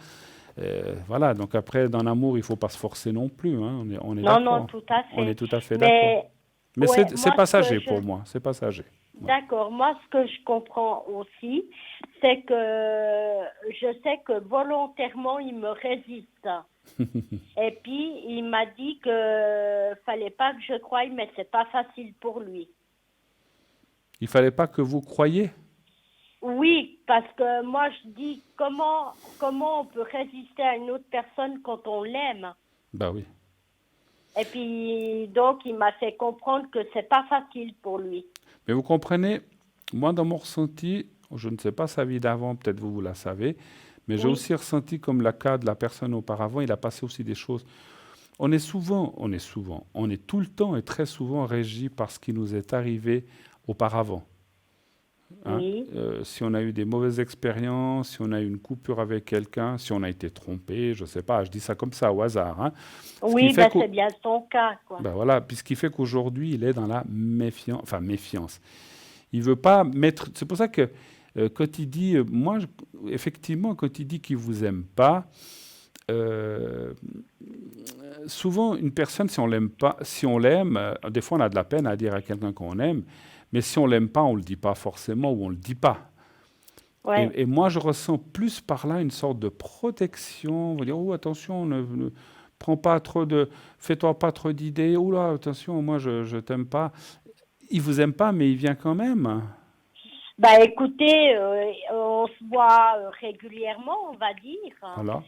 Voilà, donc après, dans l'amour, il ne faut pas se forcer non plus, hein. On est Non, non, d'accord. tout à On fait. est tout à fait d'accord. Mais ouais, c'est moi, ce passager que pour moi, c'est passager. D'accord. Moi, ce que je comprends aussi, c'est que je sais que volontairement, il me résiste. Et puis, il m'a dit que fallait pas que je croie, mais c'est pas facile pour lui. Il ne fallait pas que vous croyiez. Oui, parce que moi, je dis comment on peut résister à une autre personne quand on l'aime. Bah oui. Et puis, donc, il m'a fait comprendre que c'est pas facile pour lui. Mais vous comprenez, moi, dans mon ressenti, je ne sais pas sa vie d'avant, peut-être vous la savez, mais j'ai Oui. aussi ressenti comme le cas de la personne auparavant, il a passé aussi des choses. On est tout le temps et très souvent régi par ce qui nous est arrivé auparavant. Hein. Oui. Si on a eu des mauvaises expériences, si on a eu une coupure avec quelqu'un, si on a été trompé, je ne sais pas, je dis ça comme ça au hasard. Hein. Oui, c'est bien son cas, quoi. Ben voilà, puis ce qui fait qu'aujourd'hui, il est dans la méfiance. Il veut pas mettre. C'est pour ça que quand il dit, effectivement, quand il dit qu'il vous aime pas, souvent une personne, si on l'aime pas, si on l'aime, des fois on a de la peine à dire à quelqu'un qu'on aime, mais si on l'aime pas, on le dit pas forcément ou on le dit pas. Ouais. Et moi, je ressens plus par là une sorte de protection. On va dire, oh attention, ne prends pas trop fais-toi pas trop d'idées. Oh là, attention, moi je t'aime pas. Il vous aime pas, mais il vient quand même. Bah écoutez, on se voit régulièrement, on va dire. Voilà.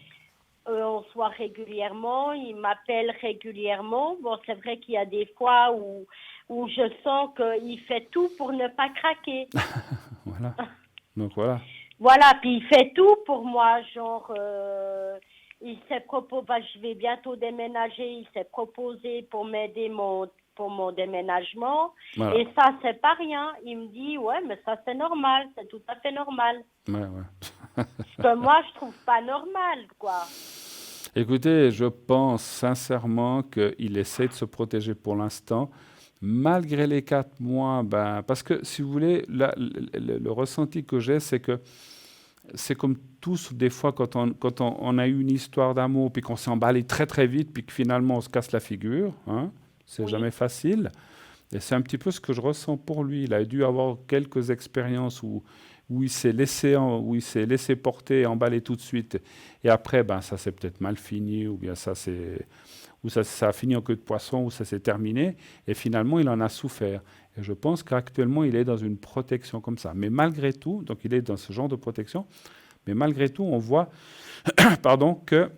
On se voit régulièrement, il m'appelle régulièrement. Bon, c'est vrai qu'il y a des fois où je sens qu'il fait tout pour ne pas craquer. Voilà. Donc voilà. Voilà, puis il fait tout pour moi, genre, il s'est proposé, je vais bientôt déménager, il s'est proposé pour m'aider pour mon déménagement. Voilà. Et ça, c'est pas rien. Il me dit, ouais, mais ça, c'est normal, c'est tout à fait normal. Ouais. Ce que moi, je trouve pas normal, quoi. Écoutez, je pense sincèrement qu'il essaie de se protéger pour l'instant, malgré les 4 mois. Parce que, si vous voulez, le ressenti que j'ai, c'est que c'est comme tous, des fois, quand on a eu une histoire d'amour, puis qu'on s'est emballé très très vite, puis que finalement on se casse la figure, hein, c'est jamais facile. Et c'est un petit peu ce que je ressens pour lui. Il a dû avoir quelques expériences où il s'est laissé porter et emballer tout de suite. Et après, ça s'est peut-être mal fini, ou bien ça a fini en queue de poisson, ou ça s'est terminé. Et finalement, il en a souffert. Et je pense qu'actuellement, il est dans une protection comme ça. Mais malgré tout, donc il est dans ce genre de protection, mais malgré tout, on voit qu'il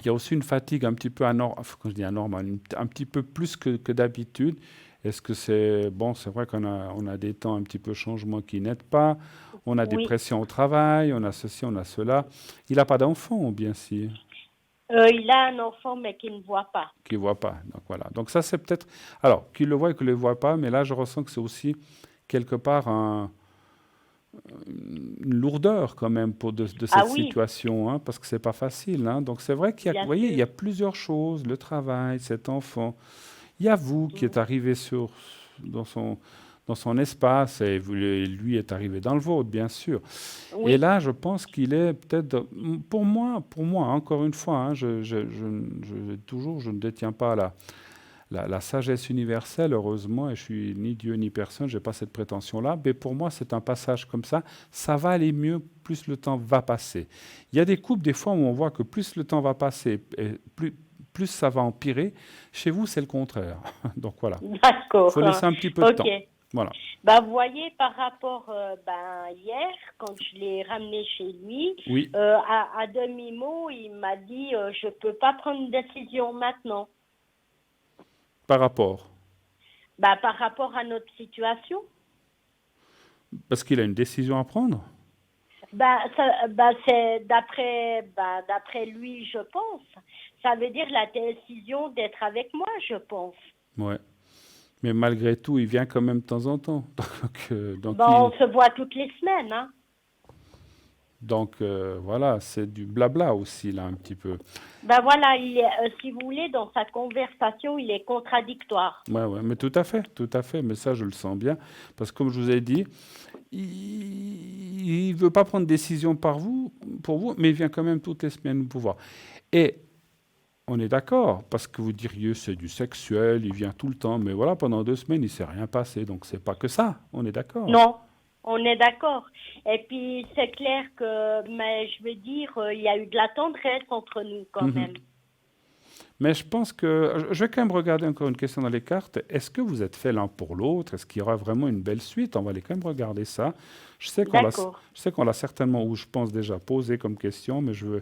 y a aussi une fatigue un petit peu anormale, un petit peu plus que d'habitude. Est-ce que c'est vrai qu'on a des temps un petit peu changement qui n'aident pas. On a des pressions au travail, on a ceci, on a cela. Il n'a pas d'enfant, bien sûr. Il a un enfant, mais qu'il ne voit pas. Qu'il ne voit pas. Donc voilà. Donc ça, c'est peut-être. Alors, qu'il le voit et qu'il ne le voit pas, mais là, je ressens que c'est aussi quelque part une lourdeur quand même de cette Ah oui, situation, hein, parce que c'est pas facile, hein. Donc c'est vrai qu'il y a, vous bien voyez, il y sûr. a plusieurs choses, le travail, cet enfant. Il y a vous qui êtes arrivé dans dans son espace et lui est arrivé dans le vôtre, bien sûr. Et Oui, là, je pense qu'il est peut-être, pour moi, encore une fois, hein, je ne détiens pas la sagesse universelle, heureusement, et je suis ni Dieu ni personne, je n'ai pas cette prétention-là, mais pour moi, c'est un passage comme ça va aller mieux, plus le temps va passer. Il y a des couples, des fois, où on voit que plus le temps va passer, et plus ça va empirer. Chez vous, c'est le contraire. Donc voilà, il d'accord. faut laisser un petit peu de Ok. temps. Voilà. Bah, vous voyez, par rapport, hier, quand je l'ai ramené chez lui, Oui, à demi-mot, il m'a dit, je peux pas prendre une décision maintenant. par rapport. Bah, par rapport à notre situation. Parce qu'il a une décision à prendre. C'est d'après lui, je pense. Ça veut dire la décision d'être avec moi, je pense. Ouais. Mais malgré tout, il vient quand même de temps en temps. Donc, On se voit toutes les semaines, hein. Voilà, c'est du blabla aussi, là, un petit peu. Voilà, il est, si vous voulez, dans sa conversation, il est contradictoire. Ouais, mais tout à fait. Mais ça, je le sens bien. Parce que comme je vous ai dit, il ne veut pas prendre décision pour vous, mais il vient quand même toutes les semaines vous voir. Et on est d'accord, parce que vous diriez, c'est du sexuel, il vient tout le temps, mais voilà, pendant 2 semaines, il ne s'est rien passé, donc c'est pas que ça, on est d'accord. Non, on est d'accord. Et puis, c'est clair que, mais je veux dire, il y a eu de la tendresse entre nous quand même. Mais je pense que, je vais quand même regarder encore une question dans les cartes, est-ce que vous êtes fait l'un pour l'autre? Est-ce qu'il y aura vraiment une belle suite? On va aller quand même regarder ça. Je sais qu'on l'a certainement, ou je pense déjà posé comme question, mais je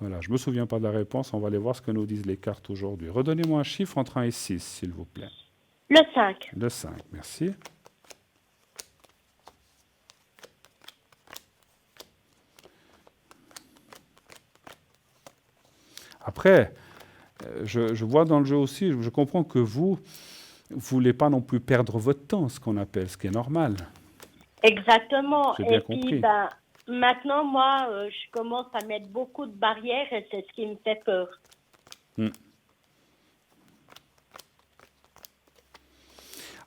me souviens pas de la réponse, on va aller voir ce que nous disent les cartes aujourd'hui. Redonnez-moi un chiffre entre 1 et 6, s'il vous plaît. Le 5. Le 5, merci. Après, je vois dans le jeu aussi, je comprends que vous voulez pas non plus perdre votre temps, ce qu'on appelle, ce qui est normal. Exactement. J'ai bien Et puis, compris. maintenant, moi, je commence à mettre beaucoup de barrières et c'est ce qui me fait peur.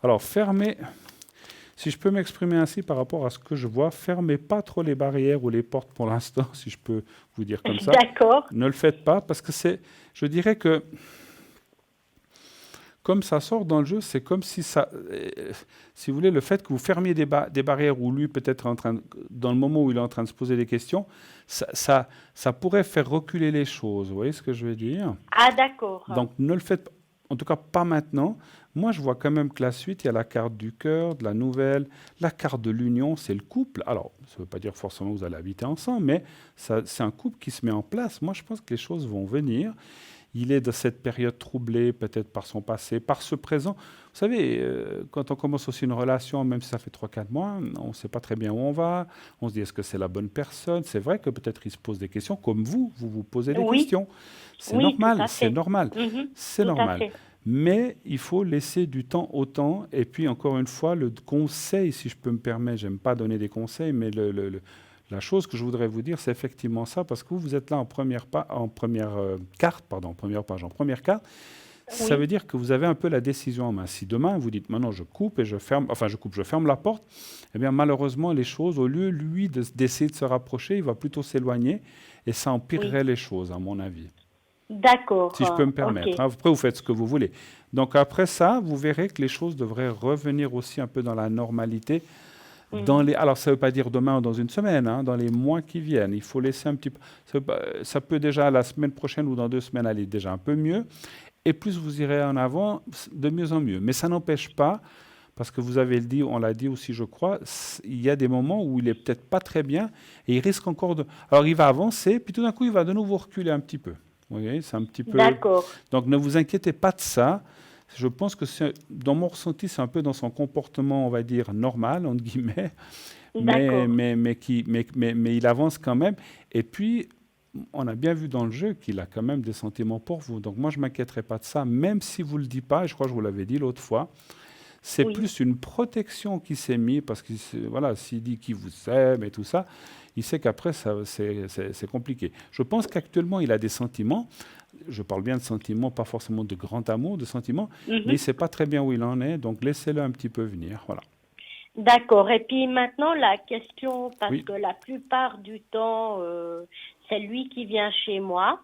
Alors, fermez, si je peux m'exprimer ainsi par rapport à ce que je vois, fermez pas trop les barrières ou les portes pour l'instant, si je peux vous dire comme ça. D'accord. Ne le faites pas, parce que je dirais que, comme ça sort dans le jeu, c'est comme si si vous voulez, le fait que vous fermiez des barrières où lui peut-être dans le moment où il est en train de se poser des questions, ça pourrait faire reculer les choses. Vous voyez ce que je veux dire? Ah, d'accord. Donc ne le faites en tout cas pas maintenant. Moi, je vois quand même que la suite, il y a la carte du cœur, de la nouvelle, la carte de l'union, c'est le couple. Alors, ça ne veut pas dire forcément que vous allez habiter ensemble, mais c'est un couple qui se met en place. Moi, je pense que les choses vont venir. Il est de cette période troublée, peut-être par son passé, par ce présent. Vous savez, quand on commence aussi une relation, même si ça fait 3-4 mois, on ne sait pas très bien où on va. On se dit, est-ce que c'est la bonne personne? C'est vrai que peut-être il se pose des questions, comme vous posez des questions. C'est normal, c'est normal. C'est normal. Mais il faut laisser du temps au temps. Et puis, encore une fois, le conseil, si je peux me permettre, j'aime pas donner des conseils, mais la chose que je voudrais vous dire, c'est effectivement ça, parce que vous êtes là en première carte. Ça veut dire que vous avez un peu la décision en main. Si demain, vous dites, maintenant, je coupe et je ferme la porte, eh bien, malheureusement, les choses, au lieu, lui, d'essayer de se rapprocher, il va plutôt s'éloigner et ça empirerait les choses, à mon avis. D'accord. Si je peux me permettre. Okay. Après, vous faites ce que vous voulez. Donc, après ça, vous verrez que les choses devraient revenir aussi un peu dans la normalité. Alors, ça ne veut pas dire demain ou dans une semaine, hein, dans les mois qui viennent. Il faut laisser un petit peu. Ça peut déjà, la semaine prochaine ou dans 2 semaines, aller déjà un peu mieux. Et plus vous irez en avant, de mieux en mieux. Mais ça n'empêche pas, parce que vous avez dit, on l'a dit aussi, je crois, il y a des moments où il n'est peut-être pas très bien et il risque encore de. Alors, il va avancer, puis tout d'un coup, il va de nouveau reculer un petit peu. Vous voyez, c'est un petit peu. D'accord. Donc, ne vous inquiétez pas de ça. Je pense que dans mon ressenti, c'est un peu dans son comportement, on va dire, normal, entre guillemets, mais il avance quand même. Et puis, on a bien vu dans le jeu qu'il a quand même des sentiments pour vous. Donc moi, je ne m'inquiéterai pas de ça, même si vous ne le dites pas, et je crois que je vous l'avais dit l'autre fois, c'est Oui. plus une protection qui s'est mise, parce que voilà, s'il dit qu'il vous aime et tout ça, il sait qu'après, c'est compliqué. Je pense qu'actuellement, il a des sentiments. Je parle bien de sentiments, pas forcément de grand amour, de sentiments, mais il ne sait pas très bien où il en est, donc laissez-le un petit peu venir. Voilà. D'accord. Et puis maintenant, la question, parce Oui. que la plupart du temps, c'est lui qui vient chez moi.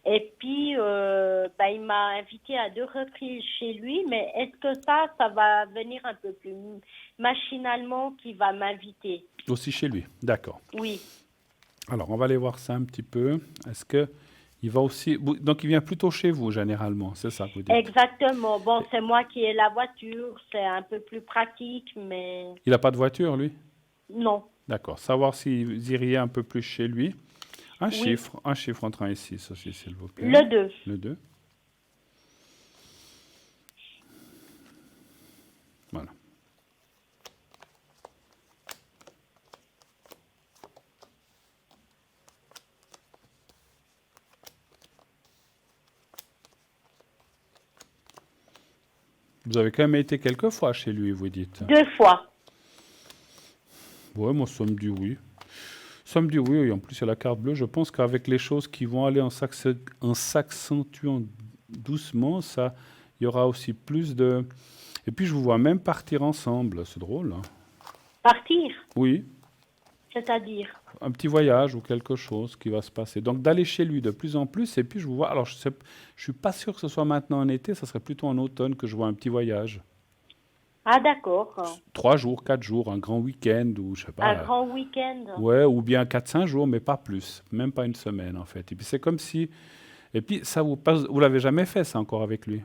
Et puis, il m'a invité à 2 reprises chez lui, mais est-ce que ça va venir un peu plus machinalement qu'il va m'inviter? Aussi chez lui, d'accord. Oui, Alors, on va aller voir ça un petit peu. Est-ce que il va aussi... Donc, il vient plutôt chez vous, généralement, c'est ça que vous dites? exactement. Bon, c'est moi qui ai la voiture, c'est un peu plus pratique, mais Il n'a pas de voiture, lui? non. D'accord. Savoir si vous iriez un peu plus chez lui. Un Oui. chiffre entre 1 et 6 aussi, s'il vous plaît. Le 2. Le 2. Voilà. Vous avez quand même été quelques fois chez lui, vous dites? 2 fois. Ouais, moi, ça me dit oui. Ça me dit oui, et en plus, il y a la carte bleue. Je pense qu'avec les choses qui vont aller en s'accentuant doucement, ça, il y aura aussi plus de... Et puis, je vous vois même partir ensemble. C'est drôle, hein? Partir, Oui, c'est-à-dire. un petit voyage ou quelque chose qui va se passer. Donc, d'aller chez lui de plus en plus, et puis je vous vois... Alors, je ne suis pas sûr que ce soit maintenant en été, ça serait plutôt en automne que je vois un petit voyage. Ah, d'accord. 3 jours, 4 jours, un grand week-end, ou je sais pas... Un grand week-end. Ouais, ou bien 4-5 jours, mais pas plus. Même pas une semaine, en fait. Et puis, c'est comme si... Et puis, ça vous passe... Vous l'avez jamais fait, ça, encore avec lui?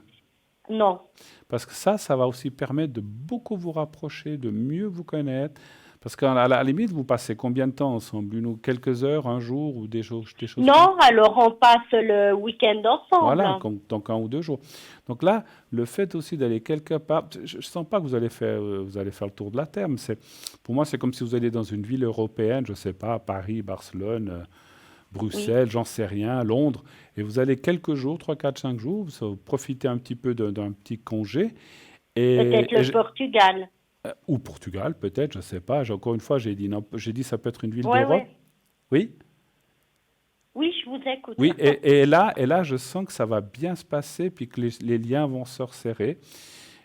Non. Parce que ça va aussi permettre de beaucoup vous rapprocher, de mieux vous connaître. Parce qu'à la limite, vous passez combien de temps ensemble? Quelques heures, un jour, ou des choses comme Non, alors on passe le week-end ensemble. Voilà, donc 1 ou 2 jours. Donc là, le fait aussi d'aller quelque part, je ne sens pas que vous allez faire le tour de la terre, mais pour moi, c'est comme si vous alliez dans une ville européenne, je ne sais pas, Paris, Barcelone, Bruxelles, j'en sais rien, Londres, et vous allez quelques jours, 3, 4, 5 jours, vous profitez un petit peu d'un petit congé. Peut-être le Portugal. Ou Portugal, peut-être, je ne sais pas. Encore une fois, j'ai dit ça peut être une ville Ouais, d'Europe. ouais. Oui? Oui, je vous écoute. Oui, et là, je sens que ça va bien se passer, puis que les liens vont se resserrer,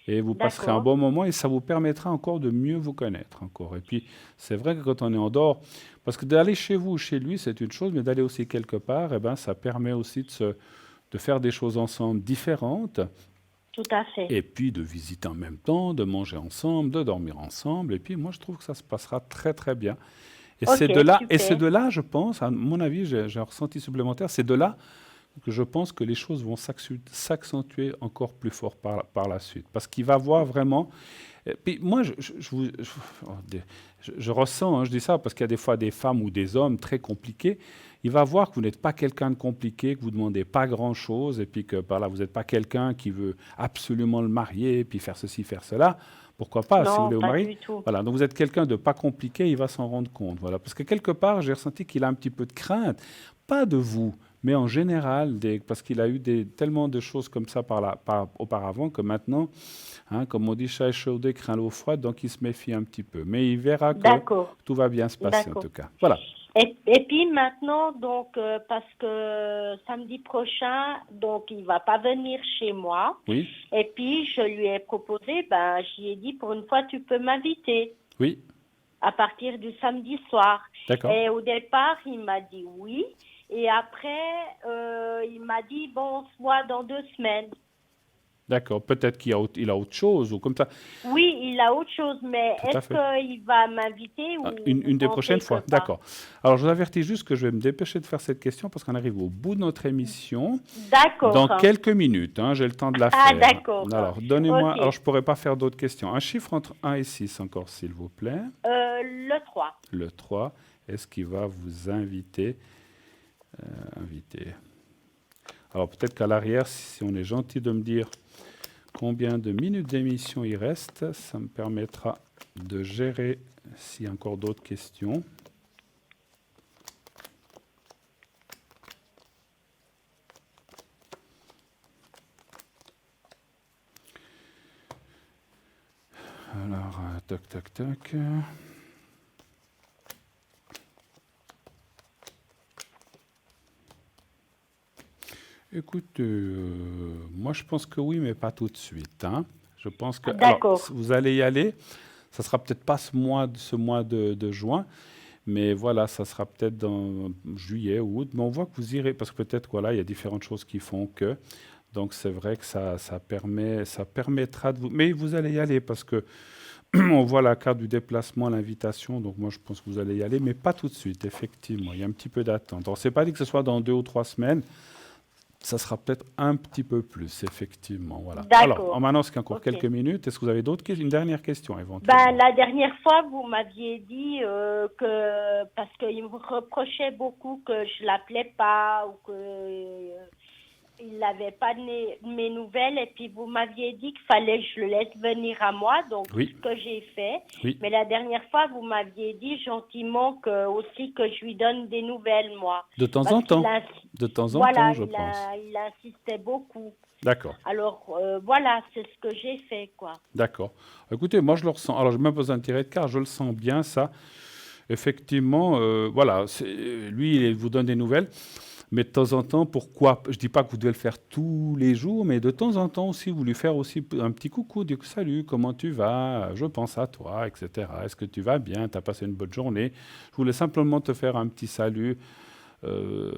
et vous passerez un bon moment, et ça vous permettra encore de mieux vous connaître encore. Et puis, c'est vrai que quand on est en dehors, parce que d'aller chez vous ou chez lui, c'est une chose, mais d'aller aussi quelque part, eh ben, ça permet aussi de faire des choses ensemble différentes. Tout à fait. Et puis de visiter en même temps, de manger ensemble, de dormir ensemble. Et puis moi, je trouve que ça se passera très, très bien. Et Ok, c'est de là, super. c'est de là, je pense, à mon avis, j'ai un ressenti supplémentaire, c'est de là que je pense que les choses vont s'accentuer encore plus fort par la suite. Parce qu'il va voir vraiment... Et puis moi, je ressens, hein, je dis ça parce qu'il y a des fois des femmes ou des hommes très compliqués. Il va voir que vous n'êtes pas quelqu'un de compliqué, que vous ne demandez pas grand-chose, et puis que par là, vous n'êtes pas quelqu'un qui veut absolument le marier, puis faire ceci, faire cela. Pourquoi pas, si vous voulez vous marier. Du tout. Voilà, donc vous êtes quelqu'un de pas compliqué, il va s'en rendre compte. Voilà, parce que quelque part, j'ai ressenti qu'il a un petit peu de crainte, pas de vous, mais en général, parce qu'il a eu tellement de choses comme ça auparavant que maintenant, hein, comme on dit, chat échaudé craint l'eau froide, donc il se méfie un petit peu. Mais il verra que tout va bien se passer en tout cas. Voilà. Et puis maintenant, donc, parce que samedi prochain, donc il va pas venir chez moi. Oui. Et puis je lui ai proposé, j'y ai dit pour une fois tu peux m'inviter. Oui. À partir du samedi soir. D'accord. Et au départ, il m'a dit oui. Et après, il m'a dit bon, on se voit dans 2 semaines. D'accord. Peut-être qu'il a autre chose ou comme ça. Oui, il a autre chose, mais est-ce qu'il va m'inviter ou une des prochaines fois. D'accord. Alors, je vous avertis juste que je vais me dépêcher de faire cette question parce qu'on arrive au bout de notre émission. D'accord. Dans quelques minutes, hein, j'ai le temps de la faire. Ah, d'accord. Alors, donnez-moi... Okay. Alors, je ne pourrais pas faire d'autres questions. Un chiffre entre 1 et 6 encore, s'il vous plaît. Le 3. Le 3. Est-ce qu'il va vous inviter Alors, peut-être qu'à l'arrière, si on est gentil de me dire combien de minutes d'émission il reste, ça me permettra de gérer s'il y a encore d'autres questions. voir. Toc, toc, toc. Écoute, moi je pense que oui, mais pas tout de suite, hein. Je pense que D'accord. vous allez y aller. Ça sera peut-être pas ce mois de juin, mais voilà, ça sera peut-être dans juillet ou août. Mais on voit que vous irez, parce que peut-être voilà, il y a différentes choses qui font que. Donc c'est vrai que ça permettra de vous. Mais vous allez y aller parce que on voit la carte du déplacement, l'invitation. Donc moi je pense que vous allez y aller, mais pas tout de suite, effectivement. Il y a un petit peu d'attente. Alors c'est pas dit que ce soit dans 2 ou 3 semaines. Ça sera peut-être un petit peu plus, effectivement. Voilà. D'accord. Alors, maintenant, c'est encore Ok. quelques minutes. Est-ce que vous avez d'autres questions? Une dernière question, éventuellement. Ben, la dernière fois, vous m'aviez dit que, parce qu'il me reprochait beaucoup que je l'appelais pas ou que il n'avait pas mes nouvelles, et puis vous m'aviez dit qu'il fallait que je le laisse venir à moi, donc Oui. ce que j'ai fait. Oui. Mais la dernière fois, vous m'aviez dit gentiment que, aussi que je lui donne des nouvelles, moi. De temps Parce en temps. qu'il ins- De temps en Voilà, temps, je pense. il insistait beaucoup. D'accord. Alors, voilà, c'est ce que j'ai fait, quoi. D'accord. Écoutez, moi, je le ressens. Alors, je n'ai même pas besoin de tirer de carte. Je le sens bien, ça. Effectivement, voilà. Lui, il vous donne des nouvelles. Mais de temps en temps, pourquoi? Je ne dis pas que vous devez le faire tous les jours, mais de temps en temps aussi, vous lui faire aussi un petit coucou, dire salut, comment tu vas? Je pense à toi, etc. Est-ce que tu vas bien? Tu as passé une bonne journée? Je voulais simplement te faire un petit salut.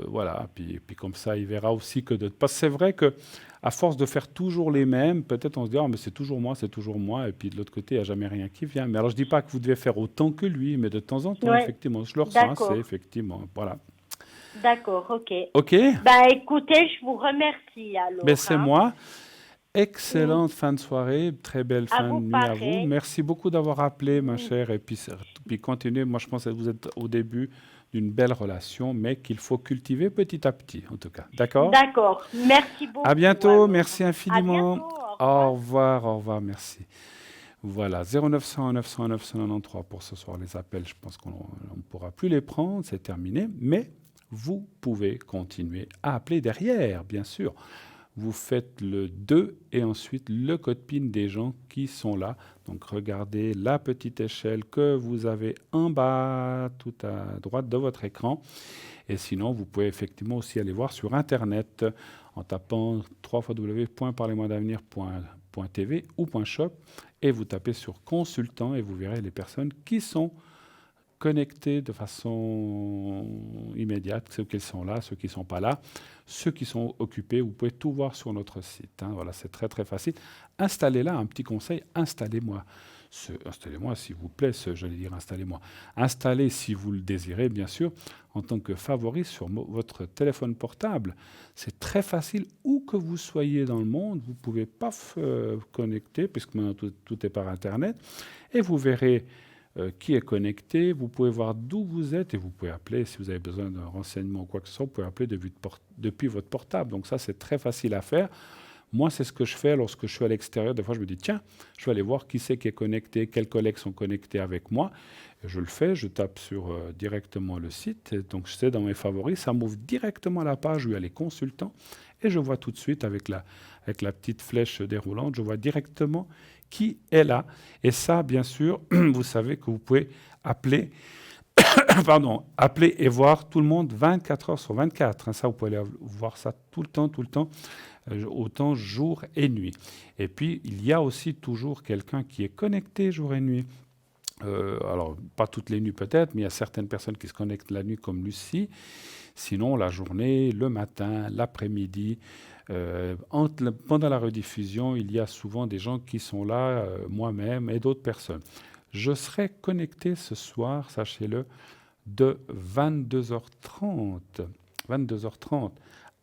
Voilà, puis comme ça, il verra aussi que parce que c'est vrai que à force de faire toujours les mêmes, peut-être on se dit ah mais c'est toujours moi, et puis de l'autre côté il n'y a jamais rien qui vient. Mais alors je dis pas que vous devez faire autant que lui, mais de temps en temps, Ouais. effectivement, je le ressens, D'accord. c'est effectivement, voilà. D'accord, ok. Ok, Ben, écoutez, je vous remercie, alors. ben c'est hein. moi. Excellente fin de soirée, très belle À fin vous, de nuit à pareil. vous. Merci beaucoup d'avoir appelé, ma chère, et puis continuez. Moi, je pense que vous êtes au début d'une belle relation, mais qu'il faut cultiver petit à petit, en tout cas. D'accord? D'accord. Merci beaucoup. À bientôt, alors. merci À infiniment. bientôt. Au revoir, merci. Voilà, 0900 900 993 pour ce soir. Les appels, je pense qu'on ne pourra plus les prendre, c'est terminé. Mais vous pouvez continuer à appeler derrière, bien sûr. Vous faites le 2 et ensuite le code PIN des gens qui sont là. Donc regardez la petite échelle que vous avez en bas, tout à droite de votre écran. Et sinon, vous pouvez effectivement aussi aller voir sur Internet en tapant www.parlez-moi-d'avenir.tv ou .shop et vous tapez sur consultant et vous verrez les personnes qui sont connectés de façon immédiate, ceux qui sont là, ceux qui ne sont pas là, ceux qui sont occupés, vous pouvez tout voir sur notre site. Hein. Voilà, c'est très très facile. Installez-la, un petit conseil, installez-moi, s'il vous plaît, j'allais dire installez-moi. Installez, si vous le désirez, bien sûr, en tant que favori sur votre téléphone portable. C'est très facile, où que vous soyez dans le monde, vous pouvez connecter, puisque maintenant tout est par Internet, et vous verrez qui est connecté, vous pouvez voir d'où vous êtes et vous pouvez appeler, si vous avez besoin d'un renseignement ou quoi que ce soit, vous pouvez appeler depuis votre portable. Donc ça, c'est très facile à faire. Moi, c'est ce que je fais lorsque je suis à l'extérieur. Des fois, je me dis, tiens, je vais aller voir qui c'est qui est connecté, quels collègues sont connectés avec moi. Et je le fais, je tape sur directement le site. Et donc, c'est dans mes favoris, ça m'ouvre directement la page où il y a les consultants. Et je vois tout de suite, avec la petite flèche déroulante, je vois directement qui est là. Et ça, bien sûr, vous savez que vous pouvez appeler, appeler et voir tout le monde 24 heures sur 24. Hein, ça, vous pouvez aller voir ça tout le temps, autant jour et nuit. Et puis, il y a aussi toujours quelqu'un qui est connecté jour et nuit. Alors, pas toutes les nuits peut-être, mais il y a certaines personnes qui se connectent la nuit comme Lucie. Sinon, la journée, le matin, l'après-midi, pendant la rediffusion, il y a souvent des gens qui sont là, moi-même et d'autres personnes. Je serai connecté ce soir, sachez-le, de 22h30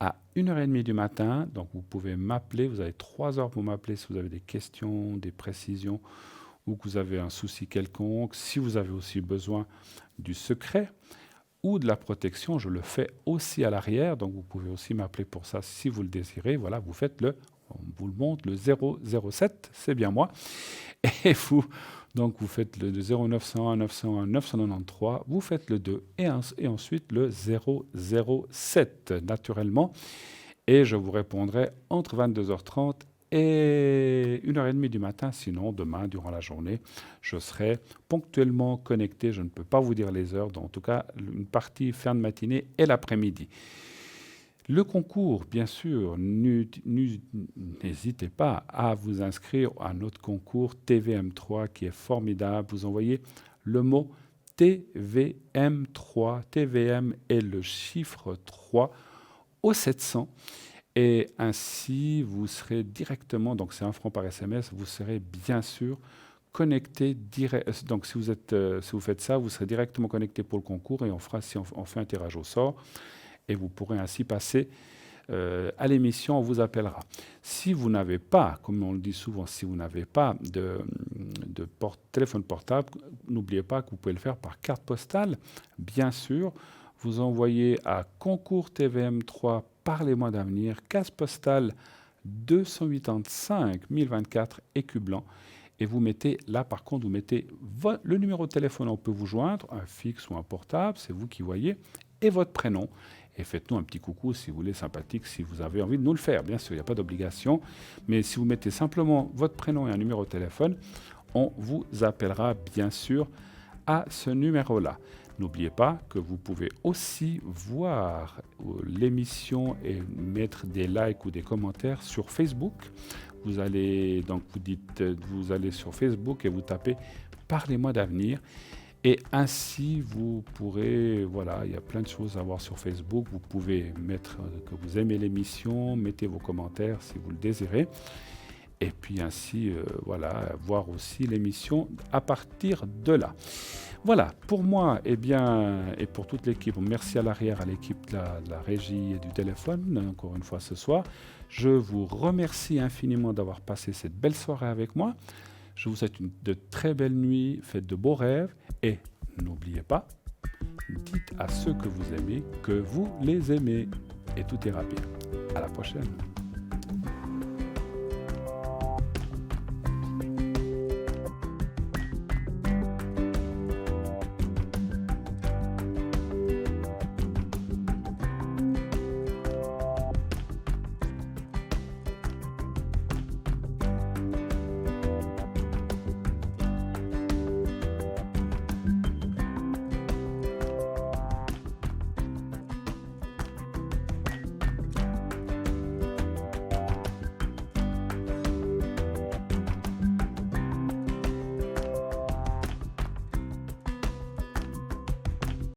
à 1h30 du matin. Donc, vous pouvez m'appeler. Vous avez 3 heures pour m'appeler si vous avez des questions, des précisions ou que vous avez un souci quelconque. Si vous avez aussi besoin du secret ou de la protection, je le fais aussi à l'arrière. Donc, vous pouvez aussi m'appeler pour ça si vous le désirez. Voilà, vous faites on vous le montre, le 007, c'est bien moi. Et vous faites le 0901 901 993, vous faites le 2 et ensuite le 007, naturellement. Et je vous répondrai entre 22h30 Et 1h30 du matin, sinon demain, durant la journée, je serai ponctuellement connecté. Je ne peux pas vous dire les heures, donc en tout cas, une partie fin de matinée et l'après-midi. Le concours, bien sûr, n'hésitez pas à vous inscrire à notre concours TVM3 qui est formidable. Vous envoyez le mot TVM3, TVM est le chiffre 3 au 700 et ainsi vous serez directement, donc c'est 1 franc par SMS, vous serez bien sûr connecté direct. Donc si vous faites ça, vous serez directement connecté pour le concours et on fait un tirage au sort. Et vous pourrez ainsi passer à l'émission, on vous appellera. Si vous n'avez pas, comme on le dit souvent, si vous n'avez pas de téléphone portable, n'oubliez pas que vous pouvez le faire par carte postale. Bien sûr, vous envoyez à concours TVM3 Parlez-moi d'avenir, case postale 285 1024 Écu Blanc. Et vous mettez, là par contre, vous mettez le numéro de téléphone, on peut vous joindre, un fixe ou un portable, c'est vous qui voyez, et votre prénom. Et faites-nous un petit coucou si vous voulez, sympathique, si vous avez envie de nous le faire. Bien sûr, il n'y a pas d'obligation. Mais si vous mettez simplement votre prénom et un numéro de téléphone, on vous appellera bien sûr à ce numéro-là. N'oubliez pas que vous pouvez aussi voir l'émission et mettre des likes ou des commentaires sur Facebook. Vous allez sur Facebook et vous tapez « Parlez-moi d'avenir ». Et ainsi, vous pourrez, voilà, il y a plein de choses à voir sur Facebook. Vous pouvez mettre que vous aimez l'émission, mettez vos commentaires si vous le désirez. Et puis ainsi, voilà, voir aussi l'émission à partir de là. Voilà, pour moi, et pour toute l'équipe, merci à l'arrière, à l'équipe de la régie et du téléphone, encore une fois ce soir. Je vous remercie infiniment d'avoir passé cette belle soirée avec moi. Je vous souhaite de très belles nuits, faites de beaux rêves et n'oubliez pas, dites à ceux que vous aimez que vous les aimez et tout ira bien. À la prochaine.